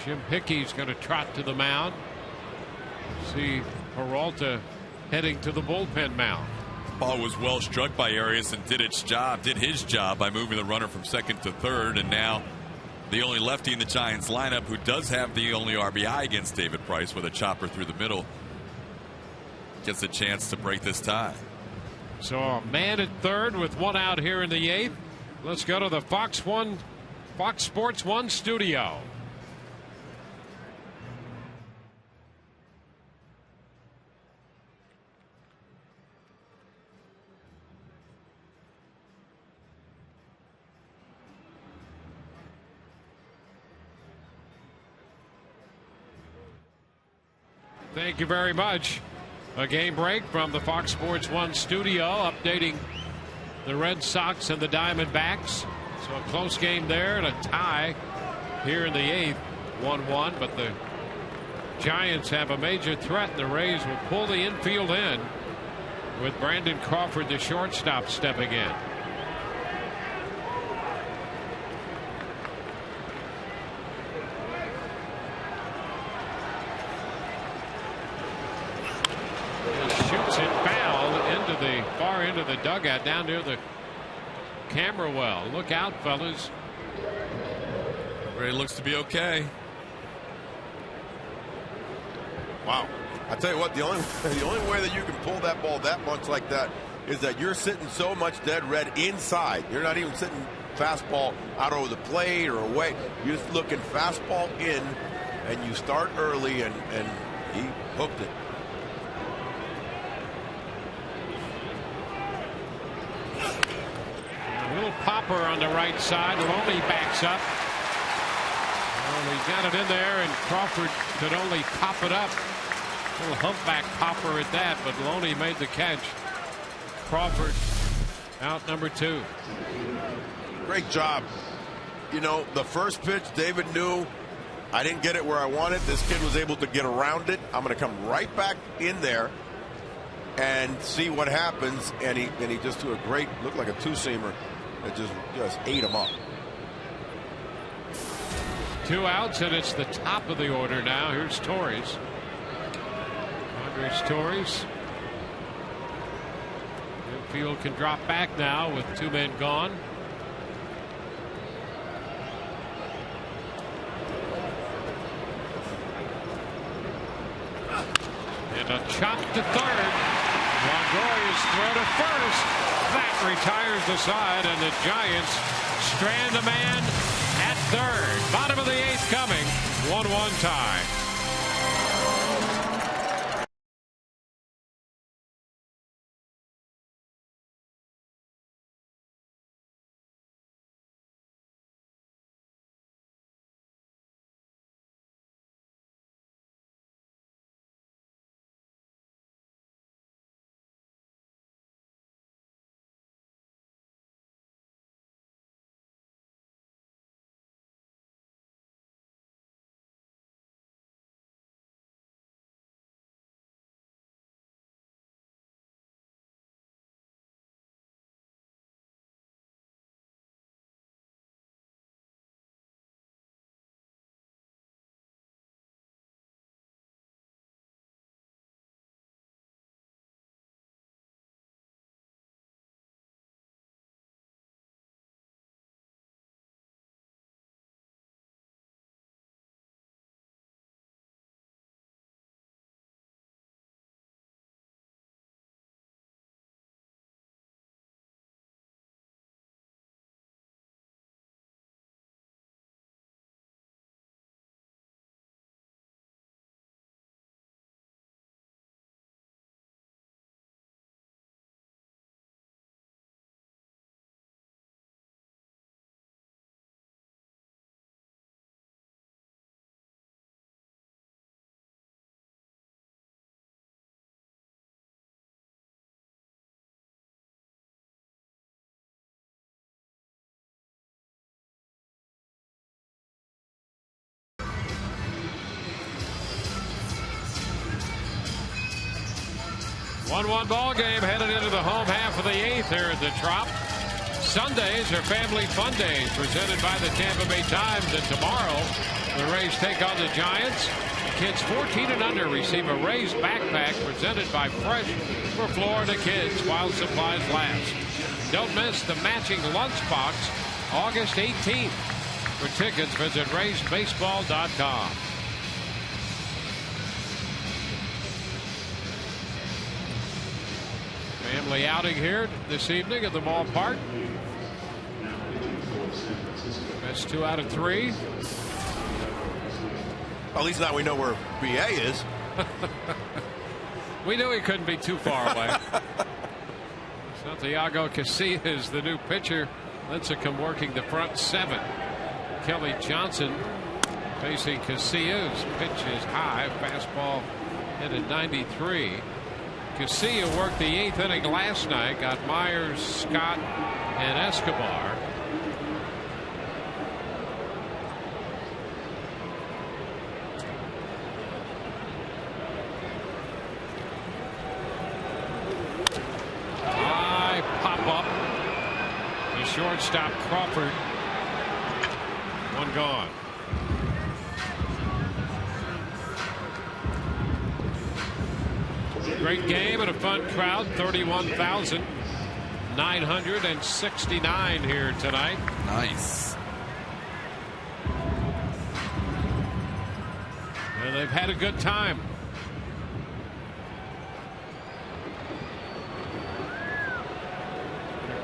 S1: Jim Hickey's going to trot to the mound. See Peralta heading to the bullpen mound.
S2: Ball was well struck by Arias and did his job by moving the runner from 2nd to 3rd, and now the only lefty in the Giants lineup who does have the only RBI against David Price with a chopper through the middle gets a chance to break this tie.
S1: So a man at 3rd with 1 out here in the 8th. Let's go to the Fox Sports 1 studio. Thank you very much. A game break from the Fox Sports 1 studio, updating the Red Sox and the Diamondbacks. So a close game there and a tie here in the 8th, 1-1. But the Giants have a major threat, and the Rays will pull the infield in with Brandon Crawford, the shortstop, stepping in. Shoots it foul into the far end of the dugout down near the camera well. Look out, fellas.
S2: Ray looks to be okay.
S5: Wow.
S6: I tell you what, the only way that you can pull that ball that much like that is that you're sitting so much dead red inside. You're not even sitting fastball out over the plate or away. You're just looking fastball in, and you start early, and he hooked it.
S1: A little popper on the right side. Loney backs up. Well, he got it in there, and Crawford could only pop it up. A little humpback popper at that, but Loney made the catch. Crawford out number 2.
S6: Great job. You know, the first pitch, David knew I didn't get it where I wanted. This kid was able to get around it. I'm going to come right back in there and see what happens. And he just threw a great, looked like a two-seamer that just ate him up.
S1: 2 outs, and it's the top of the order now. Here's Torres. Andres Torres. Field can drop back now with 2 men gone. And a chop to third. Longoria's throw to first. That retires the side, and the Giants strand a man at third. Bottom of the 8th coming. 1-1 tie. One ball game headed into the home half of the 8th here at the Trop. Sundays are family fun days presented by the Tampa Bay Times, and tomorrow the Rays take on the Giants. Kids 14 and under receive a Rays backpack presented by Fresh for Florida kids while supplies last. Don't miss the matching lunchbox August 18th. For tickets, visit RaysBaseball.com. Family outing here this evening at the ballpark. That's 2 out of 3.
S6: Well, at least now we know where BA is.
S1: We knew he couldn't be too far away. Santiago Casillas, the new pitcher. Lincecum working the front 7. Kelly Johnson facing Casillas. Pitch is high. Fastball hit at 93. Casillas worked the 8th inning last night. Got Myers, Scott, and Escobar. High pop up. The shortstop Crawford. 1 gone. Great game and a fun crowd. 31,969 here tonight.
S2: Nice.
S1: And they've had a good time.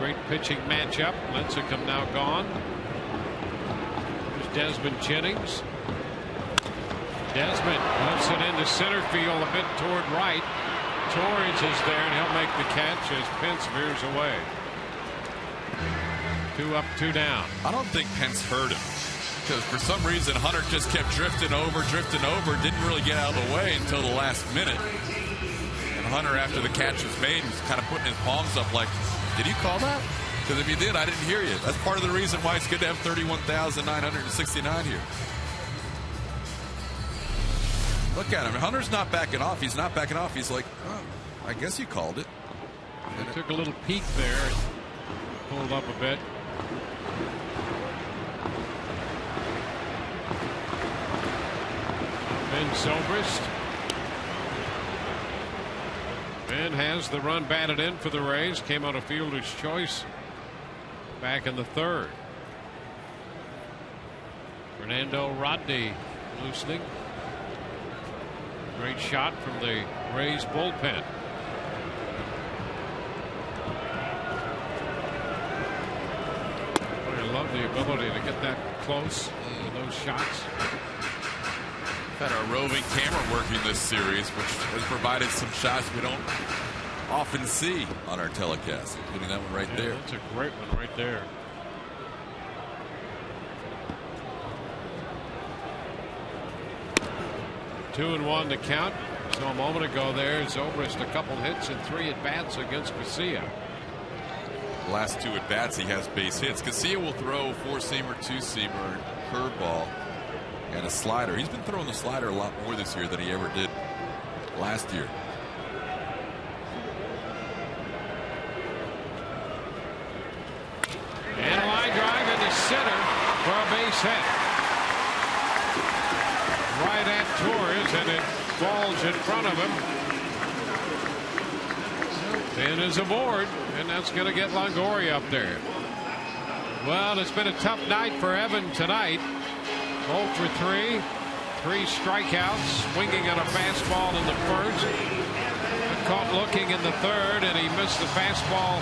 S1: great pitching matchup. Lincecum now gone. There's Desmond Jennings. Desmond lifts it into center field a bit toward right. Torrens is there, and he'll make the catch as Pence veers away. 2 up, 2 down.
S2: I don't think Pence hurt him, because for some reason Hunter just kept drifting over, didn't really get out of the way until the last minute. And Hunter, after the catch was made, was kind of putting his palms up like, did you call that? Because if you did, I didn't hear you. That's part of the reason why it's good to have 31,969 here. Look at him. Hunter's not backing off. He's not backing off. He's like, oh, I guess you called it.
S1: He took a little peek there. Pulled up a bit. Ben Zobrist. Ben has the run batted in for the Rays. Came on a fielder's choice back in the 3rd. Fernando Rodney loosening. Great shot from the Rays bullpen. I love the ability to get that close to those shots.
S2: We've had our roving camera working this series, which has provided some shots we don't often see on our telecast, including that one right there.
S1: That's a great one right there. Two and 1 to count. So a moment ago there, Zobrist a couple hits and 3 at-bats against Casilla.
S2: Last 2 at-bats, he has base hits. Casilla will throw a 4-seamer, 2-seamer, curveball, and a slider. He's been throwing the slider a lot more this year than he ever did last year.
S1: And a line drive into center for a base hit. Right at Torres, and it falls in front of him. And is aboard, and that's going to get Longoria up there. Well, it's been a tough night for Evan tonight. 0 for 3. 3 strikeouts, swinging at a fastball in the 1st. Caught looking in the 3rd, and he missed the fastball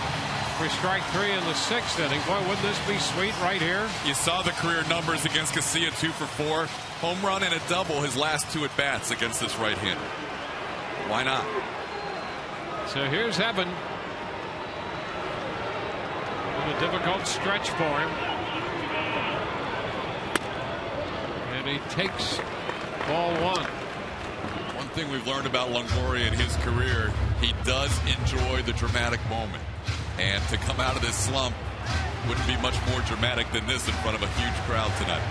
S1: for strike 3 in the 6th inning. Boy, wouldn't this be sweet right here?
S2: You saw the career numbers against Casilla, 2 for 4. Home run and a double his last 2 at bats against this right-hander. Why not?
S1: So here's Evan. In a difficult stretch for him. And he takes ball 1.
S2: One thing we've learned about Longoria in his career, he does enjoy the dramatic moment. And to come out of this slump wouldn't be much more dramatic than this in front of a huge crowd tonight.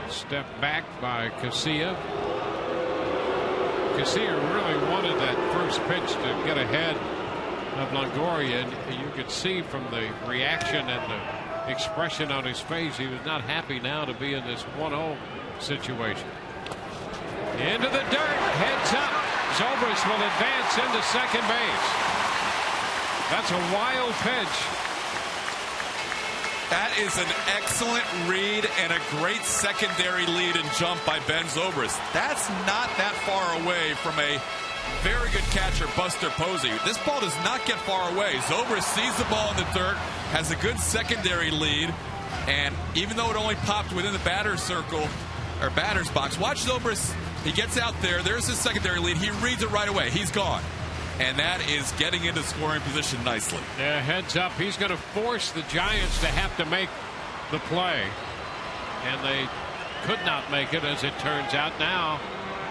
S1: Step back by Casilla. Casilla really wanted that first pitch to get ahead of Longoria, and you could see from the reaction and the expression on his face he was not happy now to be in this 1-0 situation. Into the dirt, heads up. Zobrist will advance into second base. That's a wild pitch.
S2: That is an excellent read and a great secondary lead and jump by Ben Zobrist. That's not that far away from a very good catcher, Buster Posey. This ball does not get far away. Zobrist sees the ball in the dirt, has a good secondary lead, and even though it only popped within the batter's circle or batter's box, watch Zobrist. He gets out there. There's his secondary lead. He reads it right away. He's gone. And that is getting into scoring position nicely.
S1: Yeah, heads up. He's going to force the Giants to have to make the play. And they could not make it, as it turns out. Now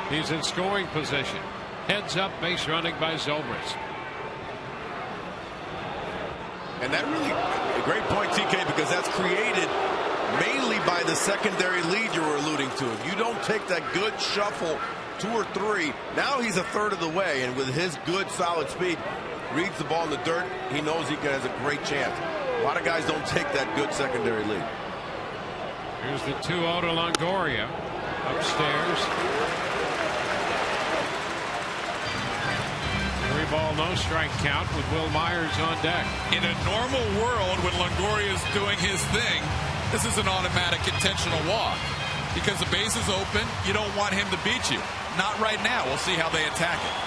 S1: he's in scoring position. Heads up, base running by Zobrist.
S5: And that really a great point, TK, because that's created mainly by the secondary lead you were alluding to. If you don't take that good shuffle 2 or 3, now he's a third of the way, and with his good solid speed, reads the ball in the dirt, he knows he has a great chance. A lot of guys don't take that good secondary lead.
S1: Here's the 2-0 to Longoria upstairs. 3-ball, no strike count with Will Myers on deck.
S2: In a normal world, when Longoria is doing his thing, this is an automatic intentional walk because the base is open. You don't want him to beat you. Not right now. We'll see how they attack it.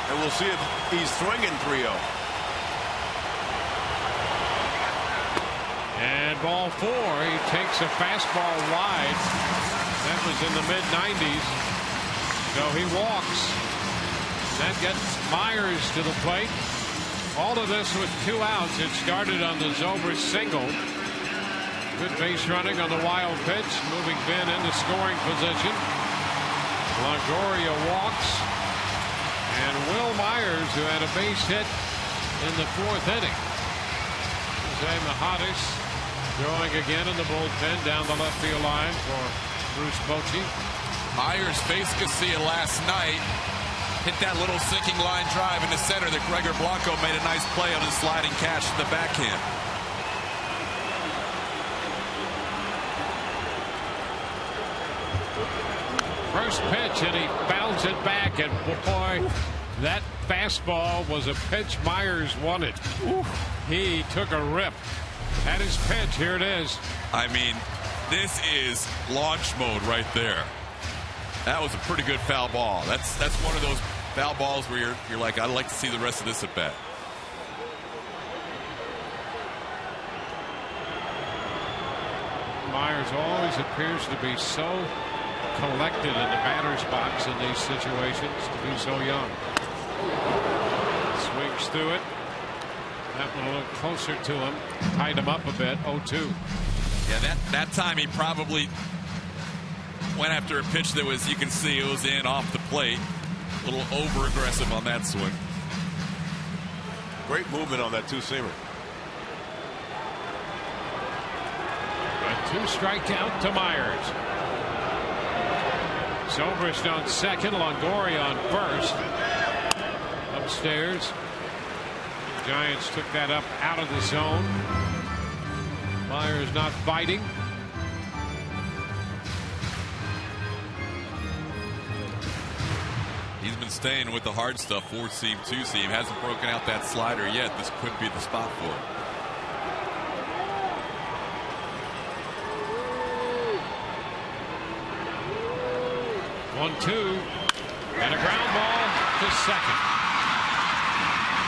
S6: And we'll see if he's swinging 3-0.
S1: And ball 4. He takes a fastball wide. That was in the mid-90s. So he walks. That gets Myers to the plate. All of this with 2 outs. It started on the Zobrist single. Good base running on the wild pitch, moving Ben into scoring position. Longoria walks. And Will Myers, who had a base hit in the 4th inning. Jose Mahatis throwing again in the bullpen down the left field line for Bruce Bochy.
S2: Myers faced Garcia last night. Hit that little sinking line drive in the center that Gregor Blanco made a nice play on his sliding catch to the backhand.
S1: First pitch, and he fouls it back, and boy, that fastball was a pitch Myers wanted. He took a rip at his pitch. Here it is.
S2: I mean, this is launch mode right there. That was a pretty good foul ball. That's one of those foul balls where you're like, I'd like to see the rest of this at bat.
S1: Myers always appears to be so collected in the batter's box in these situations, to be so young. Swings through it. That one a little closer to him. Tied him up a bit. 0-2.
S2: Yeah, that time he probably went after a pitch that was, you can see it was in off the plate. A little over aggressive on that swing.
S6: Great movement on that 2-seamer.
S1: A 2 strikeout to Myers. Zobrist on second, Longoria on first. Upstairs. Giants took that up out of the zone. Myers not biting.
S2: He's been staying with the hard stuff, 4-seam, 2-seam. Hasn't broken out that slider yet. This could be the spot for it.
S1: One-two, and a ground ball to second.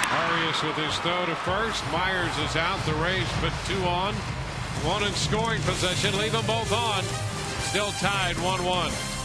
S1: Arias with his throw to first. Myers is out. The Rays put 2 on. 1 in scoring position. Leave them both on. Still tied 1-1.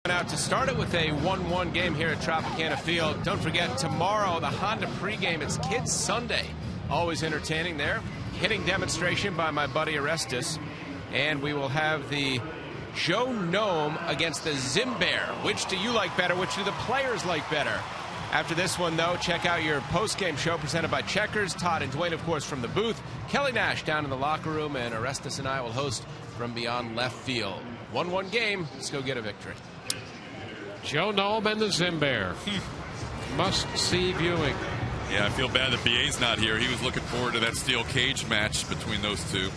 S3: Out to start it with a 1-1 game here at Tropicana Field. Don't forget, tomorrow the Honda pregame. It's Kids Sunday. Always entertaining there. Hitting demonstration by my buddy Orestes. And we will have the Joe Gnome against the Zimbear. Which do you like better? Which do the players like better? After this one, though, check out your post-game show presented by Checkers. Todd and Dwayne, of course, from the booth. Kelly Nash down in the locker room. And Orestes and I will host from beyond left field. 1-1 game. Let's go get a victory.
S1: Joe Nome and the Zimbear. Must-see viewing.
S2: Yeah, I feel bad that BA's not here. He was looking forward to that steel cage match between those two.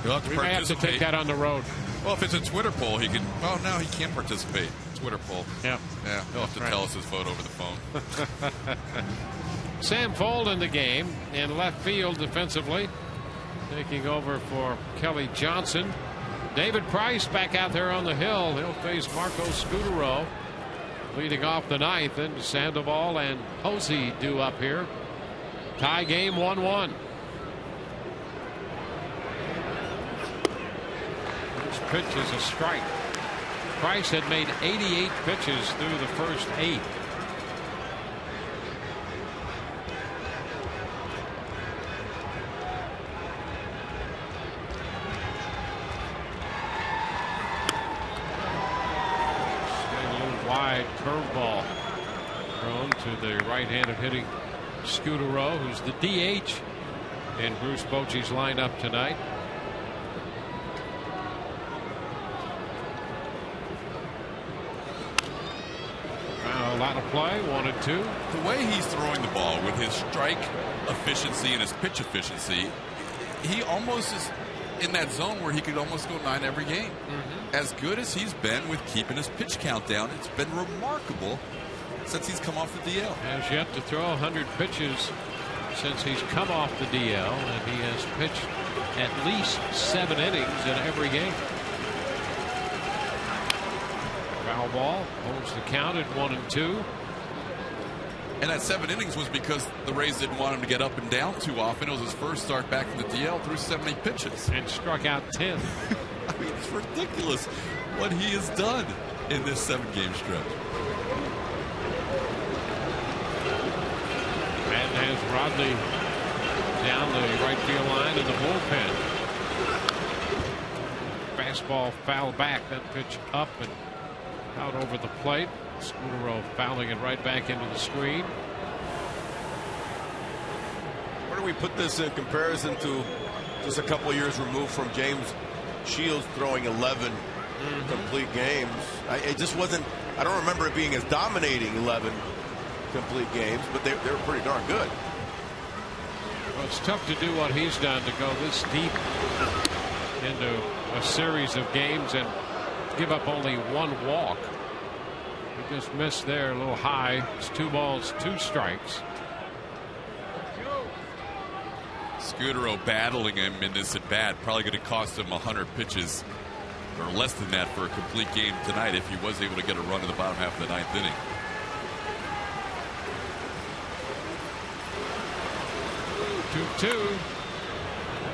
S2: He'll have to
S1: We may have to take that on the road.
S2: Well, if it's a Twitter poll, he can. Oh, no, he can't participate. Twitter poll.
S1: Yeah.
S2: Yeah, he'll have to tell us his vote over the phone.
S1: Sam Fold in the game in left field defensively. Taking over for Kelly Johnson. David Price back out there on the hill. He'll face Marco Scutaro. Leading off the ninth, and Sandoval and Posey due up here. Tie game 1-1. This pitch is a strike. Price had made 88 pitches through the first 8. Wide curveball thrown to the right-handed hitting Scutaro, who's the DH in Bruce Bochy's lineup tonight. A lot of play, 1 and 2.
S2: The way he's throwing the ball with his strike efficiency and his pitch efficiency, he almost is in that zone where he could almost go 9 every game. As good as he's been with keeping his pitch count down, it's been remarkable since he's come off the DL.
S1: Has yet to throw 100 pitches since he's come off the DL, and he has pitched at least 7 innings in every game. Foul ball holds the count at 1 and 2.
S2: And that 7 innings was because the Rays didn't want him to get up and down too often. It was his first start back from the DL through 70 pitches.
S1: And struck out 10.
S2: I mean, it's ridiculous what he has done in this 7-game stretch.
S1: And has Rodney down the right field line in the bullpen. Fastball foul back. That pitch up and out over the plate. Scutaro fouling it right back into the screen.
S6: Where do we put this in comparison to just a couple of years removed from James Shields throwing 11 complete games? It just wasn't. I don't remember it being as dominating 11 complete games, but they were pretty darn good.
S1: Well, it's tough to do what he's done, to go this deep into a series of games and give up only 1 walk. He just missed there a little high. It's 2 balls, 2 strikes.
S2: Scutaro battling him in this at bat, probably going to cost him 100 pitches or less than that for a complete game tonight if he was able to get a run in the bottom half of the 9th inning.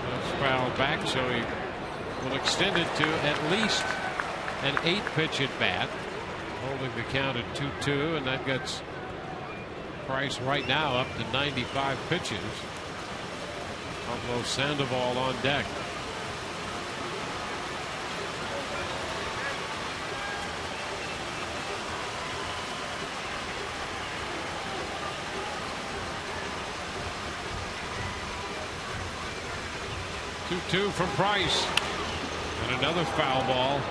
S1: That's fouled back, so he will extend it to at least an 8-pitch at bat, holding the count at 2-2, and that gets Price right now up to 95 pitches. Pablo Sandoval on deck. Two from Price, and another foul ball.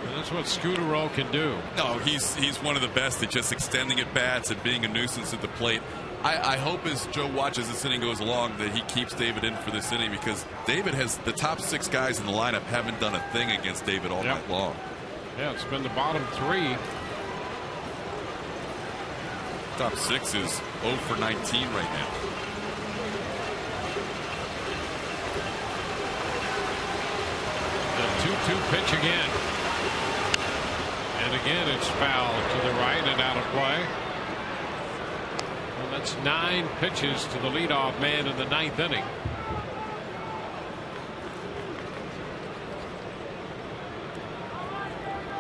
S1: And that's what Scutaro can do.
S2: No, he's one of the best at just extending at bats and being a nuisance at the plate. I hope as Joe watches this inning goes along that he keeps David in for this inning, because David has the top 6 guys in the lineup haven't done a thing against David all night long.
S1: Yeah, it's been the bottom 3.
S2: Top 6 is 0 for 19 right now.
S1: The 2-2 pitch again. And again it's foul to the right and out of play. Well, that's 9 pitches to the leadoff man in the 9th inning.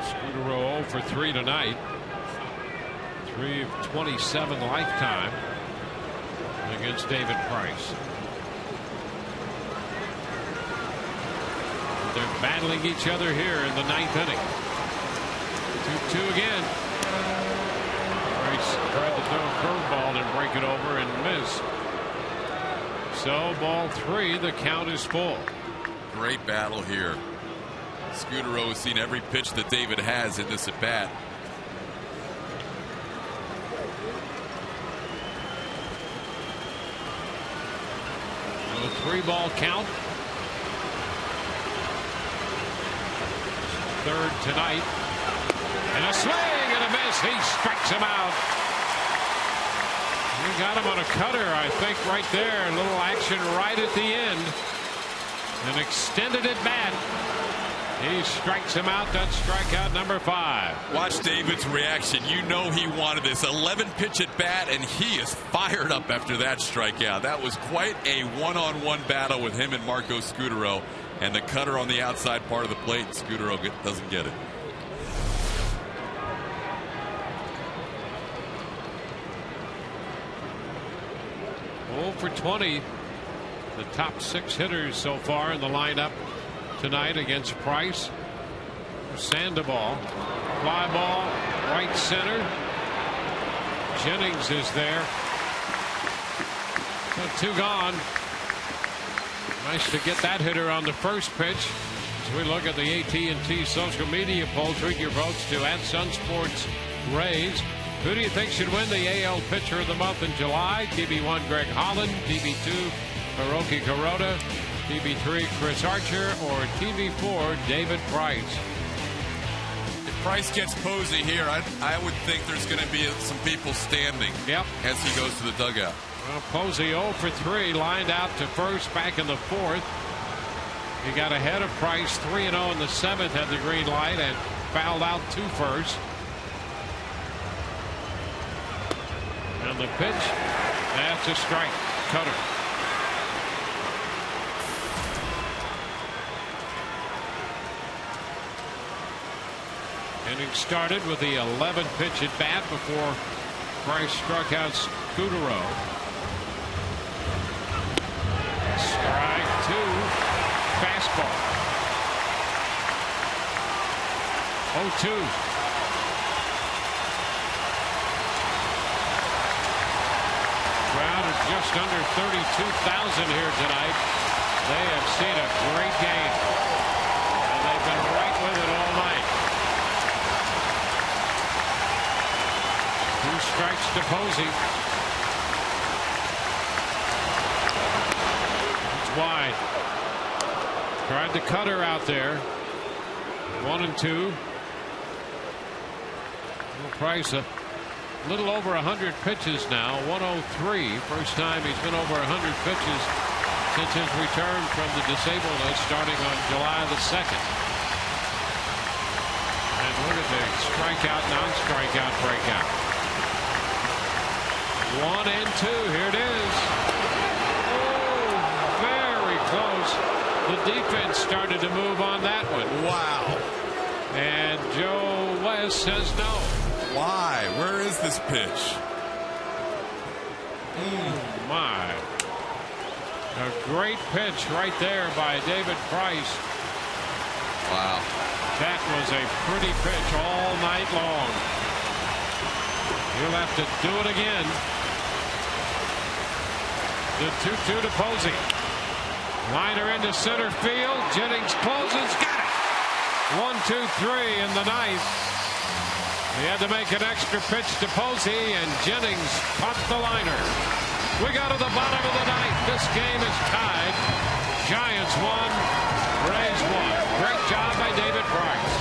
S1: Scutaro 0 for 3 tonight. 3 of 27 lifetime against David Price. They're battling each other here in the 9th inning. 2-2 again. Price tried to throw a curveball and break it over and miss. So ball 3, the count is full.
S2: Great battle here Scudero has seen every pitch that David has in this at bat.
S1: A 3-ball count. Third tonight. And a swing and a miss. He strikes him out. He got him on a cutter, I think, right there. A little action right at the end. An extended at bat. He strikes him out. That's strikeout number 5.
S2: Watch David's reaction. You know he wanted this 11 pitch at bat, and he is fired up after that strikeout. That was quite a one-on-one battle with him and Marco Scudero. And the cutter on the outside part of the plate, Scudero doesn't get it.
S1: For 20, the top 6 hitters so far in the lineup tonight against Price. Sandoval, fly ball, right center. Jennings is there. So 2 gone. Nice to get that hitter on the first pitch. As we look at the AT&T social media poll, tweet your votes to @Sunsports Rays. Who do you think should win the AL Pitcher of the Month in July? TB1 Greg Holland, TB2 Hiroki Kuroda, TB3 Chris Archer, or TB4 David Price?
S2: If Price gets Posey here, I would think there's going to be some people standing as he goes to the dugout.
S1: Well, Posey 0 for 3, lined out to first back in the 4th. He got ahead of Price 3-0 in the 7th, had the green light, and fouled out to first. And the pitch, that's a strike. Cutter. Inning started with the 11th pitch at bat before Price struck out Scudero. Strike 2. Fastball. 0-2. Crowd of just under 32,000 here tonight. They have seen a great game, and they've been right with it all night. 2 strikes to Posey. It's wide. Tried the cutter out there. 1-2. Price a little over 100 pitches now. 103. First time he's been over 100 pitches since his return from the disabled list starting on July the 2nd. And look at the strikeout, non-strikeout breakout. 1-2. Here it is. Oh, very close. The defense started to move on that one.
S2: Wow.
S1: And Joe West says no.
S2: Why? Where is this pitch?
S1: My. A great pitch right there by David Price.
S2: Wow.
S1: That was a pretty pitch all night long. He'll have to do it again. The 2-2 to Posey. Liner into center field. Jennings closes. Got it. 1-2-3 in the ninth. He had to make an extra pitch to Posey, and Jennings caught the liner. We go to the bottom of the ninth. This game is tied. Giants 1, Rays 1. Great job by David Price.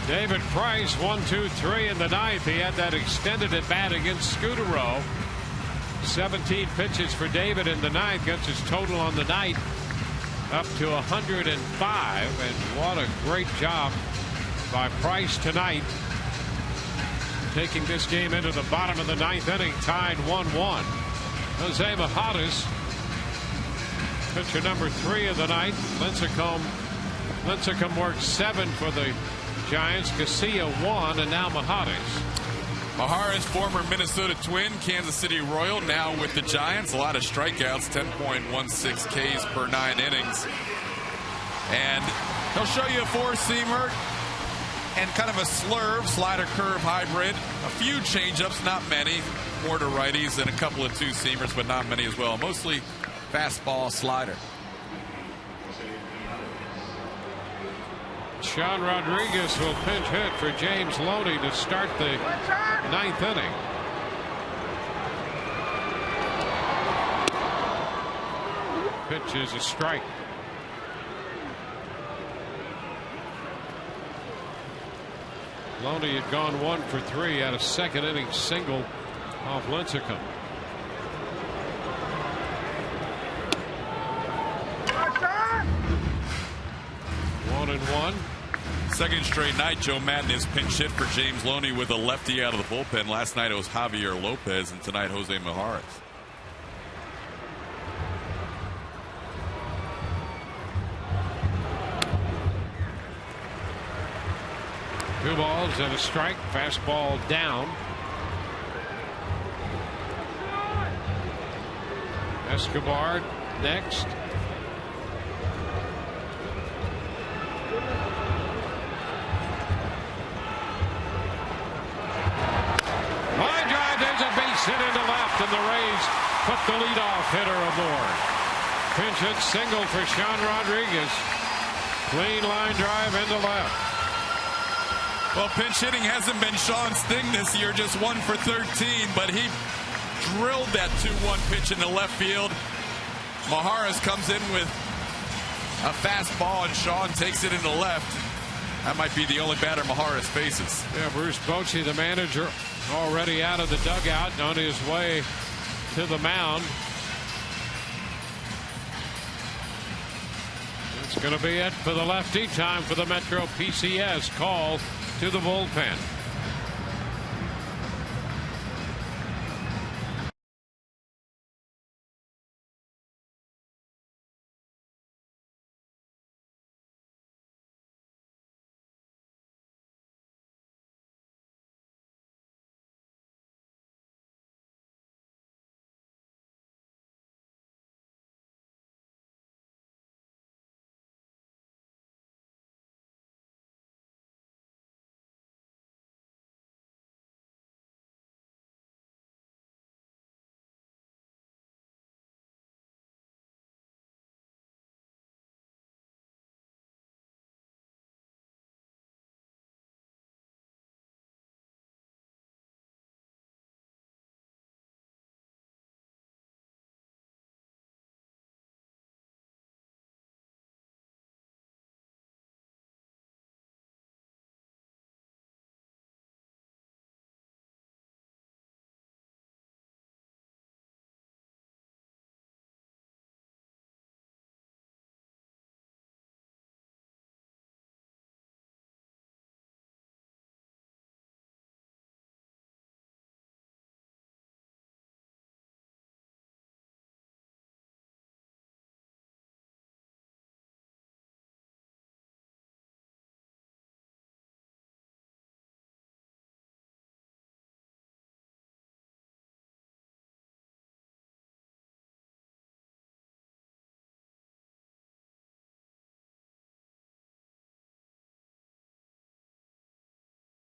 S1: David Price, 1-2-3 in the ninth. He had that extended at bat against Scudero. 17 pitches for David in the ninth, gets his total on the night up to 105. And what a great job by Price tonight, taking this game into the bottom of the ninth inning, tied 1-1. Jose Majadas, pitcher number 3 of the night. Lincecum worked 7 for the Giants. Casilla 1, and now Majadas.
S2: Majadas, former Minnesota Twin, Kansas City Royal, now with the Giants. A lot of strikeouts, 10.16 Ks per 9 innings. And he'll show you a four-seamer and kind of a slurve, slider curve hybrid. A few changeups, not many. More to righties and a couple of two-seamers, but not many as well. Mostly fastball, slider.
S1: Sean Rodriguez will pinch hit for James Loney to start the ninth inning. Pitch is a strike. Loney had gone 1 for 3, had a second inning single off Lincecum. 1-1.
S2: Second straight night, Joe Madden has pinch hit for James Loney with a lefty out of the bullpen. Last night it was Javier Lopez, and tonight Jose Majadas.
S1: Two balls and a strike. Fastball down. Escobar next. Line drive, there's a base hit into left, and the Rays put the leadoff hitter aboard. Pinch hit single for Sean Rodriguez. Clean line drive into left.
S2: Well, pinch hitting hasn't been Sean's thing this year, just 1 for 13, but he drilled that 2-1 pitch into left field. Majadas comes in with a fastball, and Sean takes it into left. That might be the only batter Majadas faces.
S1: Yeah, Bruce Bochy, the manager, already out of the dugout and on his way to the mound. It's going to be it for the lefty. Time for the Metro PCS call to the bullpen.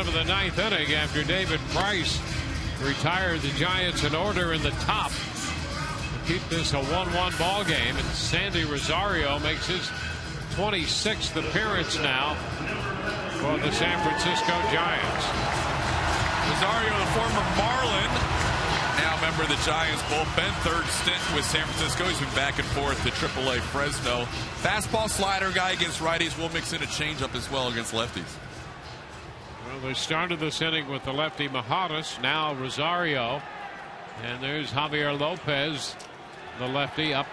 S1: Of the ninth inning, after David Price retired the Giants in order in the top to keep this a 1-1 ball game, and Sandy Rosario makes his 26th appearance now for the San Francisco Giants.
S2: Rosario, the former Marlin, now member of the Giants bullpen, third stint with San Francisco. He's been back and forth to AAA Fresno. Fastball slider guy against righties. Will mix in a changeup as well against lefties.
S1: Well, they started this inning with the lefty Majadas, now Rosario, and there's Javier Lopez, the lefty, up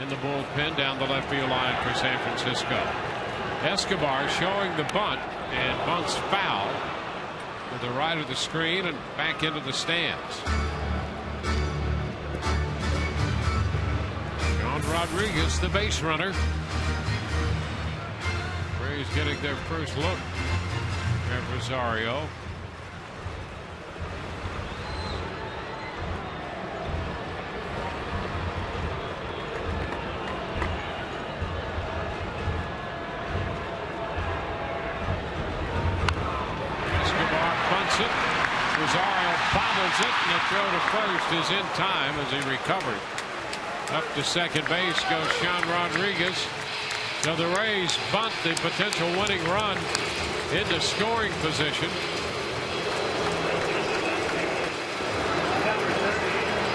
S1: in the bullpen down the left field line for San Francisco. Escobar showing the bunt, and bunts foul to the right of the screen and back into the stands. John Rodriguez, the base runner. Rays getting their first look at Rosario. It. Rosario bobbles it, and the throw to first is in time as he recovered. Up to second base goes Sean Rodriguez. So the Rays bunt the potential winning run into scoring position.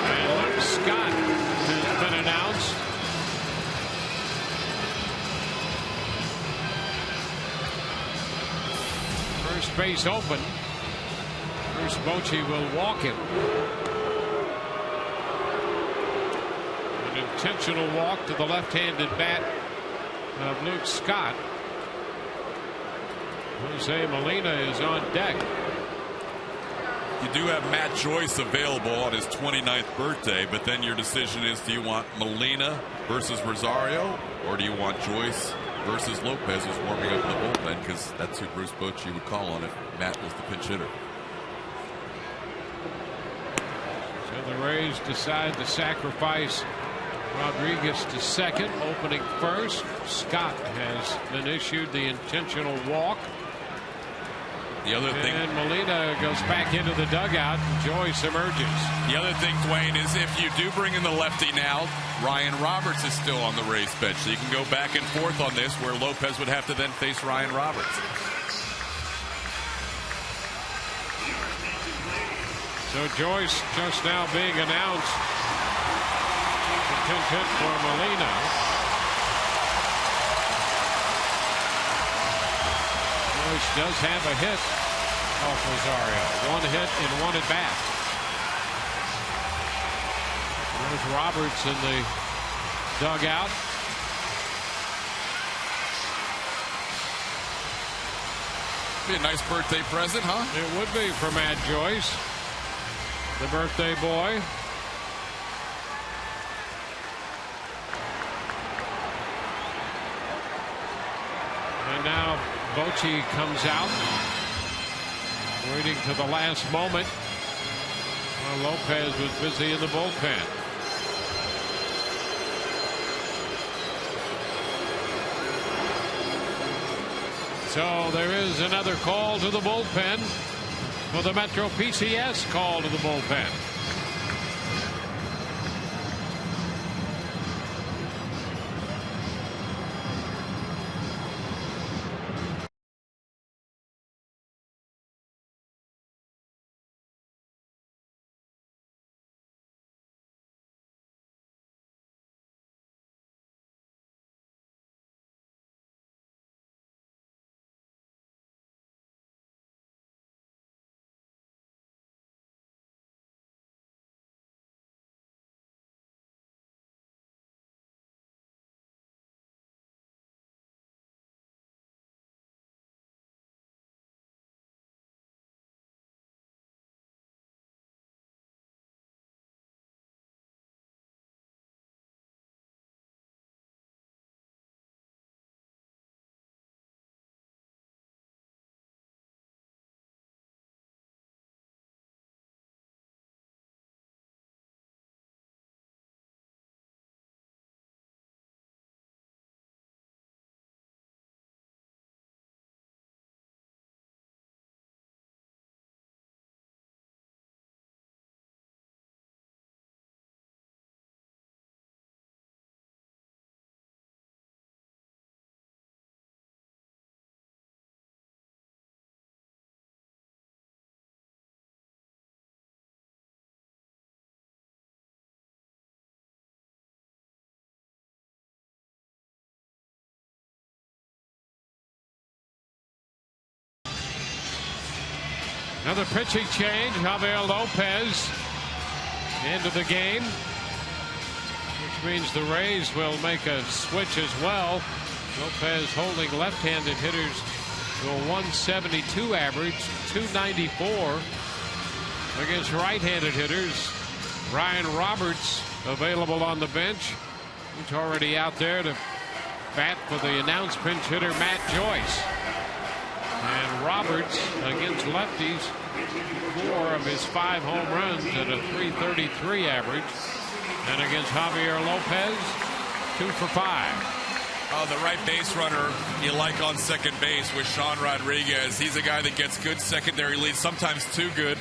S1: And Luke Scott has been announced. First base open. Bruce Bochy will walk him. An intentional walk to the left-handed bat of Luke Scott. Jose Molina is on deck.
S2: You do have Matt Joyce available on his 29th birthday, but then your decision is, do you want Molina versus Rosario, or do you want Joyce versus Lopez, who's warming up in the bullpen, because that's who Bruce Bochy would call on if Matt was the pinch hitter.
S1: So the Rays decide to sacrifice Rodriguez to second, opening first. Scott has been issued the intentional walk.
S2: The other thing,
S1: and Molina goes back into the dugout, and Joyce emerges.
S2: The other thing, Dwayne, is if you do bring in the lefty now, Ryan Roberts is still on the Rays bench, so you can go back and forth on this, where Lopez would have to then face Ryan Roberts.
S1: So Joyce just now being announced. Pinch hit for Molina. Joyce does have a hit off Rosario. One hit and one at bat. There's Roberts in the dugout.
S2: Be a nice birthday present, huh?
S1: It would be for Matt Joyce, the birthday boy. And now Bochy comes out, waiting to the last moment while Lopez was busy in the bullpen. So there is another call to the bullpen for the Metro PCS call to the bullpen. Another pitching change. Javier Lopez into the game, which means the Rays will make a switch as well. Lopez holding left-handed hitters to a 172 average, 294 against right-handed hitters. Ryan Roberts available on the bench. He's already out there to bat for the announced pinch hitter Matt Joyce. And Roberts against lefties, 4 of his 5 home runs at a 333 average. And against Javier Lopez, 2 for 5.
S2: Oh, the right base runner you like on second base with Sean Rodriguez. He's a guy that gets good secondary leads, sometimes too good,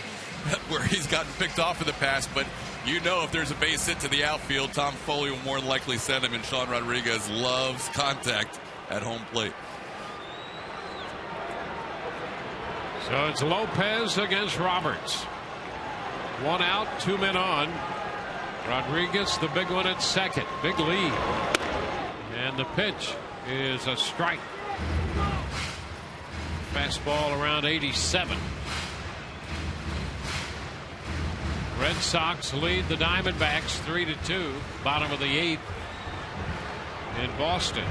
S2: where he's gotten picked off in the past. But you know, if there's a base hit to the outfield, Tom Foley will more than likely send him, and Sean Rodriguez loves contact at home plate.
S1: So it's Lopez against Roberts. 1 out, 2 men on. Rodriguez, the big one at second. Big lead. And the pitch is a strike. Fastball around 87. Red Sox lead the Diamondbacks 3-2. Bottom of the 8th in Boston.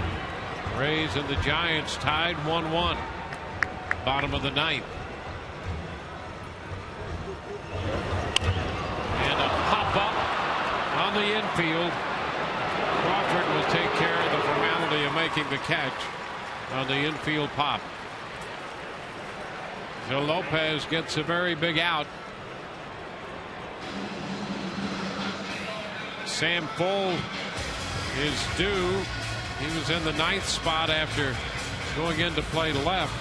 S1: Rays and the Giants tied 1-1. Bottom of the 9th. And a pop-up on the infield. Crawford will take care of the formality of making the catch on the infield pop. So Lopez gets a very big out. Sam Full is due. He was in the 9th spot after going in to play left.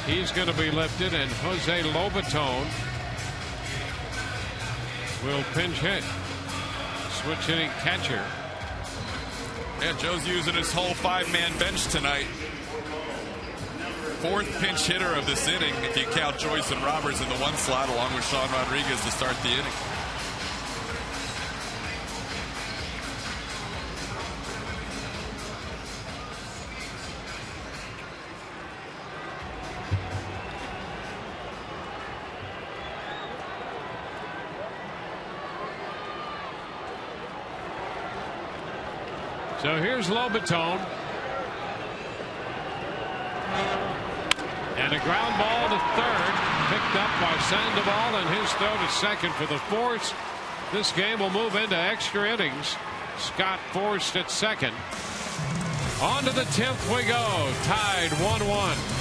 S1: He's going to be lifted, and Jose Lobaton will pinch hit. Switch hitting catcher.
S2: Yeah, Joe's using his whole 5-man bench tonight. 4th pinch hitter of this inning, if you count Joyce and Roberts in the 1 slot, along with Sean Rodriguez to start the inning.
S1: So here's Lobaton. And a ground ball to third, picked up by Sandoval, and his throw to second for the Force. This game will move into extra innings. Scott Forst at second. On to the 10th we go, tied 1-1.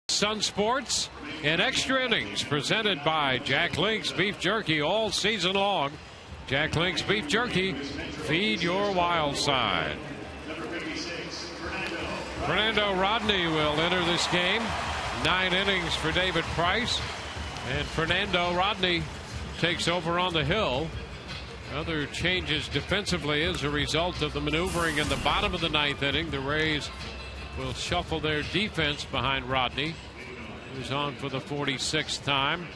S1: Sun Sports in extra innings, presented by Jack Link's Beef Jerky all season long. Jack Link's Beef Jerky, feed your wild side. Fernando Rodney will enter this game. 9 innings for David Price. And Fernando Rodney takes over on the hill. Other changes defensively as a result of the maneuvering in the bottom of the 9th inning. The Rays will shuffle their defense behind Rodney, who's on for the 46th time.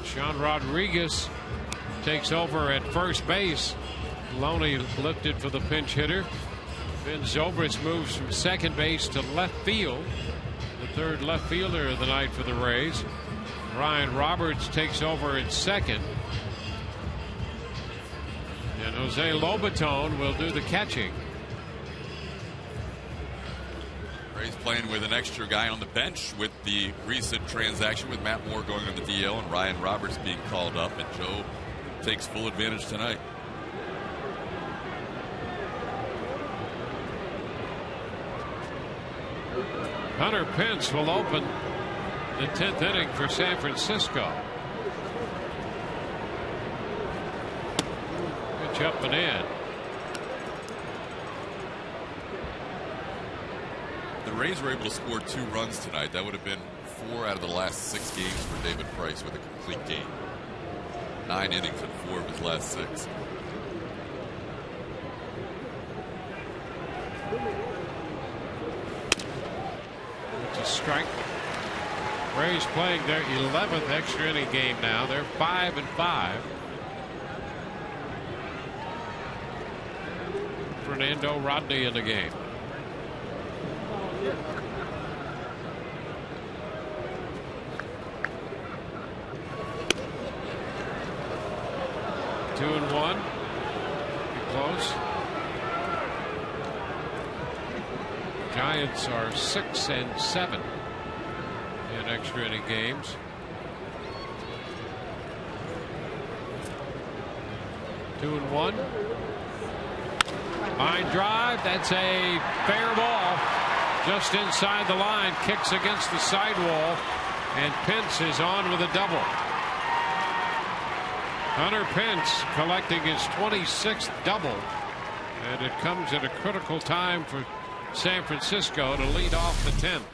S1: Sean Rodriguez takes over at first base. Loney lifted for the pinch hitter. Ben Zobrist moves from second base to left field. The third left fielder of the night for the Rays. Ryan Roberts takes over at second. And Jose Lobaton will do the catching.
S2: Rays playing with an extra guy on the bench with the recent transaction with Matt Moore going on the DL and Ryan Roberts being called up, and Joe takes full advantage tonight.
S1: Hunter Pence will open the 10th inning for San Francisco. Pitch up and in.
S2: The Rays were able to score 2 runs tonight. That would have been 4 out of the last 6 games for David Price with a complete game. 9 innings and 4 of his last 6.
S1: It's a strike. Rays playing their 11th extra inning game now. They're 5-5. Fernando Rodney in the game. Two and one. Be close. Giants are 6-7 in extra inning games. Two and one. Line drive. That's a fair ball. Just inside the line. Kicks against the sidewall. And Pence is on with a double. Hunter Pence collecting his 26th double. And it comes at a critical time for San Francisco to lead off the 10th.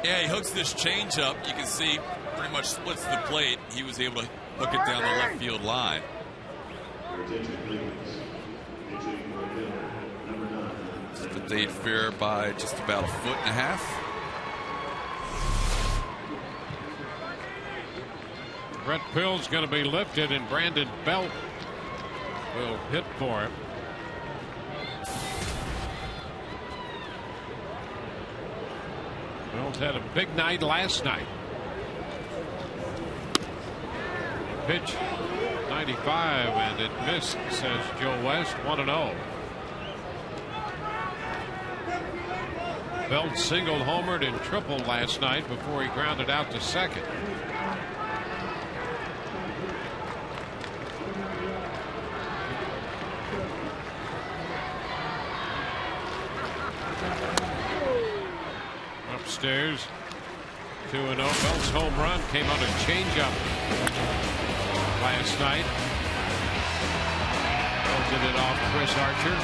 S2: Yeah, he hooks this changeup. You can see pretty much splits the plate. He was able to hook it down the left field line. Stayed fair by just about 1.5 feet.
S1: Brett Pill's going to be lifted, and Brandon Belt will hit for him. Belt had a big night last night. Pitch 95, and it missed, says Joe West. 1-0. Belt singled, homered, and tripled last night before he grounded out to second. Upstairs, 2-0. Belt's home run came on a changeup last night. Belted it off Chris Archer.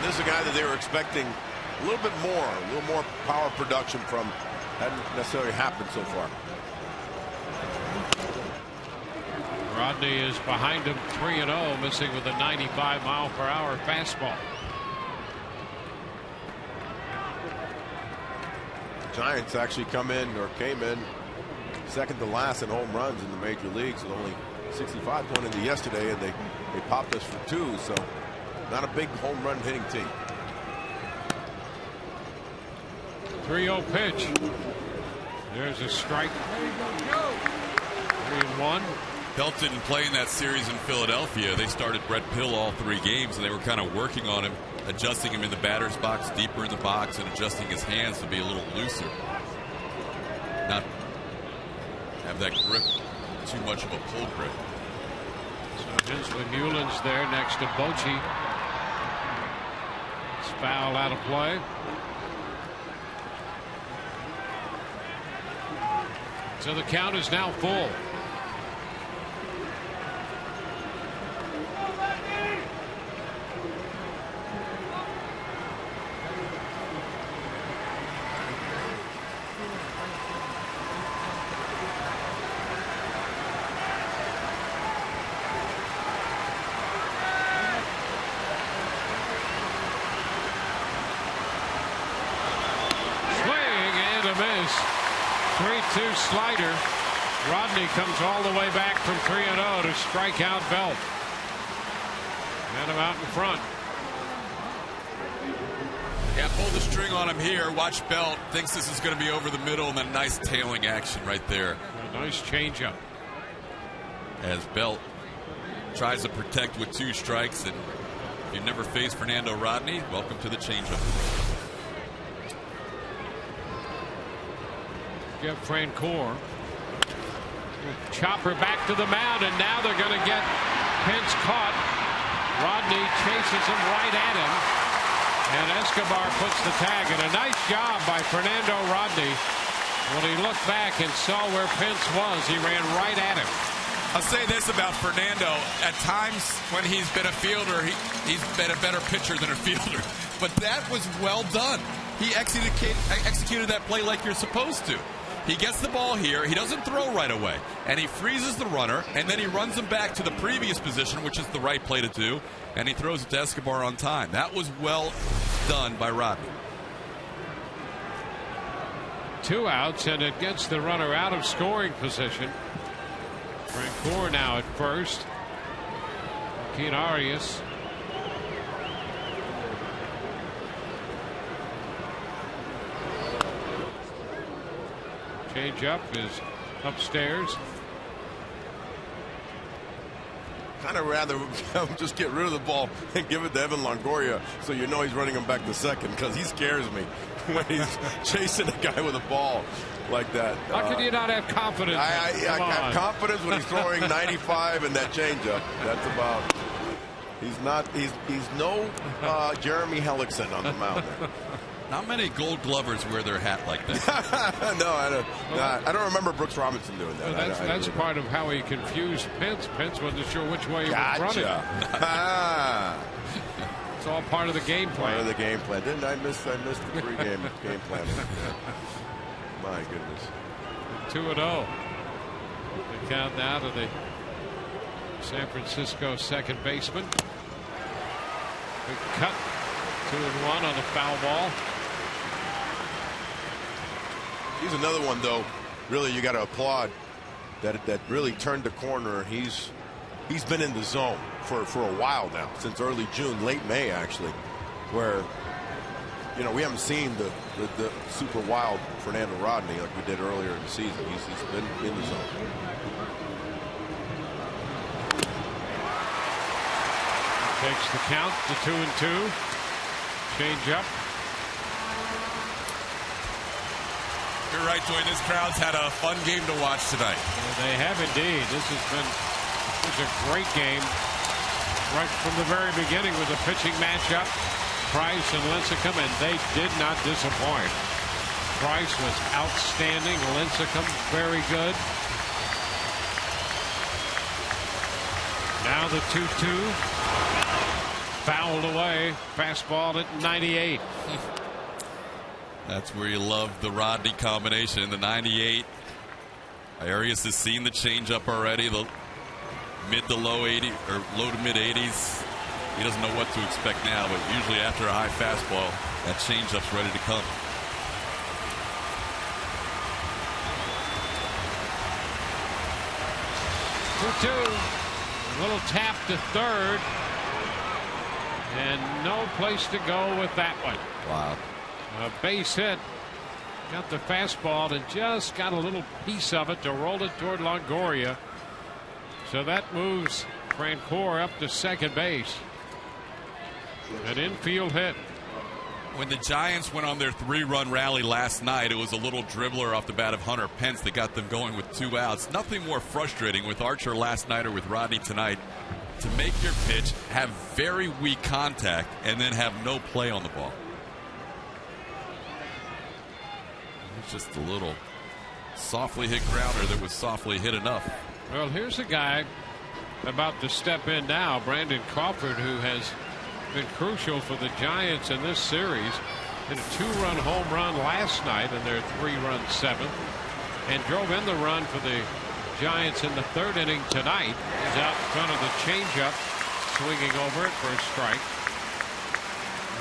S6: This is a guy that they were expecting a little more power production from. Hadn't necessarily happened so far.
S1: Rodney is behind him 3-0, missing with a 95-mile-per-hour fastball.
S6: Giants actually came in second to last in home runs in the major leagues with only 65 going into yesterday, and they popped us for 2, so not a big home run hitting team.
S1: 3-0 pitch. There's a strike. 3-1.
S2: Belt didn't play in that series in Philadelphia. They started Brett Pill all 3 games, and they were kind of working on him, adjusting him in the batter's box, deeper in the box, and adjusting his hands to be a little looser. Not have that grip, too much of a pull grip.
S1: So Hensley Mulin's there next to Bochy. It's foul out of play. So the count is now full. this 3-2 slider. Rodney comes all the way back from 3-0 to strike out Belt. Got him out in front.
S2: Yeah, pull the string on him here. Watch Belt. Thinks this is going to be over the middle, and then nice tailing action right there.
S1: A nice changeup.
S2: As Belt tries to protect with 2 strikes, and if you've never faced Fernando Rodney, welcome to the changeup.
S1: Jeff Francoeur. Chopper back to the mound, and now they're going to get Pence caught. Rodney chases him right at him, and Escobar puts the tag. And a nice job by Fernando Rodney. When he looked back and saw where Pence was, he ran right at him.
S2: I'll say this about Fernando. At times when he's been a fielder, he's been a better pitcher than a fielder. But that was well done. He executed that play like you're supposed to. He gets the ball here. He doesn't throw right away. And he freezes the runner, and then he runs him back to the previous position, which is the right play to do, and he throws it to Escobar on time. That was well done by Rodney.
S1: 2 outs, and it gets the runner out of scoring position. Francoeur now at first. Keen Arias. Change up is upstairs.
S6: Kind of rather just get rid of the ball and give it to Evan Longoria, so you know he's running him back to second, because he scares me when he's chasing a guy with a ball like that.
S1: How can you not have confidence?
S6: I have confidence when he's throwing 95 and that changeup. That's about. He's no Jeremy Hellickson on the mound there.
S2: Not many Gold Glovers wear their hat like that.
S6: No, I don't remember Brooks Robinson doing that.
S1: Well, that's part of how he confused Pence. Pence wasn't sure which way he was running. It's all part of the game plan.
S6: Part of the game plan. Didn't I miss the pregame game plan? My goodness.
S1: 2-0. The count now to the San Francisco second baseman. Big cut. 2-1 on the foul ball.
S6: He's another one, though. Really, you got to applaud that really turned the corner. He's been in the zone for a while now, since early June, late May actually, where we haven't seen the super wild Fernando Rodney like we did earlier in the season. He's been in the zone.
S1: Takes the count to 2-2. Change up.
S2: You're right, Joey. This crowd's had a fun game to watch tonight.
S1: They have indeed. This was a great game. Right from the very beginning was a pitching matchup. Price and Lincecum, and they did not disappoint. Price was outstanding. Lincecum very good. Now the 2-2. Fouled away. Fastball at 98.
S2: That's where you love the Rodney combination. The 98. Arias has seen the changeup already. The mid to low 80 or low to mid 80s. He doesn't know what to expect now, but usually after a high fastball, that changeup's ready to come.
S1: A little tap to third, and no place to go with that one.
S2: Wow.
S1: A base hit. Got the fastball and just got a little piece of it to roll it toward Longoria. So that moves Francoeur up to second base. An infield hit.
S2: When the Giants went on their 3-run rally last night, it was a little dribbler off the bat of Hunter Pence that got them going with 2 outs. Nothing more frustrating with Archer last night or with Rodney tonight to make your pitch, have very weak contact, and then have no play on the ball. It's just a little softly hit grounder that was softly hit enough.
S1: Well, here's a guy about to step in now, Brandon Crawford, who has been crucial for the Giants in this series. Hit a 2-run home run last night in their 3-run 7th, and drove in the run for the Giants in the 3rd inning tonight. He's out in front of the changeup, swinging over it for a strike.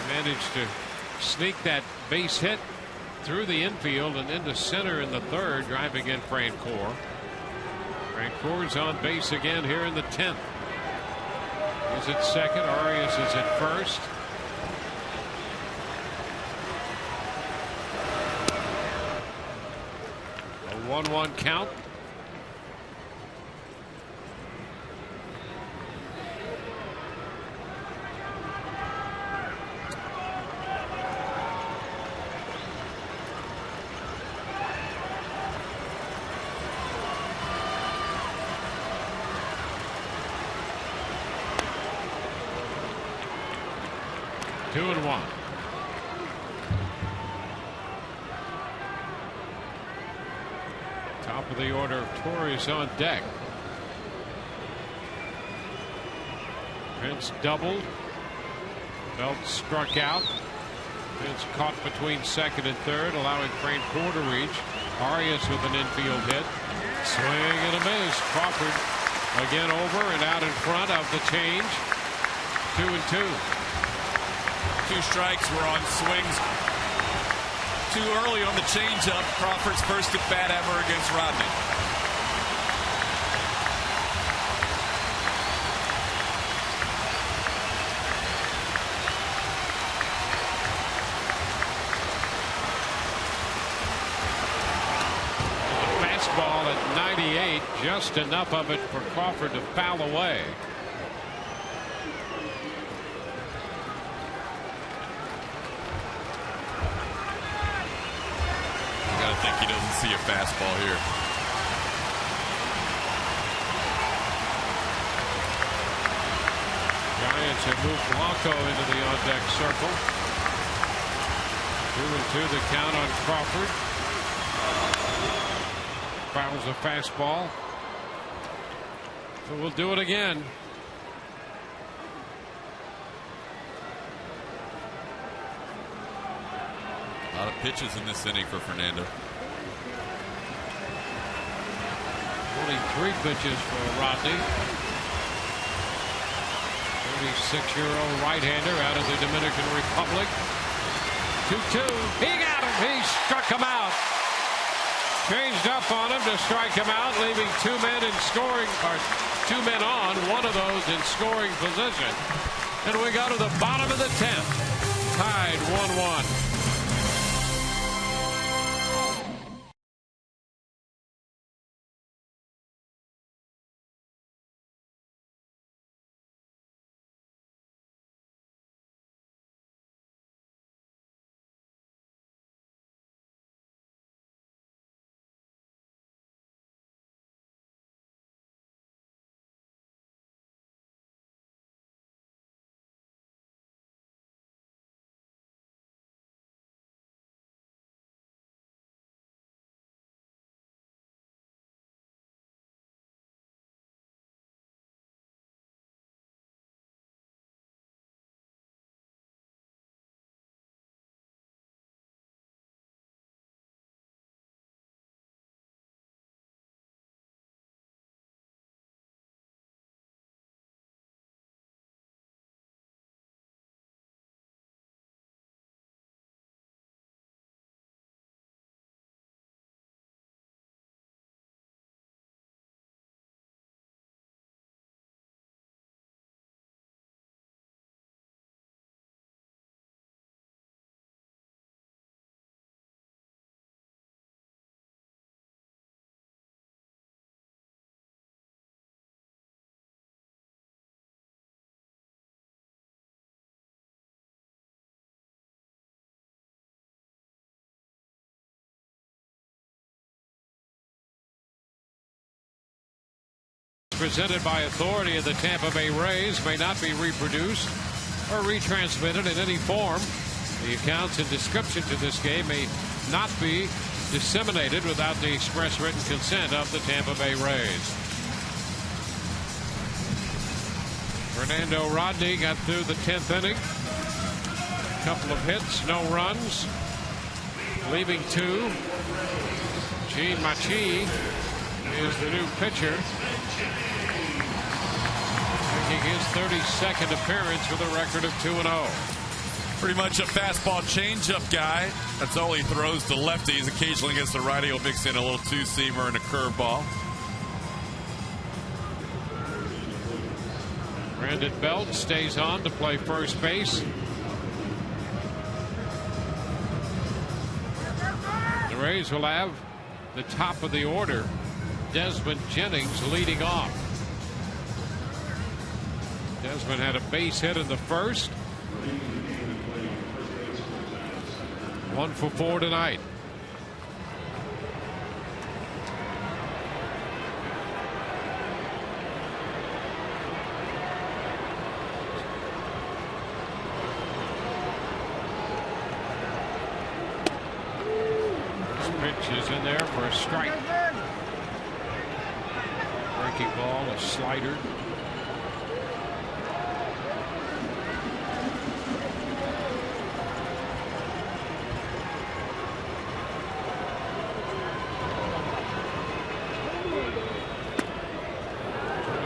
S1: Managed to sneak that base hit through the infield and into center in the third, driving in Francoeur. Francoeur's on base again here in the 10th. He's at second. Arias is at first. A 1-1 count. Two and one. Top of the order, Torres on deck. Pence doubled. Belt struck out. Pence caught between second and third, allowing Francoeur to reach. Arias with an infield hit. Swing and a miss. Crawford again over and out in front of the change. 2-2.
S2: 2 strikes were on swings too early on the changeup. Crawford's first at bat ever against Rodney.
S1: The fastball at 98, just enough of it for Crawford to foul away.
S2: I think he doesn't see a fastball here.
S1: Giants have moved Blanco into the on-deck circle. 2-2 the count on Crawford. Fouls a fastball. So we'll do it again.
S2: A lot of pitches in this inning for Fernando.
S1: Only 3 pitches for Rodney. 36-year-old right-hander out of the Dominican Republic. 2-2. He got him. He struck him out. Changed up on him to strike him out, leaving 2 men in scoring, or 2 men on, one of those in scoring position. And we go to the bottom of the 10th. Tied 1-1. Presented by authority of the Tampa Bay Rays, may not be reproduced or retransmitted in any form. The accounts and description to this game may not be disseminated without the express written consent of the Tampa Bay Rays. Fernando Rodney got through the 10th inning. A couple of hits, no runs. Leaving 2. Gene Machi is the new pitcher, making his 32nd appearance with a record of 2-0.
S2: Pretty much a fastball changeup guy. That's all he throws to lefties. Occasionally against the righty, he'll mix in a little two-seamer and a curveball.
S1: Brandon Belt stays on to play first base. The Rays will have the top of the order. Desmond Jennings leading off. Desmond had a base hit in the first. 1 for 4 tonight. This pitch is in there for a strike. Breaking ball, a slider.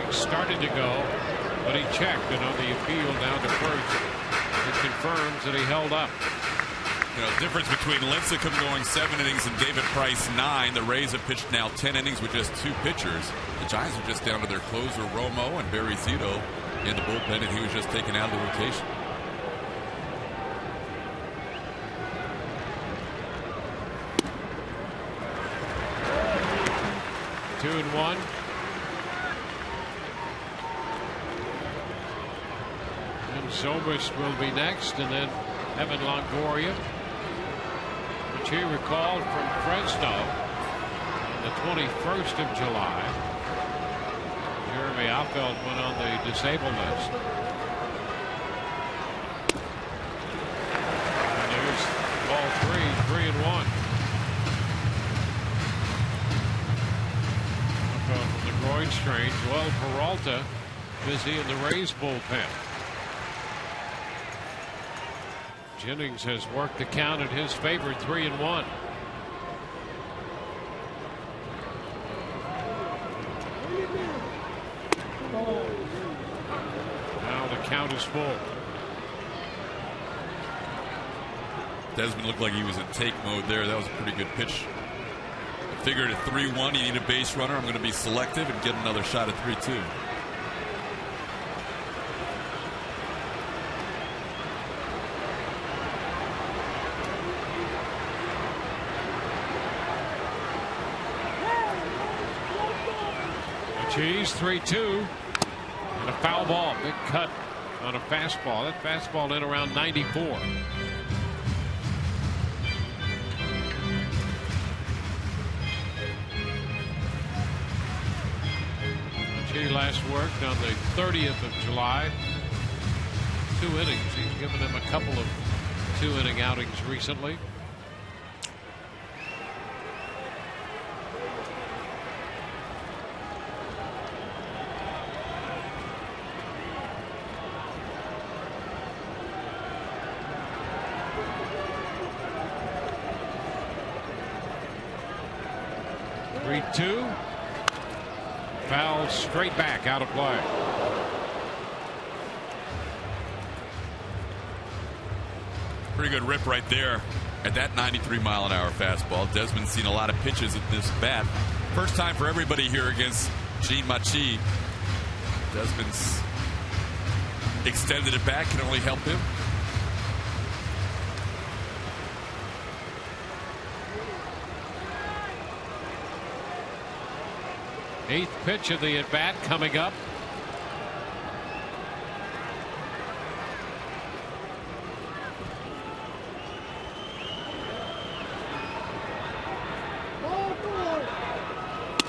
S1: Started to go, but he checked, and on the appeal down to first, it confirms that he held up.
S2: You know, difference between Lincecum going 7 innings and David Price 9. The Rays have pitched now 10 innings with just 2 pitchers. The Giants are just down to their closer Romo and Barry Zito in the bullpen, and he was just taken out of the rotation.
S1: Two and one. Zobrist will be next, and then Evan Longoria, which he recalled from Fresno on the 21st of July. Jeremy Affeldt went on the disabled list. And there's ball 3 and 1. Affeldt from the groin strain. Joel Peralta busy in the Rays bullpen. Jennings has worked the count in his favor, 3 and 1. Now the count is full.
S2: Desmond looked like he was in take mode there. That was a pretty good pitch. I figured at 3-1 you need a base runner. I'm going to be selective and get another shot at 3-2.
S1: Cheese 3-2 and a foul ball. Big cut on a fastball. That fastball in around 94. He last worked on the 30th of July. 2 innings. He's given them a couple of 2-inning outings recently. Two. Foul straight back out of play.
S2: Pretty good rip right there at that 93-mile-an-hour fastball. Desmond's seen a lot of pitches at this bat. First time for everybody here against Gene Machi. Desmond's extended it back, can only help him.
S1: Eighth pitch of the at-bat coming up.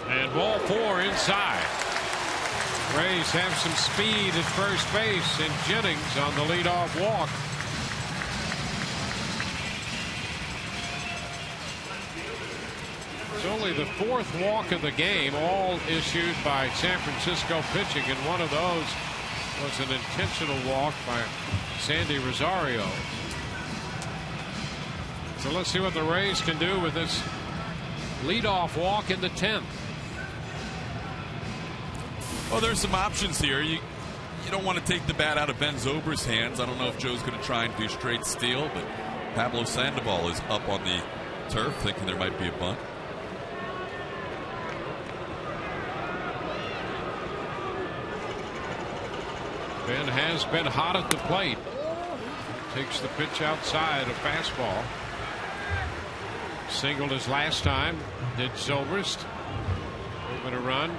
S1: And ball 4 inside. Rays have some speed at first base, and Jennings on the leadoff walk. It's only the 4th walk of the game, all issued by San Francisco pitching, and one of those was an intentional walk by Sandy Rosario. So let's see what the Rays can do with this leadoff walk in the 10th.
S2: Well, there's some options here. You don't want to take the bat out of Ben Zobrist's hands. I don't know if Joe's going to try and do straight steal, but Pablo Sandoval is up on the turf thinking there might be a bunt.
S1: Ben has been hot at the plate. Takes the pitch outside, a fastball. Singled his last time, did Zobrist. Moving a run.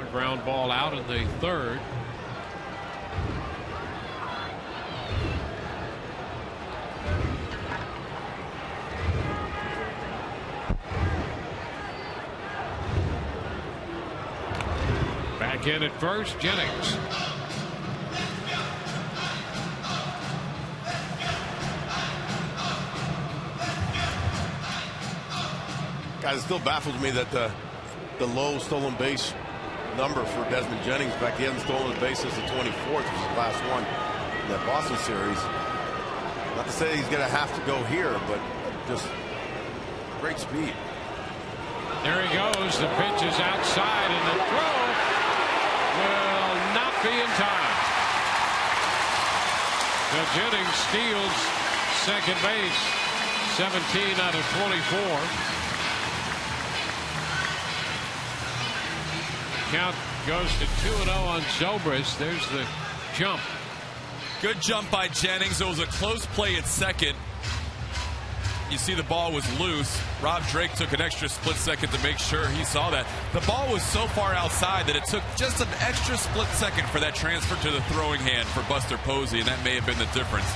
S1: A ground ball out in the third. Back in at first, Jennings.
S6: Guys, it still baffles me that the low stolen base number for Desmond Jennings. In fact, he hasn't stolen a base since the 24th, which is the last one in that Boston series. Not to say he's going to have to go here, but just great speed.
S1: There he goes. The pitch is outside, and the throw will not be in time. So Jennings steals second base. 17 out of 24. Count goes to 2-0 on Zobrist. There's the jump.
S2: Good jump by Jennings. It was a close play at second. You see the ball was loose. Rob Drake took an extra split second to make sure he saw that. The ball was so far outside that it took just an extra split second for that transfer to the throwing hand for Buster Posey, and that may have been the difference.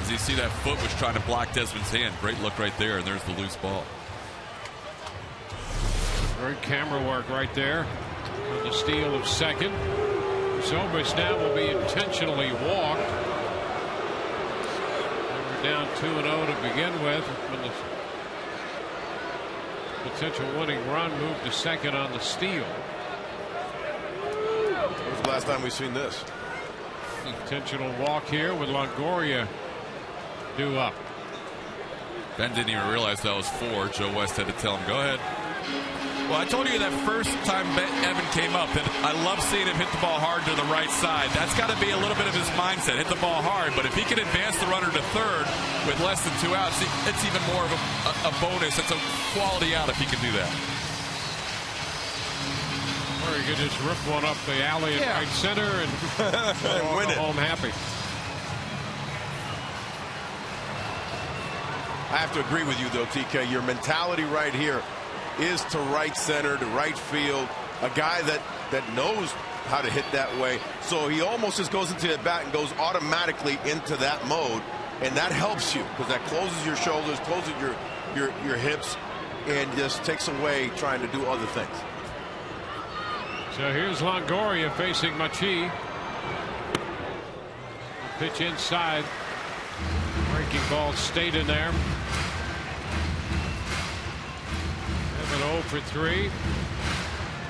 S2: As you see, that foot was trying to block Desmond's hand. Great look right there, and there's the loose ball.
S1: Great camera work right there on the steal of second. Zobrist now will be intentionally walked. They were down 2-0 to begin with. When the potential winning run moved to second on the steal.
S6: When was the last time we've seen this?
S1: Intentional walk here with Longoria due up.
S2: Ben didn't even realize that was 4. Joe West had to tell him, go ahead. Well, I told you that first time Evan came up that I love seeing him hit the ball hard to the right side. That's got to be a little bit of his mindset. Hit the ball hard, but if he can advance the runner to third with less than 2 outs, it's even more of a bonus. It's a quality out if he can do that.
S1: Or he could just rip one up the alley in right center and
S6: win it.
S1: Home happy.
S6: I have to agree with you, though, TK. Your mentality right here is to right center, to right field. A guy that knows how to hit that way. So he almost just goes into the bat and goes automatically into that mode. And that helps you because that closes your shoulders, closes your hips, and just takes away trying to do other things.
S1: So here's Longoria facing Machi. Pitch inside. Breaking ball stayed in there. 0 for 3.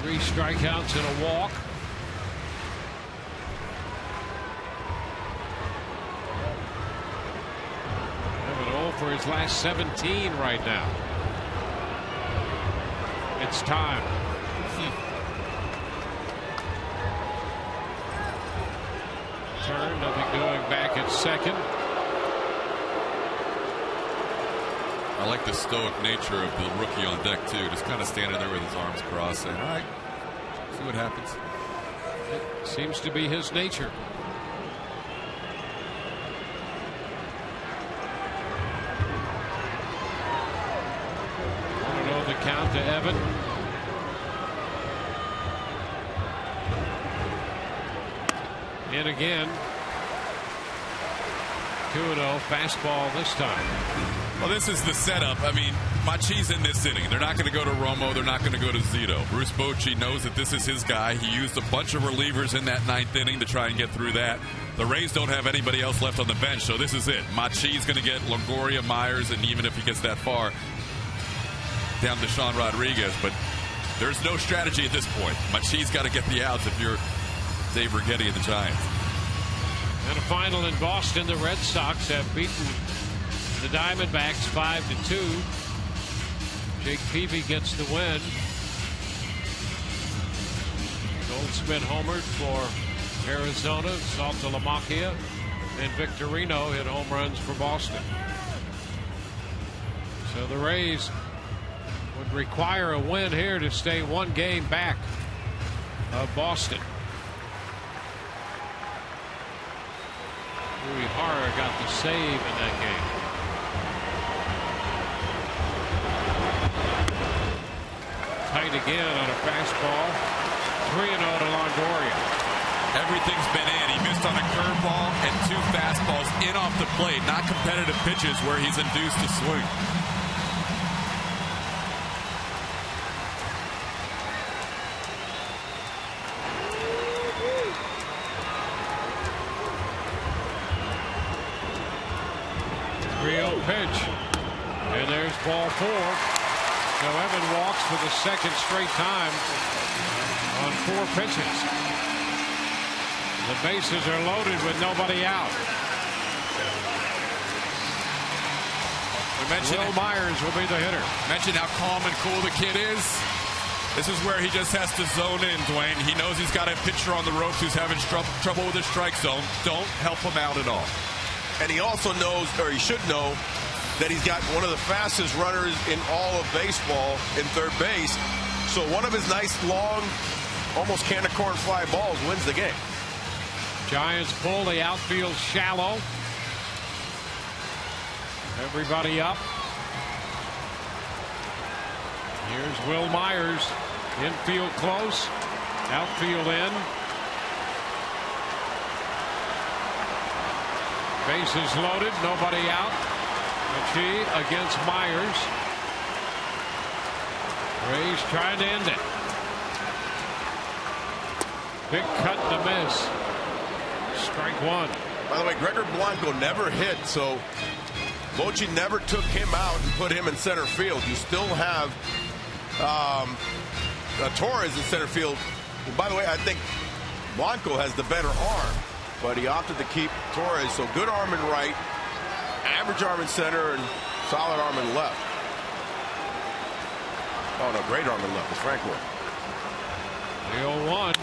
S1: 3 strikeouts and a walk. Evan 0 for his last 17 right now. It's time. Turn, nothing doing back at second.
S2: I like the stoic nature of the rookie on deck, too. Just kind of standing there with his arms crossed saying, all right, see what happens.
S1: It seems to be his nature. I don't know the count to Evan. And again. 2-0 fastball this time.
S2: Well, this is the setup. I mean, Machi's in this inning. They're not going to go to Romo. They're not going to go to Zito. Bruce Bochy knows that this is his guy. He used a bunch of relievers in that 9th inning to try and get through that. The Rays don't have anybody else left on the bench, so this is it. Machi's going to get Longoria, Myers, and even if he gets that far, down to Sean Rodriguez. But there's no strategy at this point. Machi's got to get the outs if you're Dave Righetti and the Giants.
S1: And a final in Boston. The Red Sox have beaten the Diamondbacks 5-2. Jake Peavy gets the win. Goldschmidt homered for Arizona, Saltalamacchia, and Victorino hit home runs for Boston. So the Rays would require a win here to stay one game back of Boston. Louis Hara got the save in that game. Tight again on a fastball. 3-0 to Longoria.
S2: Everything's been in. He missed on a curveball and 2 fastballs in off the plate. Not competitive pitches where he's induced to swing.
S1: Pitch, and there's ball 4. So Evan walks for the second straight time on 4 pitches. The bases are loaded with nobody out. Will Myers will be the hitter.
S2: Mentioned how calm and cool the kid is. This is where he just has to zone in, Dwayne. He knows he's got a pitcher on the ropes who's having trouble with his strike zone. Don't help him out at all.
S6: And he also knows, or he should know, that he's got one of the fastest runners in all of baseball in third base. So one of his nice, long, almost can of corn fly balls wins the game.
S1: Giants pull the outfield shallow. Everybody up. Here's Will Myers. Infield close. Outfield in. Bases loaded, nobody out. McKee against Myers. Rays trying to end it. Big cut to miss. Strike 1.
S6: By the way, Gregor Blanco never hit, so Bochy never took him out and put him in center field. You still have Torres in center field. And by the way, I think Blanco has the better arm, but he opted to keep Torres. So good arm in right, average arm in center, and solid arm in left. Oh, no, great arm in left. It's Frank Ward.
S1: The 0-1. Line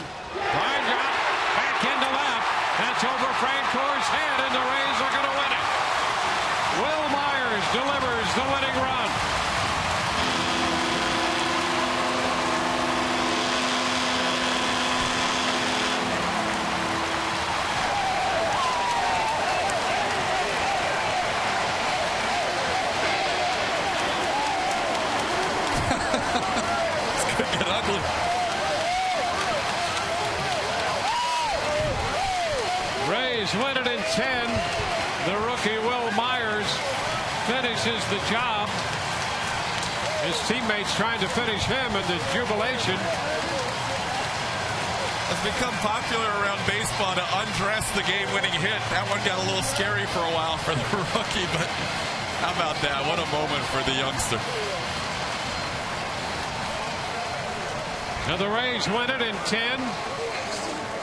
S1: drop. Back into left. That's over Francour's head, and the Rays are going to win it. Will Myers delivers the winning run.
S2: It's going to get ugly.
S1: Rays win it in 10. The rookie Will Myers finishes the job. His teammates trying to finish him in the jubilation.
S2: It's become popular around baseball to undress the game-winning hit. That one got a little scary for a while for the rookie, but how about that? What a moment for the youngster.
S1: Now the Rays win it in 10.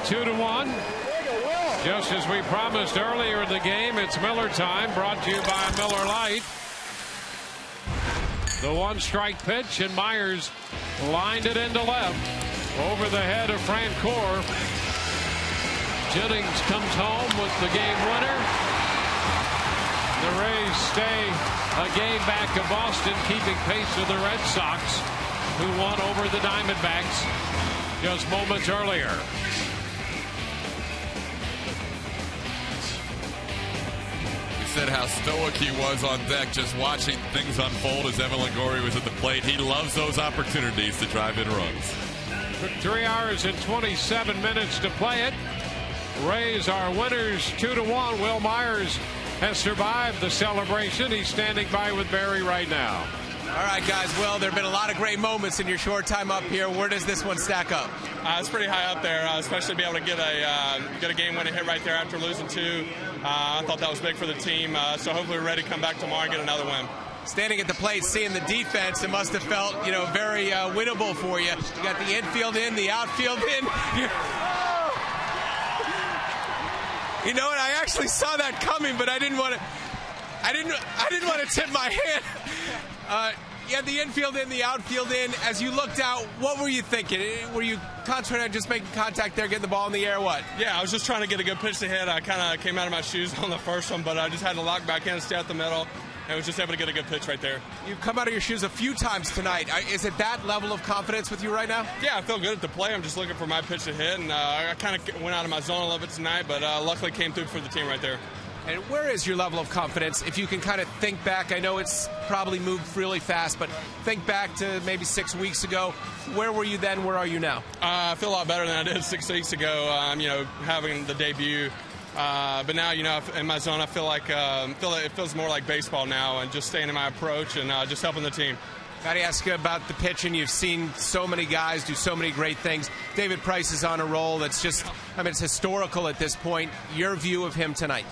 S1: 2-1. Just as we promised earlier in the game, it's Miller time, brought to you by Miller Lite. The one-strike pitch, and Myers lined it into left over the head of Francoeur. Jennings comes home with the game winner. The Rays stay a game back of Boston, keeping pace with the Red Sox, who won over the Diamondbacks just moments earlier.
S2: Said how stoic he was on deck, just watching things unfold as Evan Longoria was at the plate. He loves those opportunities to drive in runs.
S1: Took 3 hours and 27 minutes to play it. Rays are winners 2-1. Will Myers has survived the celebration. He's standing by with Barry right now.
S3: All right, guys. Well, there have been a lot of great moments in your short time up here. Where does this one stack up?
S9: It's pretty high up there, especially to be able to get a game-winning hit right there after losing 2. I thought that was big for the team, so hopefully we're ready to come back tomorrow and get another win.
S3: Standing at the plate, seeing the defense, it must have felt, very winnable for you. You got the infield in, the outfield in. You know what? I actually saw that coming, but I didn't want to. I didn't want to tip my hand. You had the infield in, the outfield in. As you looked out, what were you thinking? Were you concentrating on just making contact there, getting the ball in the air, what?
S9: Yeah, I was just trying to get a good pitch to hit. I kind of came out of my shoes on the first one, but I just had to lock back in and stay at the middle, and was just able to get a good pitch right there.
S3: You've come out of your shoes a few times tonight. Is it that level of confidence with you right now?
S9: Yeah, I feel good at the play. I'm just looking for my pitch to hit, and I kind of went out of my zone a little bit tonight, but luckily came through for the team right there.
S3: And where is your level of confidence? If you can kind of think back, I know it's probably moved really fast, but think back to maybe 6 weeks ago. Where were you then? Where are you now?
S9: I feel a lot better than I did 6 weeks ago, having the debut. But now, in my zone, I feel like it feels more like baseball now, and just staying in my approach and just helping the team.
S3: Got to ask you about the pitching. You've seen so many guys do so many great things. David Price is on a roll that's just, it's historical at this point. Your view of him tonight?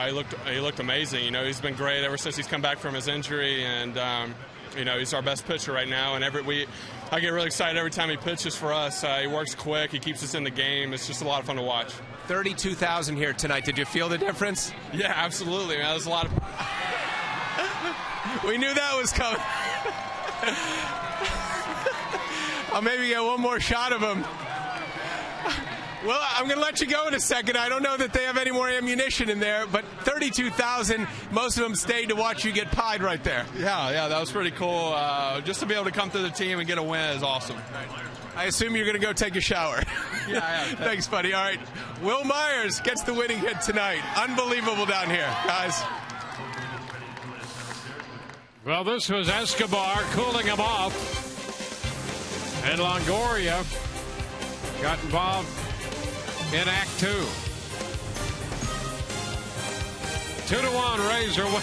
S9: He looked amazing. He's been great ever since he's come back from his injury, and he's our best pitcher right now. And I get really excited every time he pitches for us. He works quick. He keeps us in the game. It's just a lot of fun to watch.
S3: 32,000 here tonight. Did you feel the difference?
S9: Yeah, absolutely. Man, there's a lot of.
S3: We knew that was coming. I'll maybe get one more shot of him. Well, I'm going to let you go in a second. I don't know that they have any more ammunition in there, but 32,000, most of them stayed to watch you get pied right there.
S9: Yeah, that was pretty cool. Just to be able to come through the team and get a win is awesome.
S3: I assume you're going to go take a shower.
S9: Yeah, I am.
S3: Thanks, buddy. All right. Will Myers gets the winning hit tonight. Unbelievable down here, guys.
S1: Well, this was Escobar cooling him off. And Longoria got involved in Act 2. 2-1 Rays are